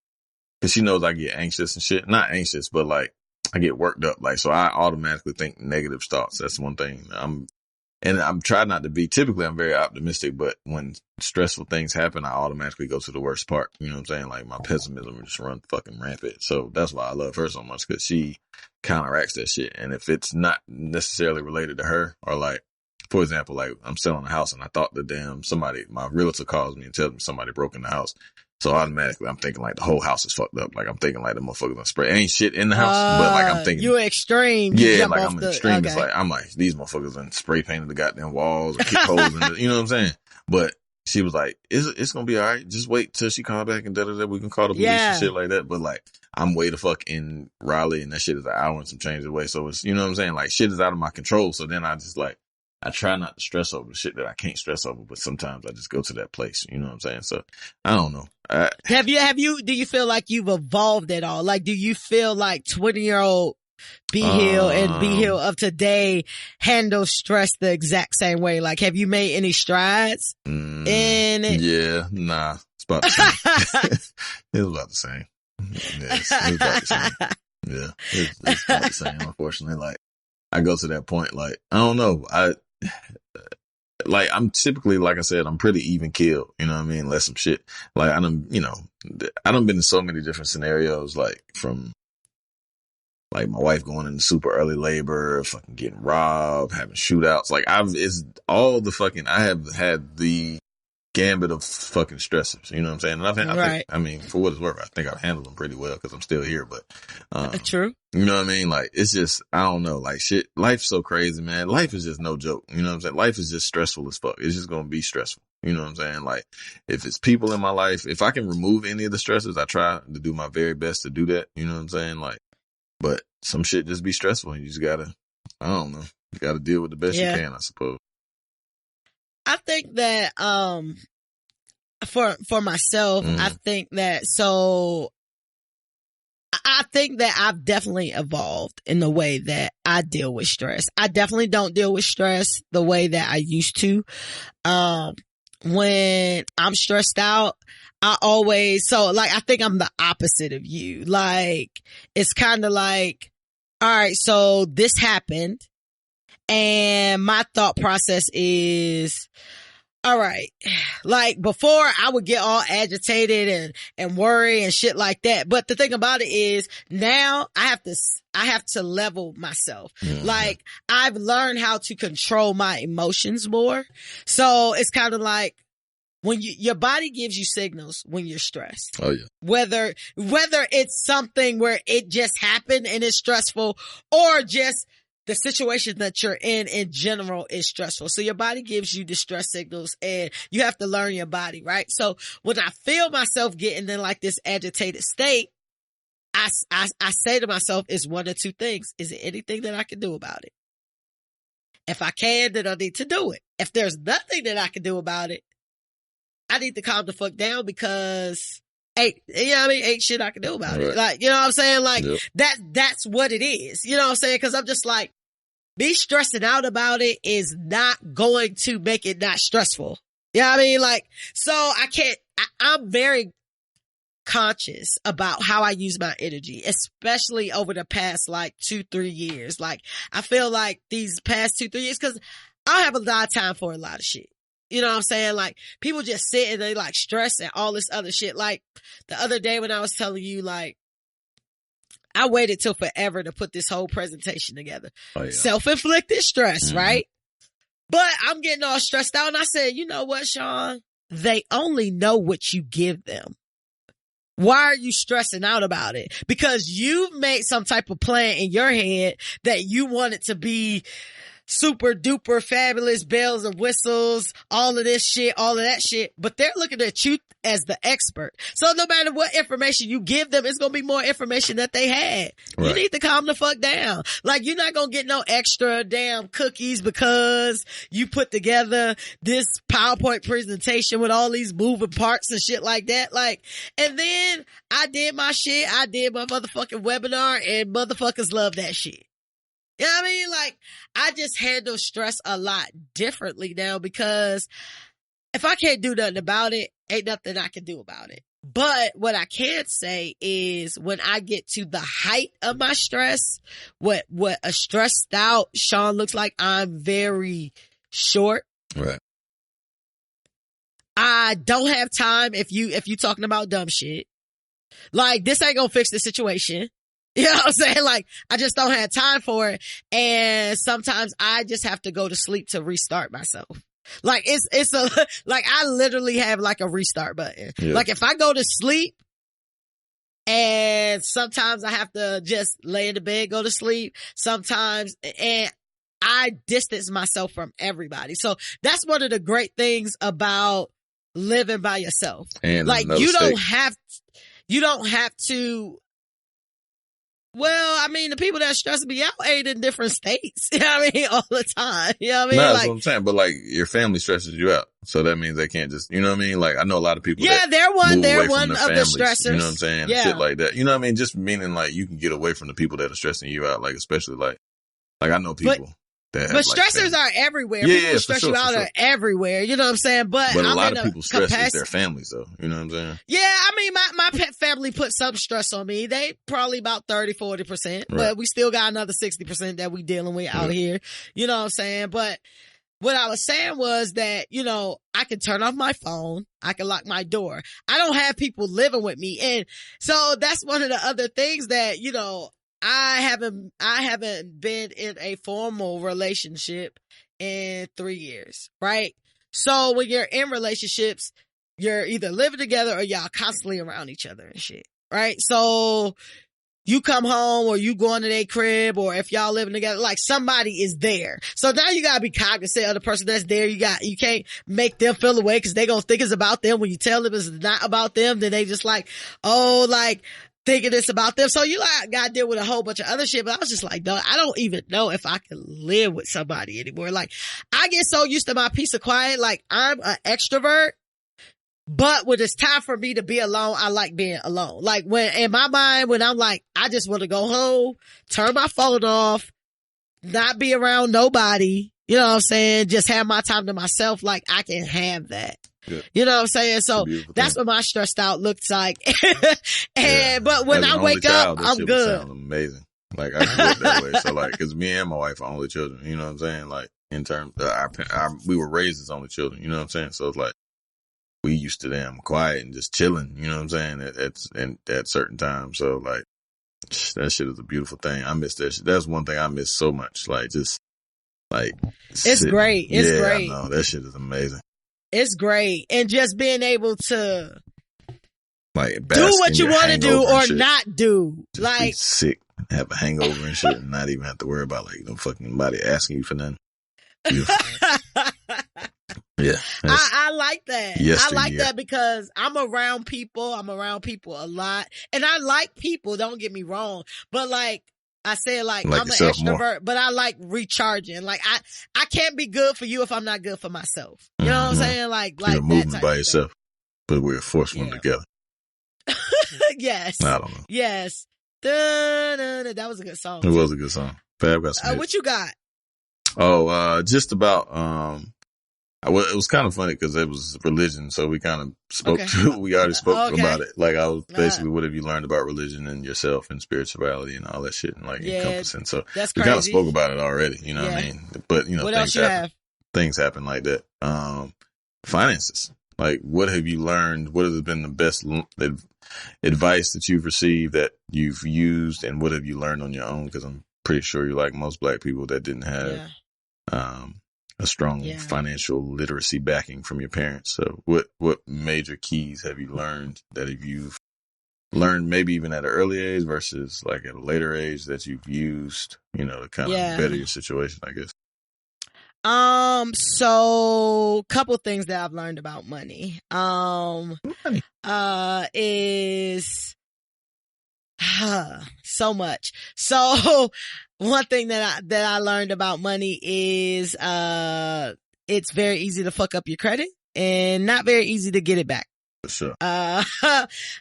cause she knows I get anxious and shit. Not anxious, but like, I get worked up. Like, so I automatically think negative thoughts. That's one thing. I'm trying not to be, typically I'm very optimistic, but when stressful things happen, I automatically go to the worst part. You know what I'm saying? Like my pessimism will just run fucking rampant. So that's why I love her so much, cause she counteracts that shit. And if it's not necessarily related to her, or like, for example, like I'm selling a house and I thought my realtor calls me and tells me somebody broke in the house. So automatically I'm thinking like the whole house is fucked up. Like I'm thinking like the motherfuckers gonna spray. Ain't shit in the house, but like I'm thinking. You're extreme. Yeah, like I'm an extremist. Okay. Like I'm like, these motherfuckers done spray painted the goddamn walls or kick holes in you know what I'm saying? But she was like, it's gonna be all right. Just wait till she call back and da-da-da. We can call the police and shit like that. But like, I'm way the fuck in Raleigh and that shit is an hour and some change away. So it's, you know what I'm saying? Like shit is out of my control. So then I just like, I try not to stress over the shit that I can't stress over, but sometimes I just go to that place. You know what I'm saying? So I don't know. Do you feel like you've evolved at all? Like, do you feel like 20-year-old B Hill and B Hill of today handle stress the exact same way? Like, have you made any strides in it? Yeah, nah. It's about the same. It was about the same. Yes, it was about the same. Yeah, it's about the same, unfortunately. Like, I go to that point, like, I don't know. I'm typically, like I said, I'm pretty even keeled, you know what I mean? Less some shit. Like, I done been in so many different scenarios, like, from, like, my wife going into super early labor, fucking getting robbed, having shootouts. Like, I have had the gambit of fucking stressors, you know what I'm saying? And for what it's worth, I think I've handled them pretty well because I'm still here, but, true. You know what I mean? Like, it's just, I don't know, like shit, life's so crazy, man. Life is just no joke. You know what I'm saying? Life is just stressful as fuck. It's just going to be stressful. You know what I'm saying? Like, if it's people in my life, if I can remove any of the stressors, I try to do my very best to do that. You know what I'm saying? Like, but some shit just be stressful and you just gotta, I don't know, you gotta deal with the best you can, I suppose. I think that, for myself, I think that, I think that I've definitely evolved in the way that I deal with stress. I definitely don't deal with stress the way that I used to. When I'm stressed out, I think I'm the opposite of you. Like, it's kind of like, all right, so this happened and my thought process is, all right, like before I would get all agitated and worry and shit like that. But the thing about it is now I have to level myself. Mm-hmm. Like I've learned how to control my emotions more. So it's kind of like when your body gives you signals when you're stressed. Oh yeah. Whether it's something where it just happened and it's stressful or just the situation that you're in general is stressful. So your body gives you distress signals and you have to learn your body, right? So when I feel myself getting in like this agitated state, I say to myself, it's one or two things. Is there anything that I can do about it? If I can, then I need to do it. If there's nothing that I can do about it, I need to calm the fuck down because ain't shit I can do about it. Like, you know what I'm saying? Like that's what it is. You know what I'm saying? Cause I'm just like, me stressing out about it is not going to make it not stressful. You know what I mean? Like, so I'm very conscious about how I use my energy, especially over the past like 2-3 years. Like, I feel like these past 2-3 years, cause I have a lot of time for a lot of shit. You know what I'm saying? Like, people just sit and they like stress and all this other shit. Like, the other day when I was telling you, like, I waited till forever to put this whole presentation together. Oh, yeah. Self-inflicted stress, right? But I'm getting all stressed out and I said, you know what, Sean? They only know what you give them. why are you stressing out about it? Because you've made some type of plan in your head that you want it to be super duper fabulous, bells and whistles, all of this shit, all of that shit. But they're looking at you as the expert. So no matter what information you give them, it's going to be more information that they had. Right. You need to calm the fuck down. Like, you're not going to get no extra damn cookies because you put together this PowerPoint presentation with all these moving parts and shit like that. Like, and then I did my shit. I did my motherfucking webinar and motherfuckers love that shit. You know what I mean? Like, I just handle stress a lot differently now because if I can't do nothing about it, ain't nothing I can do about it. But what I can say is when I get to the height of my stress, what a stressed out Sean looks like, I'm very short. Right. I don't have time if you talking about dumb shit. Like, this ain't gonna fix the situation. You know what I'm saying? Like, I just don't have time for it. And sometimes I just have to go to sleep to restart myself. Like, like, I literally have like a restart button. Yeah. Like, if I go to sleep and sometimes I have to just lay in the bed, go to sleep sometimes, and I distance myself from everybody. So that's one of the great things about living by yourself. And like, you don't have to. Well, I mean, the people that stress me out ain't in different states. You know what I mean? All the time. You know what I mean? No, that's what I'm saying. But like, your family stresses you out. So that means they can't just, you know what I mean? Like, I know a lot of people. Yeah, they're one of the families, stressors. You know what I'm saying? Yeah. Shit like that. You know what I mean? Just meaning like you can get away from the people that are stressing you out. Like, especially like I know people that have, but stressors are everywhere. People who stress you out are everywhere. You know what I'm saying? But a lot of people stress is their families though. You know what I'm saying? Yeah, I mean, my pet family put some stress on me. They probably about 30-40%, right. But we still got another 60% that we dealing with out here. You know what I'm saying? But what I was saying was that, you know, I can turn off my phone. I can lock my door. I don't have people living with me. And so that's one of the other things that, you know, I haven't been in a formal relationship in 3 years, right? So when you're in relationships, you're either living together or y'all constantly around each other and shit, right? So you come home or you go into their crib, or if y'all living together, like, somebody is there. So now you gotta be cognizant of the person that's there. You can't make them feel away because they gonna think it's about them. When you tell them it's not about them, then they just like, oh, like, thinking it's about them. So you like got to deal with a whole bunch of other shit. But I was just like, dog, I don't even know if I can live with somebody anymore. Like, I get so used to my peace of quiet. Like, I'm an extrovert, but when it's time for me to be alone, I like being alone. Like, when in my mind, when I'm like, I just want to go home, turn my phone off, not be around nobody. You know what I'm saying? Just have my time to myself. Like, I can have that. Yeah. You know what I'm saying? So that's what my stressed out looks like. But when I wake up, I'm good. Sound amazing. Like, I grew up that way. So like, cause me and my wife are only children, you know what I'm saying? Like, in terms of we were raised as only children, you know what I'm saying? So it's like, we used to damn quiet and just chilling, you know what I'm saying? At certain times. So like, that shit is a beautiful thing. I miss that shit. That's one thing I miss so much. Like, just like, it's great. It's great. I know. That shit is amazing. It's great. And just being able to like do what you want to do or not do. Just like, be sick, have a hangover and shit, and not even have to worry about like no fucking body asking you for nothing. Yeah. I like that. I like that because I'm around people. I'm around people a lot. And I like people, don't get me wrong. But like I said, like I'm an extrovert, but I like recharging. Like I can't be good for you if I'm not good for myself. You know what I'm saying? Like you're a movement by yourself, but we're a force one together. Yes. I don't know. Yes. That was a good song. It was a good song. Fab got some what you got? Oh, just about it was kind of funny because it was religion, so we kind of spoke we already spoke about it. Like, I was basically, what have you learned about religion and yourself and spirituality and all that shit, and like encompassing. So we kind of spoke about it already, you know what I mean? But you know, things happen like that. Finances. Like, what have you learned? What has been the best advice that you've received that you've used, and what have you learned on your own? Because I'm pretty sure you're like most Black people that didn't have a strong financial literacy backing from your parents. So what major keys have you learned that you've learned maybe even at an early age versus like at a later age that you've used, to kind of better your situation, I guess? So couple things that I've learned about money. Is so much. So one thing that I learned about money is, it's very easy to fuck up your credit and not very easy to get it back. For sure. I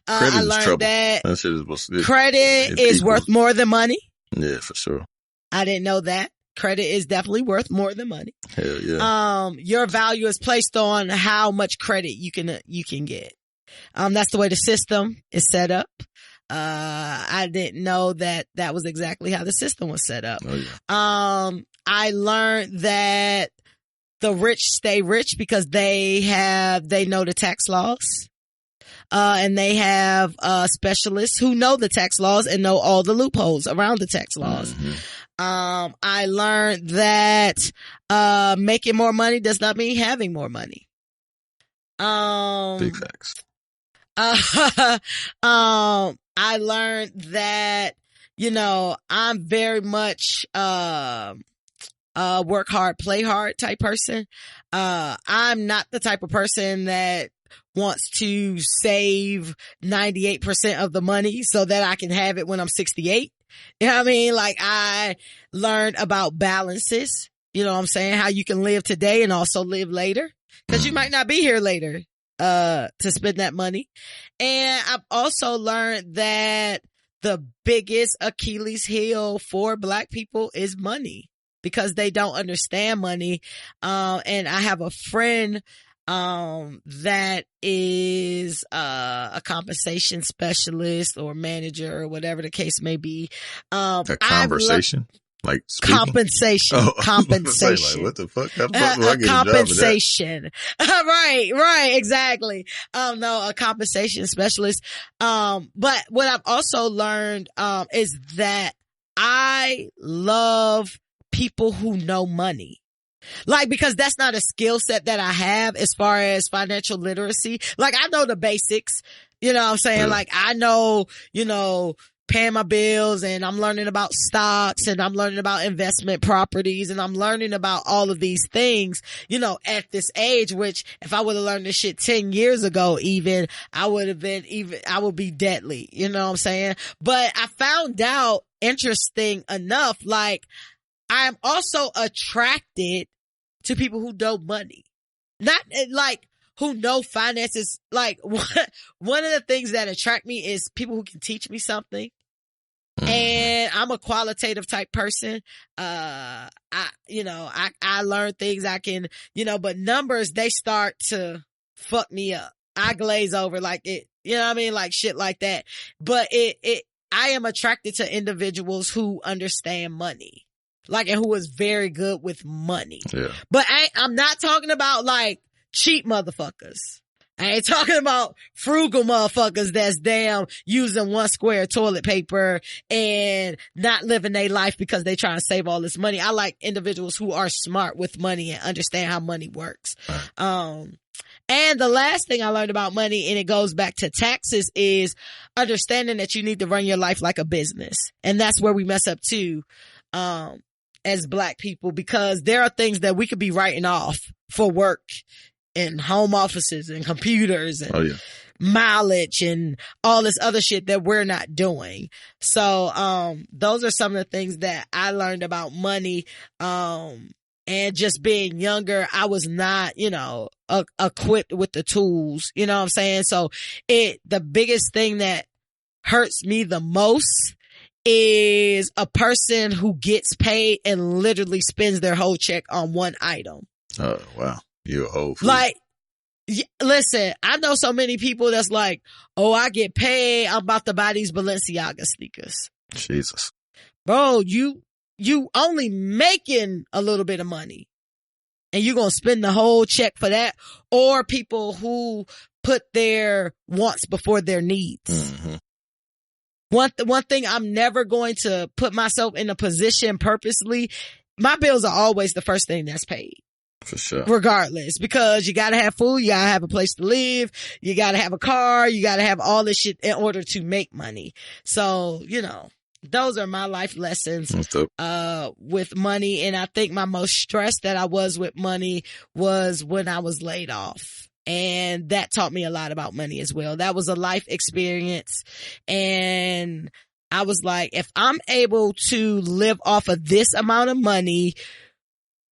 learned trouble. that shit is credit is worth more than money. Yeah, for sure. I didn't know that. Credit is definitely worth more than money. Hell yeah. Your value is placed on how much credit you can get. That's the way the system is set up. I didn't know that was exactly how the system was set up. Oh, yeah. I learned that the rich stay rich because they know the tax laws. And they have, specialists who know the tax laws and know all the loopholes around the tax laws. Mm-hmm. I learned that, making more money does not mean having more money. Big facts. I learned that, I'm very much, work hard, play hard type person. I'm not the type of person that wants to save 98% of the money so that I can have it when I'm 68. You know what I mean? Like, I learned about balances, you know what I'm saying? How you can live today and also live later, because you might not be here later, to spend that money. And I've also learned that the biggest Achilles heel for Black people is money, because they don't understand money. And I have a friend, that is, a compensation specialist or manager or whatever the case may be. A conversation? Like speaking? Compensation. Oh, compensation. Like, what the fuck? How the fuck do I get compensation. Right, exactly. No, a compensation specialist. But what I've also learned, is that I love people who know money. Like, because that's not a skill set that I have as far as financial literacy. Like, I know the basics, you know what I'm saying? Yeah. Like, I know, paying my bills, and I'm learning about stocks, and I'm learning about investment properties, and I'm learning about all of these things, at this age, which if I would have learned this shit 10 years ago, I would be deadly, you know what I'm saying? But I found out, interesting enough, like, I'm also attracted to people who know money, not like who know finances. Like, one of the things that attract me is people who can teach me something. And I'm a qualitative type person. I learn things I can, but numbers, they start to fuck me up. I glaze over like it, you know what I mean? Like shit like that. But I am attracted to individuals who understand money. Like, and who is very good with money. Yeah. But I'm not talking about like cheap motherfuckers. I ain't talking about frugal motherfuckers that's damn using one square of toilet paper and not living their life because they trying to save all this money. I like individuals who are smart with money and understand how money works. And the last thing I learned about money, and it goes back to taxes, is understanding that you need to run your life like a business. And that's where we mess up too. As Black people, because there are things that we could be writing off for work and home offices and computers and mileage and all this other shit that we're not doing. So, those are some of the things that I learned about money. And just being younger, I was not, equipped with the tools, you know what I'm saying? So the biggest thing that hurts me the most is a person who gets paid and literally spends their whole check on one item. Oh, wow. You're a whole fool. Like, listen, I know so many people that's like, oh, I get paid, I'm about to buy these Balenciaga sneakers. Jesus. Bro, you only making a little bit of money and you're going to spend the whole check for that. Or people who put their wants before their needs. Mm-hmm. One thing, I'm never going to put myself in a position purposely. My bills are always the first thing that's paid. For sure. Regardless, because you gotta have food, you gotta have a place to live, you gotta have a car, you gotta have all this shit in order to make money. So, you know, those are my life lessons, with money. And I think my most stressed that I was with money was when I was laid off. And that taught me a lot about money as well. That was a life experience. And I was like, if I'm able to live off of this amount of money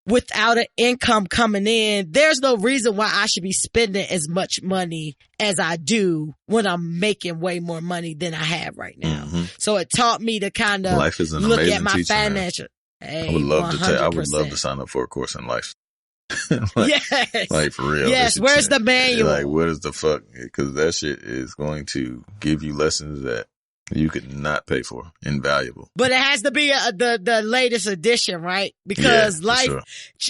without an income coming in, there's no reason why I should be spending as much money as I do when I'm making way more money than I have right now. Mm-hmm. So it taught me to kind of look at my financial. Hey, I would love 100%. I would love to sign up for a course in life. Yes. Like for real. Yes. Where's the manual? Like, what is the fuck? Because that shit is going to give you lessons that you could not pay for. Invaluable. But it has to be the latest edition, right? Because life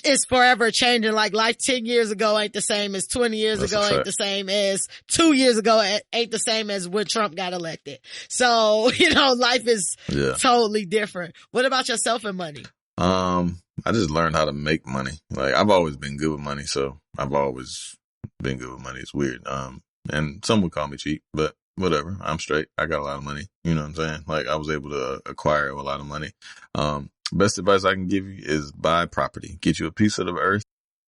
is forever changing. Like life 10 years ago ain't the same as 20 years ago, ain't the same as 2 years ago, ain't the same as when Trump got elected. So, you know, life is totally different. What about yourself and money? I just learned how to make money. Like I've always been good with money, so I've always been good with money. It's weird. And some would call me cheap, but whatever. I'm straight. I got a lot of money. You know what I'm saying? Like I was able to acquire a lot of money. Best advice I can give you is buy property. Get you a piece of the earth.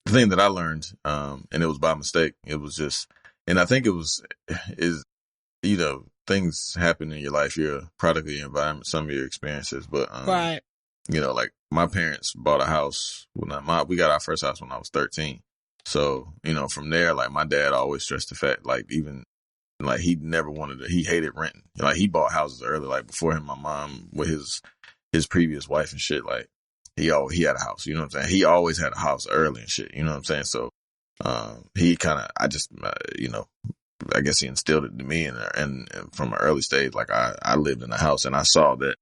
The thing that I learned, and it was by mistake. It was just, and I think you know, things happen in your life. You're a product of your environment, some of your experiences, but, right. You know, like my parents bought a house. We got our first house when I was 13. So, you know, from there, like my dad always stressed the fact, like even like he never he hated renting. Like he bought houses early, like before him, my mom with his previous wife and shit. Like he had a house, you know what I'm saying? He always had a house early and shit, you know what I'm saying? So, he kind of, you know, I guess he instilled it to me and from an early stage, like I lived in a house and I saw that,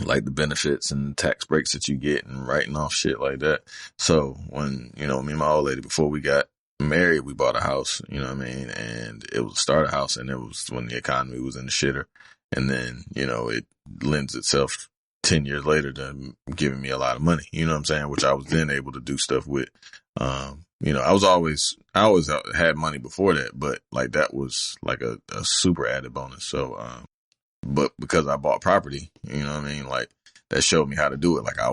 like the benefits and tax breaks that you get and writing off shit like that. So when, you know, me and my old lady, before we got married, we bought a house, you know what I mean? And it was a starter house and it was when the economy was in the shitter. And then, you know, it lends itself 10 years later to giving me a lot of money, you know what I'm saying? Which I was then able to do stuff with. You know, I always had money before that, but like that was like a super added bonus. So, but because I bought property, you know what I mean? Like that showed me how to do it. Like I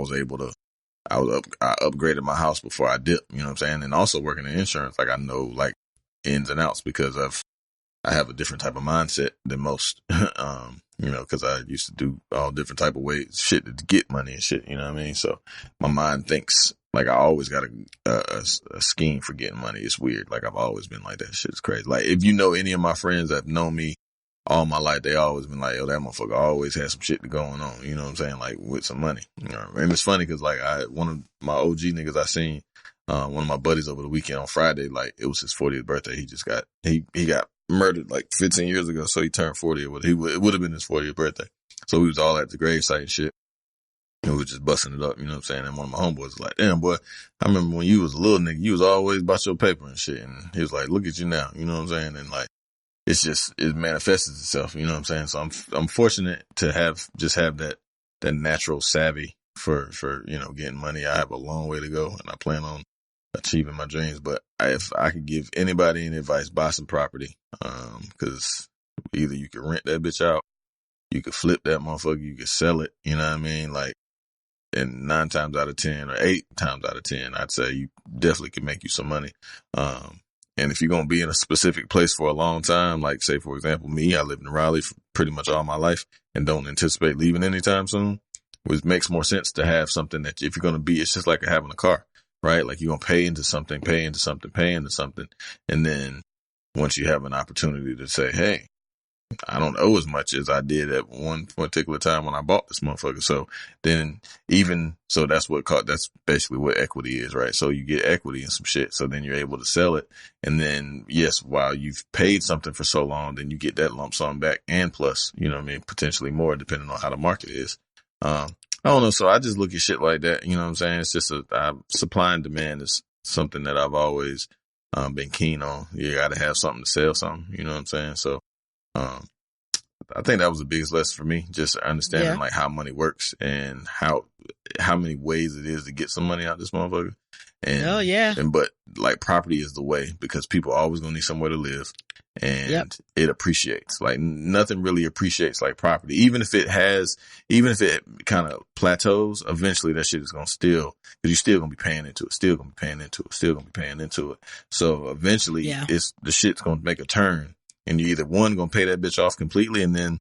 upgraded my house before I dipped, you know what I'm saying? And also working in insurance, like I know like ins and outs because I have a different type of mindset than most, you know, cause I used to do all different type of ways, shit to get money and shit, you know what I mean? So my mind thinks like I always got a scheme for getting money. It's weird. Like I've always been like that. Shit's crazy. Like if you know any of my friends that have known me all my life, they always been like, yo, that motherfucker always had some shit going on. You know what I'm saying? Like with some money. You know? And it's funny because like one of my OG niggas I seen, one of my buddies over the weekend on Friday, like it was his 40th birthday. He just got, he got murdered like 15 years ago. So he turned 40 or it would have been his 40th birthday. So we was all at the gravesite and shit. And we was just busting it up, you know what I'm saying? And one of my homeboys was like, damn boy, I remember when you was a little nigga, you was always about your paper and shit. And he was like, look at you now, you know what I'm saying? And like, it's just, it manifests itself, you know what I'm saying? So I'm fortunate to have that natural savvy for, you know, getting money. I have a long way to go and I plan on achieving my dreams. But if I could give anybody any advice, buy some property. Cause either you could rent that bitch out, you could flip that motherfucker, you could sell it, you know what I mean? Like, and 9 times out of 10 or 8 times out of 10, I'd say you definitely could make you some money. And if you're going to be in a specific place for a long time, like say, for example, me, I lived in Raleigh for pretty much all my life and don't anticipate leaving anytime soon, which makes more sense to have something that if you're going to be, it's just like having a car, right? Like you're going to pay into something. And then once you have an opportunity to say, hey, I don't owe as much as I did at one particular time when I bought this motherfucker. So then that's basically what equity is, right? So you get equity in some shit. So then you're able to sell it. And then, yes, while you've paid something for so long, then you get that lump sum back and plus, you know what I mean? Potentially more depending on how the market is. I don't know. So I just look at shit like that. You know what I'm saying? It's just supply and demand is something that I've always, been keen on. You got to have something to sell something. You know what I'm saying? So, I think that was the biggest lesson for me, just understanding like how money works and how many ways it is to get some money out of this motherfucker. And, oh yeah. But like property is the way, because people are always gonna need somewhere to live, and it appreciates. Like nothing really appreciates like property. Even if it kind of plateaus, eventually that shit is gonna still, because you're still gonna be paying into it, still gonna be paying into it, still gonna be paying into it. So eventually the shit's gonna make a turn, and you either gonna pay that bitch off completely and then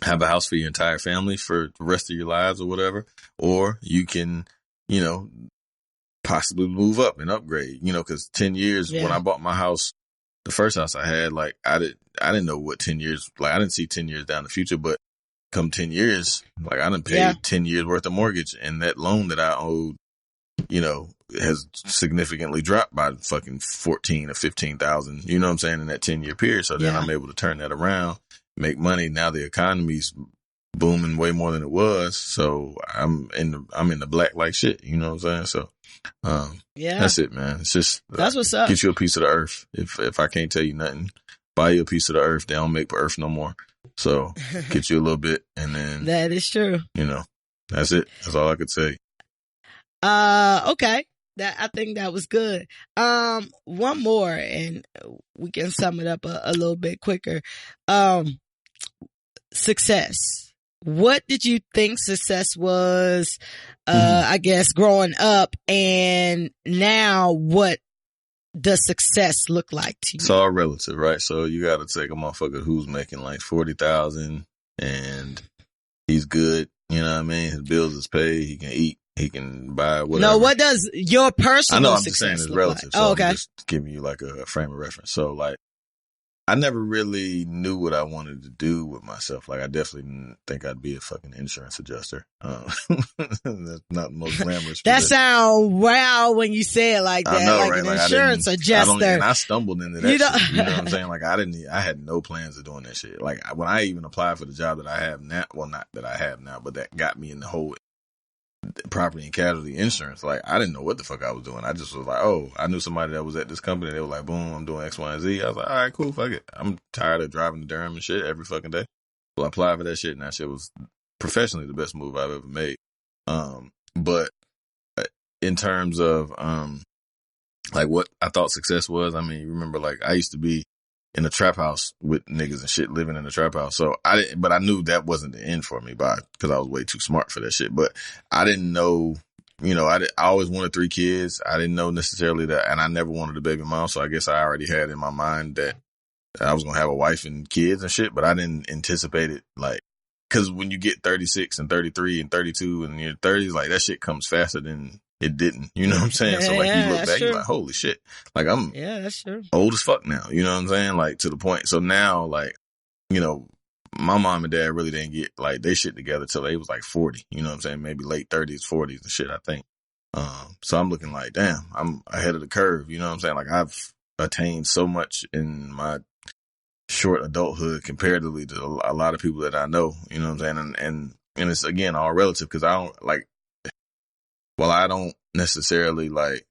have a house for your entire family for the rest of your lives or whatever, or you can, possibly move up and upgrade, because 10 years when I bought my house, the first house I had, like I didn't know what 10 years, like I didn't see 10 years down the future, but come 10 years, like I done paid 10 years worth of mortgage, and that loan that I owed, has significantly dropped by fucking 14 or 15,000, you know what I'm saying, in that 10-year period. So then I'm able to turn that around, make money. Now the economy's booming way more than it was. So I'm in the black like shit, you know what I'm saying? So, that's it, man. It's just, that's what's up. Get you a piece of the earth. If I can't tell you nothing, buy you a piece of the earth. They don't make earth no more. So get you a little bit, and then that is true. That's it. That's all I could say. Okay. I think that was good. One more, and we can sum it up a little bit quicker. Success. What did you think success was, I guess, growing up, and now what does success look like to you? It's all relative, right? So you got to take a motherfucker who's making like 40,000 and he's good. You know what I mean? His bills is paid. He can eat. He can buy whatever. No, what does your personal I'm just saying it's relative. Like? So okay. I'm just giving you like a frame of reference. So like, I never really knew what I wanted to do with myself. Like, I definitely didn't think I'd be a fucking insurance adjuster. That's not the most glamorous. That sound wow when you say it like that. I know, like right? an like insurance adjuster. And I stumbled into that shit. You know what I'm saying? Like, I had no plans of doing that shit. Like, when I even applied for the job that I have now, well, not that I have now, but that got me in the whole property and casualty insurance. Like, I didn't know what the fuck I was doing. I just was like, oh, I knew somebody that was at this company. They were like, boom, I'm doing X, Y, and Z. I was like, all right, cool, fuck it. I'm tired of driving to Durham and shit every fucking day. So I applied for that shit, and that shit was professionally the best move I've ever made. But in terms of like what I thought success was, I mean, you remember, like, I used to be in a trap house with niggas and shit, living in a trap house. So but I knew that wasn't the end for me, because I was way too smart for that shit. But I didn't know, I always wanted 3 kids. I didn't know necessarily that, and I never wanted a baby mom. So I guess I already had in my mind that I was going to have a wife and kids and shit, but I didn't anticipate it, like, cause when you get 36 and 33 and 32 and your 30s, like, that shit comes faster than it didn't, you know what I'm saying? So like, you look back, you're like, holy shit. Like, I'm that's true. Old as fuck now, you know what I'm saying? Like, to the point. So now, like, my mom and dad really didn't get, like, they shit together till they was like 40, you know what I'm saying? Maybe late 30s, 40s and shit, I think. So I'm looking like, damn, I'm ahead of the curve, you know what I'm saying? Like, I've attained so much in my short adulthood comparatively to a lot of people that I know, you know what I'm saying? And it's, again, all relative, because I don't, like, well, I don't necessarily, like,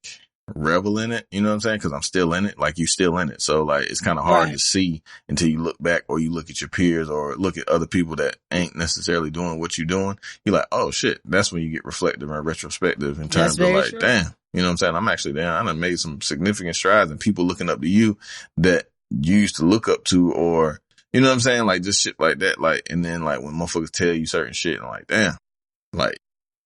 revel in it, you know what I'm saying? Because I'm still in it, like, you still in it. So, like, it's kind of hard to see until you look back, or you look at your peers, or look at other people that ain't necessarily doing what you're doing. You're like, oh, shit. That's when you get reflective and retrospective in terms of, like, damn, you know what I'm saying? I'm actually down. I done made some significant strides, and people looking up to you that you used to look up to, or, you know what I'm saying? Like, just shit like that. Like, and then, like, when motherfuckers tell you certain shit, I'm like, damn, like,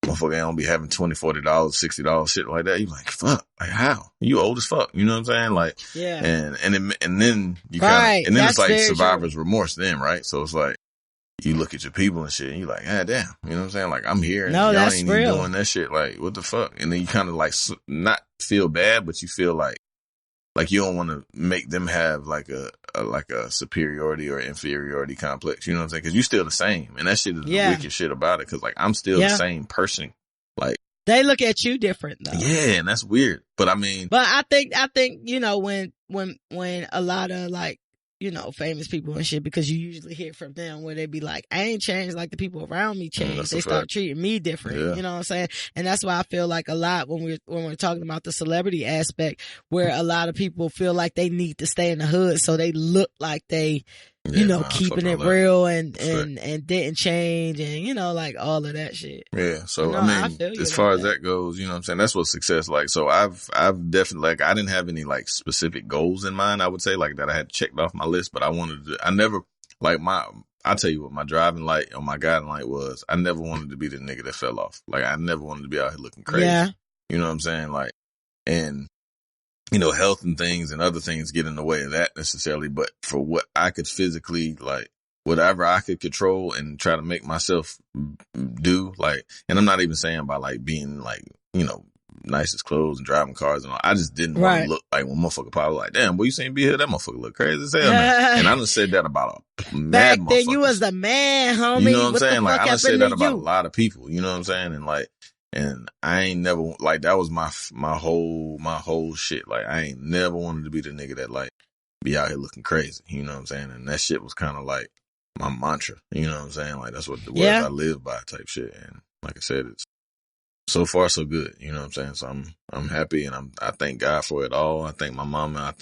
motherfucker don't be having $20, $40, $60 shit like that. You like, fuck, like, how? You old as fuck, you know what I'm saying? Like, and then you kind of, and then it's like survivor's remorse then, right? So it's like, you look at your people and shit, and you like, ah, damn, you know what I'm saying? Like, I'm here, and y'all ain't even doing that shit. Like, what the fuck? And then you kind of like not feel bad, but you feel like you don't want to make them have like a superiority or inferiority complex. You know what I'm saying? Because you're still the same, and that shit is the wicked shit about it. Because like, I'm still the same person. Like, they look at you different though. Yeah, and that's weird. But I mean, but I think when a lot of, like, famous people and shit, because you usually hear from them where they be like, I ain't changed like the people around me changed. They start treating me different. Yeah. You know what I'm saying? And that's why I feel like a lot when we're talking about the celebrity aspect, where a lot of people feel like they need to stay in the hood so they look like they you know, keeping it real and didn't change and, you know, like all of that shit. Yeah. So, I mean, as far as that goes, you know what I'm saying? That's what success like. So I've definitely, like, I didn't have any like specific goals in mind, I would say, like that I had checked off my list, but I never, like I'll tell you what my driving light or my guiding light was. I never wanted to be the nigga that fell off. Like, I never wanted to be out here looking crazy. Yeah. You know what I'm saying? Like, and, you know, health and things and other things get in the way of that necessarily. But for what I could physically, like, whatever I could control and try to make myself do, like, and I'm not even saying by like being like, you know, nicest clothes and driving cars and all. I just didn't want to look like one motherfucker probably like, damn, boy, you seen me here? That motherfucker look crazy as hell, man. And I done said that about a mad motherfucker. Back then you was the man, homie. You know what I'm saying? Like, I done said that about a lot of people. You know what I'm saying? And like, and I ain't never, like, that was my whole shit. Like, I ain't never wanted to be the nigga that, like, be out here looking crazy. You know what I'm saying? And that shit was kind of like my mantra. You know what I'm saying? Like, that's what the words I live by type shit. And like I said, it's so far so good. You know what I'm saying? So I'm happy and I thank God for it all. I thank my mama.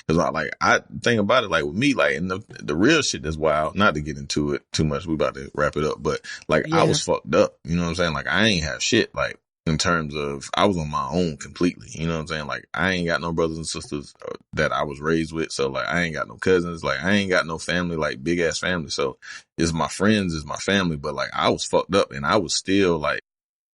Cause I think about it, like with me, like, and the real shit that's wild, not to get into it too much. We about to wrap it up, but like, I was fucked up. You know what I'm saying? Like, I ain't have shit, like, in terms of, I was on my own completely. You know what I'm saying? Like, I ain't got no brothers and sisters that I was raised with. So like, I ain't got no cousins. Like, I ain't got no family, like big ass family. So it's my friends, it's my family. But like, I was fucked up and I was still like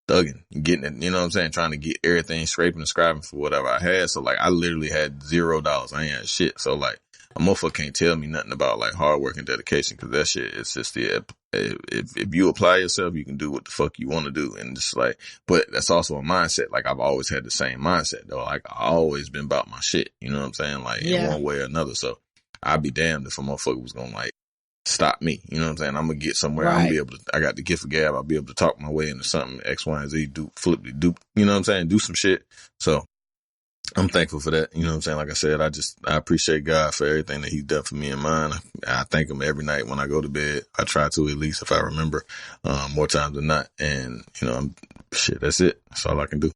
thugging, getting it, you know what I'm saying? Trying to get everything scraping and scribing for whatever I had. So like, I literally had $0. I ain't had shit. So like, a motherfucker can't tell me nothing about like hard work and dedication, cause that shit is just if you apply yourself, you can do what the fuck you want to do. And just like, but that's also a mindset. Like, I've always had the same mindset though. Like, I always been about my shit. You know what I'm saying? Like, in one way or another. So I'd be damned if a motherfucker was gonna like stop me. You know what I'm saying? I'm gonna get somewhere. I'm gonna be able to, I got the gift of gab. I'll be able to talk my way into something X, Y, and Z, flip the dupe. You know what I'm saying? Do some shit. So I'm thankful for that. You know what I'm saying? Like I said, I appreciate God for everything that he's done for me and mine. I thank him every night when I go to bed. I try to, at least if I remember, more times than not. And, you know, that's it. That's all I can do.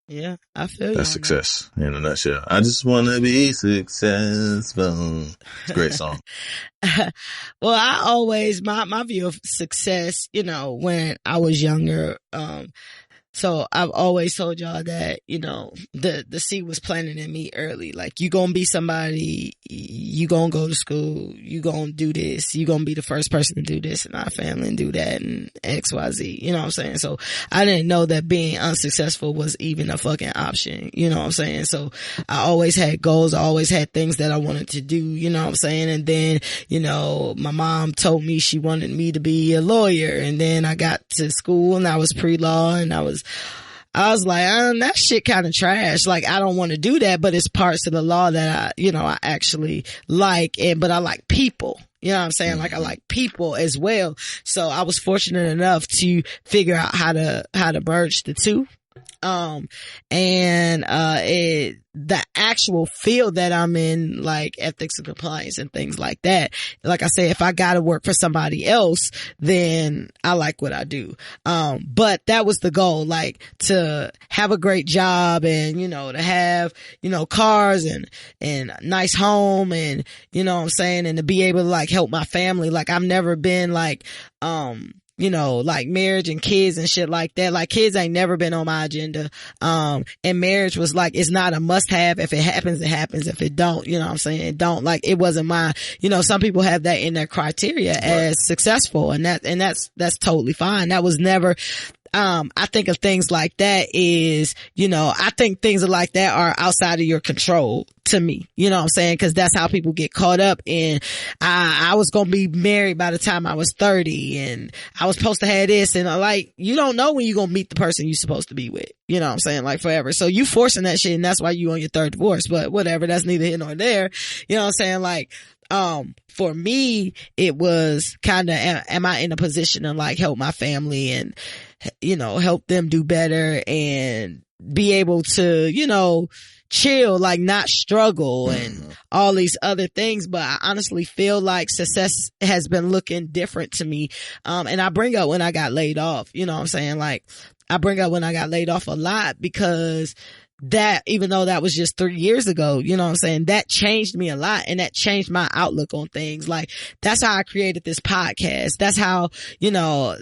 Yeah, I feel you. That's success in a nutshell. I just want to be successful. It's a great song. Well, I always, my view of success, you know, when I was younger, so I've always told y'all that, you know, the seed was planted in me early. Like, you gonna be somebody, you gonna go to school, you gonna do this, you gonna be the first person to do this in our family and do that and X, Y, Z. You know what I'm saying? So I didn't know that being unsuccessful was even a fucking option. You know what I'm saying? So I always had goals. I always had things that I wanted to do. You know what I'm saying? And then, you know, my mom told me she wanted me to be a lawyer. And then I got to school and I was pre-law and I was like, that shit kind of trash. Like, I don't want to do that, but it's parts of the law that I actually like. But I like people. You know what I'm saying? Like, I like people as well. So I was fortunate enough to figure out how to merge the two. The actual field that I'm in, like ethics and compliance and things like that. Like I say, if I gotta work for somebody else, then I like what I do. But that was the goal, like to have a great job and, you know, to have, you know, cars and a nice home and, you know what I'm saying? And to be able to like help my family. Like, I've never been like, you know, like marriage and kids and shit like that. Like, kids ain't never been on my agenda. And marriage was like, it's not a must have. If it happens, it happens. If it don't, you know what I'm saying? It don't. Like, it wasn't my, you know, some people have that in their criteria as successful, and that's totally fine. That was never, I think of things like that is, you know, I think things like that are outside of your control to me. You know what I'm saying? Cause that's how people get caught up in, I was going to be married by the time I was 30 and I was supposed to have this, and like, you don't know when you're going to meet the person you're supposed to be with. You know what I'm saying? Like, forever. So you forcing that shit, and that's why you on your third divorce, but whatever. That's neither here nor there. You know what I'm saying? Like, for me, it was kind of, am I in a position to like help my family and, you know, help them do better and be able to, you know, chill, like not struggle and all these other things. But I honestly feel like success has been looking different to me. And I bring up when I got laid off, you know what I'm saying? Like, I bring up when I got laid off a lot because that, even though that was just 3 years ago, you know what I'm saying? That changed me a lot and that changed my outlook on things. Like, that's how I created this podcast. That's how, you know,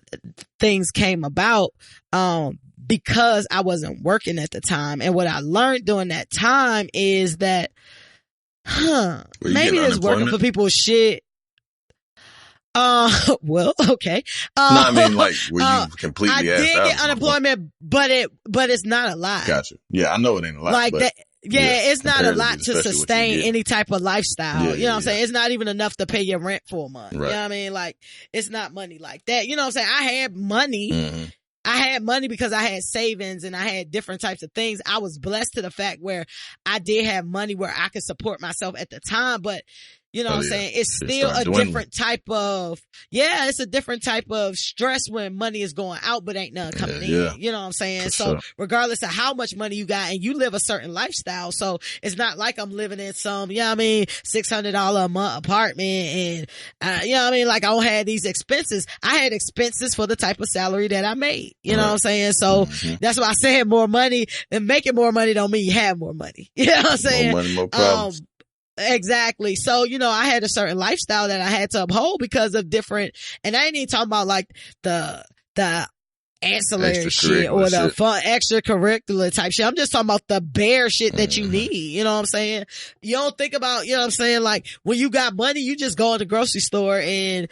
things came about, because I wasn't working at the time. And what I learned during that time is that, maybe it's working for people's shit. Well, okay. No, I mean, like, were you completely I asked did out? get unemployment, but it's not a lot. Gotcha. Yeah, I know it ain't a lot. Like but that. Yeah, it's not a comparatively, lot to especially what you sustain get. any type of lifestyle. Yeah, you know what I'm yeah. saying? It's not even enough to pay your rent for a month. Right. You know what I mean? Like, it's not money like that. You know what I'm saying? I had money. Mm-hmm. I had money because I had savings and I had different types of things. I was blessed to the fact where I did have money where I could support myself at the time, but you know what I'm saying? It's Shit still a started dwindling. different type of, it's a different type of stress when money is going out, but ain't none coming Yeah. in. You know what I'm saying? For So sure. regardless of how much money you got and you live a certain lifestyle. So it's not like I'm living in some, you know what I mean, $600 a month apartment and, you know what I mean? Like I don't have these expenses. I had expenses for the type of salary that I made. You know what I'm saying? So that's why I said more money and making more money don't mean you have more money. You know what I'm saying? More money, more problems. Exactly. So, you know, I had a certain lifestyle that I had to uphold because of different, and I ain't even talking about like the ancillary shit or the shit. fun extracurricular type shit. I'm just talking about the bare shit that you need. You know what I'm saying? You don't think about, you know what I'm saying? Like when you got money, you just go to the grocery store and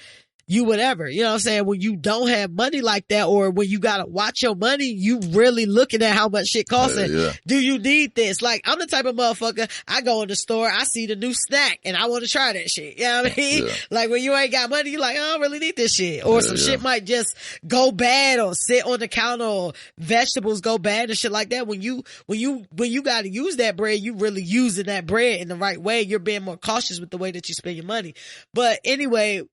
you whatever, you know what I'm saying? When you don't have money like that or when you gotta watch your money, you really looking at how much shit costs. Yeah. Do you need this? Like, I'm the type of motherfucker, I go in the store, I see the new snack and I want to try that shit. You know what I mean? Yeah. Like when you ain't got money, you like, I don't really need this shit. Or some shit might just go bad or sit on the counter or vegetables go bad and shit like that. When you gotta use that bread, you really using that bread in the right way. You're being more cautious with the way that you spend your money. But anyway,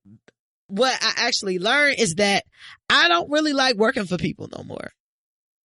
what I actually learned is that I don't really like working for people no more.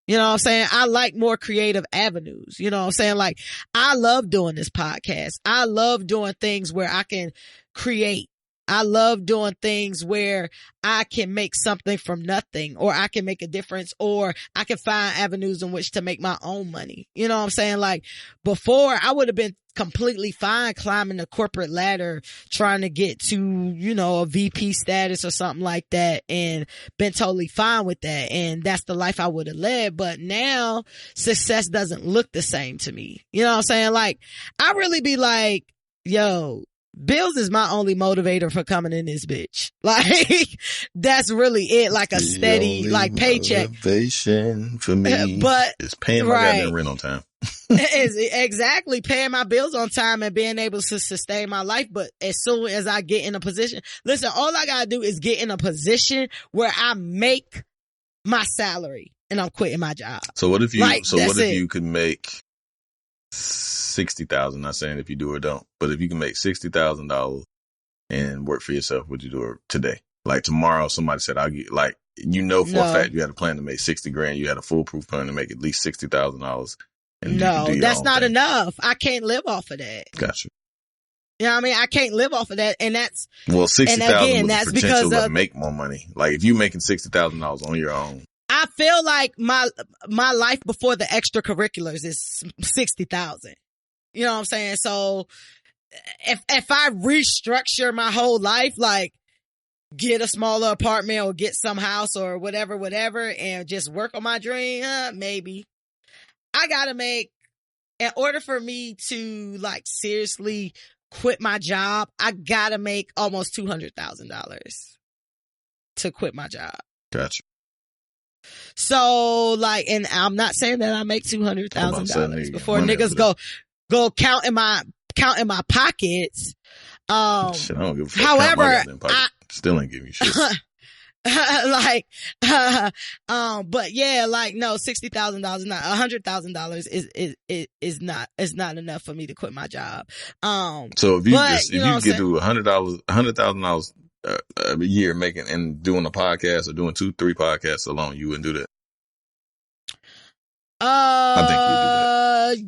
You know what I'm saying? I like more creative avenues. You know what I'm saying? Like, I love doing this podcast. I love doing things where I can create. I love doing things where I can make something from nothing or I can make a difference or I can find avenues in which to make my own money. You know what I'm saying? Like before I would have been completely fine climbing the corporate ladder, trying to get to, you know, a VP status or something like that and been totally fine with that. And that's the life I would have led. But now success doesn't look the same to me. You know what I'm saying? Like I really be like, yo, bills is my only motivator for coming in this bitch. Like, that's really it. Like a steady, like paycheck. Motivation for me, but is paying my goddamn rent on time. Is exactly paying my bills on time and being able to sustain my life. But as soon as I get in a position, listen, all I gotta do is get in a position where I make my salary and I'm quitting my job. So what if you? Like, so what that's if it. you could make 60,000? Not saying if you do or don't, but if you can make $60,000 and work for yourself, would you do it today? Like tomorrow, somebody said, "I'll get," like, you know, for a fact you had a plan to make 60 grand. You had a foolproof plan to make at least $60,000. No, that's not enough. I can't live off of that. Gotcha. You know what I mean? I can't live off of that. And that's, well, 60,000 with that's the potential because to make more money. Like if you making $60,000 on your own. I feel like my life before the extracurriculars is 60,000. You know what I'm saying? So if I restructure my whole life, like get a smaller apartment or get some house or whatever, and just work on my dream, maybe. I gotta make, in order for me to like seriously quit my job, I gotta make almost $200,000 to quit my job. Gotcha. So like, and I'm not saying that I make $200,000 before niggas go count in my pockets. Shit, I don't give a fuck. However, I still ain't giving you shit. like, but yeah, like no, $60,000, not $100,000 is not enough for me to quit my job. So if you get to $100,000 a year making and doing a podcast or doing 2-3 podcasts alone, you wouldn't do that. I think you'd do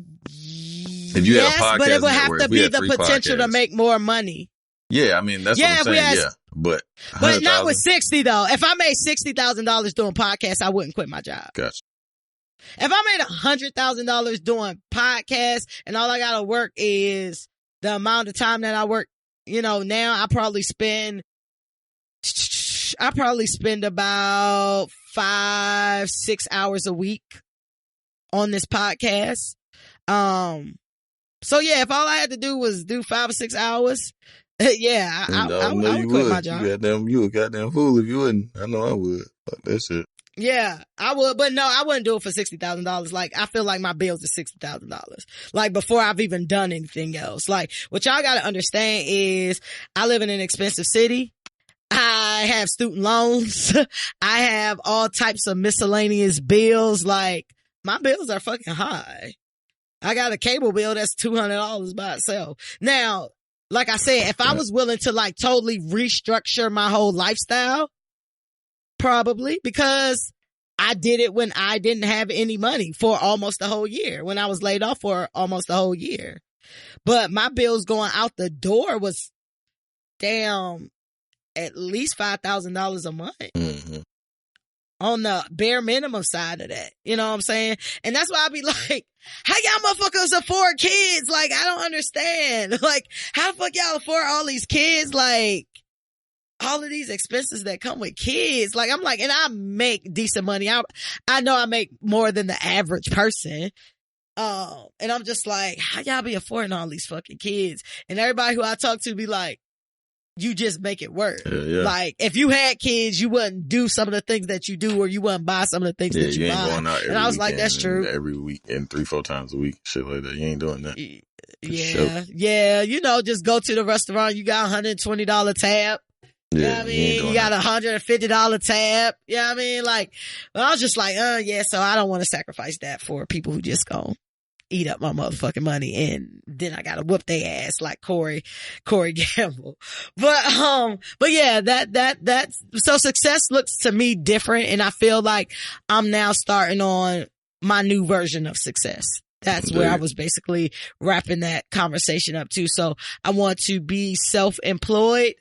that. If you had a podcast, but it would have to be the potential to make more money. Yeah, I mean that's what I'm saying. But not with 60 though. If I made $60,000 doing podcasts, I wouldn't quit my job. Gotcha. If I made $100,000 doing podcasts and all I gotta work is the amount of time that I work, now I probably spend about 5-6 hours a week on this podcast. So yeah, if all I had to do was do 5 or 6 hours, yeah, I would quit my job. You a goddamn fool if you wouldn't. I know I would. Fuck that shit. Yeah, I would, but no, I wouldn't do it for $60,000. Like, I feel like my bills are $60,000. Like, before I've even done anything else. Like, what y'all gotta understand is, I live in an expensive city. I have student loans. I have all types of miscellaneous bills. Like, my bills are fucking high. I got a cable bill that's $200 by itself. Now, like I said, if I was willing to like totally restructure my whole lifestyle, probably, because I did it when I didn't have any money for almost a whole year, when I was laid off for almost a whole year. But my bills going out the door was damn at least $5,000 a month. Mm-hmm. On the bare minimum side of that. You know what I'm saying? And that's why I be like, how y'all motherfuckers afford kids? Like, I don't understand. Like, how the fuck y'all afford all these kids? Like, all of these expenses that come with kids. Like, I'm like, and I make decent money. I know I make more than the average person. And I'm just like, how y'all be affording all these fucking kids? And everybody who I talk to be like, you just make it work. Yeah. Like, if you had kids, you wouldn't do some of the things that you do, or you wouldn't buy some of the things that you ain't buy. going out and I was like, that's true. Every week and 3-4 times a week, shit like that. You ain't doing that. Yeah. Just go to the restaurant. You got $120 tab. Yeah, you know what I mean? You got $150 tab. You know what I mean? Like, I was just like, yeah, so I don't want to sacrifice that for people who just go eat up my motherfucking money, and then I gotta whoop their ass like Corey Gamble. But yeah, that's so success looks to me different, and I feel like I'm now starting on my new version of success. That's where I was basically wrapping that conversation up to. So I want to be self-employed.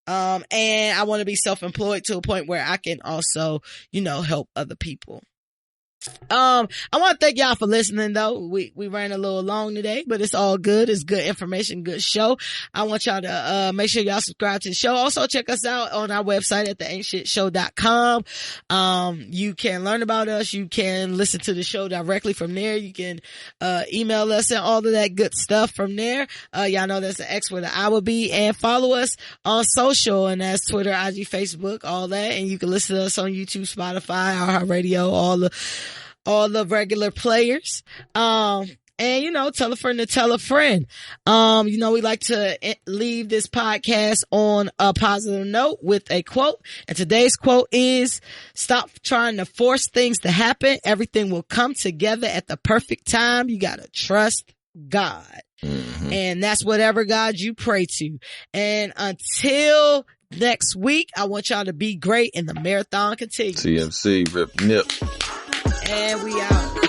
And I want to be self-employed to a point where I can also, help other people. I want to thank y'all for listening though. We ran a little long today, but it's all good. It's good information, good show. I want y'all to, make sure y'all subscribe to the show. Also check us out on our website at theaintshitshow.com. You can learn about us. You can listen to the show directly from there. You can, email us and all of that good stuff from there. Y'all know that's the X where the I will be, and follow us on social, and that's Twitter, IG, Facebook, all that. And you can listen to us on YouTube, Spotify, iHeartRadio, all the regular players. And tell a friend to tell a friend. We like to leave this podcast on a positive note with a quote. And today's quote is, stop trying to force things to happen. Everything will come together at the perfect time. You gotta trust God. Mm-hmm. And that's whatever God you pray to. And until next week, I want y'all to be great, and the marathon continues. TMC, Rip Nip. And we out.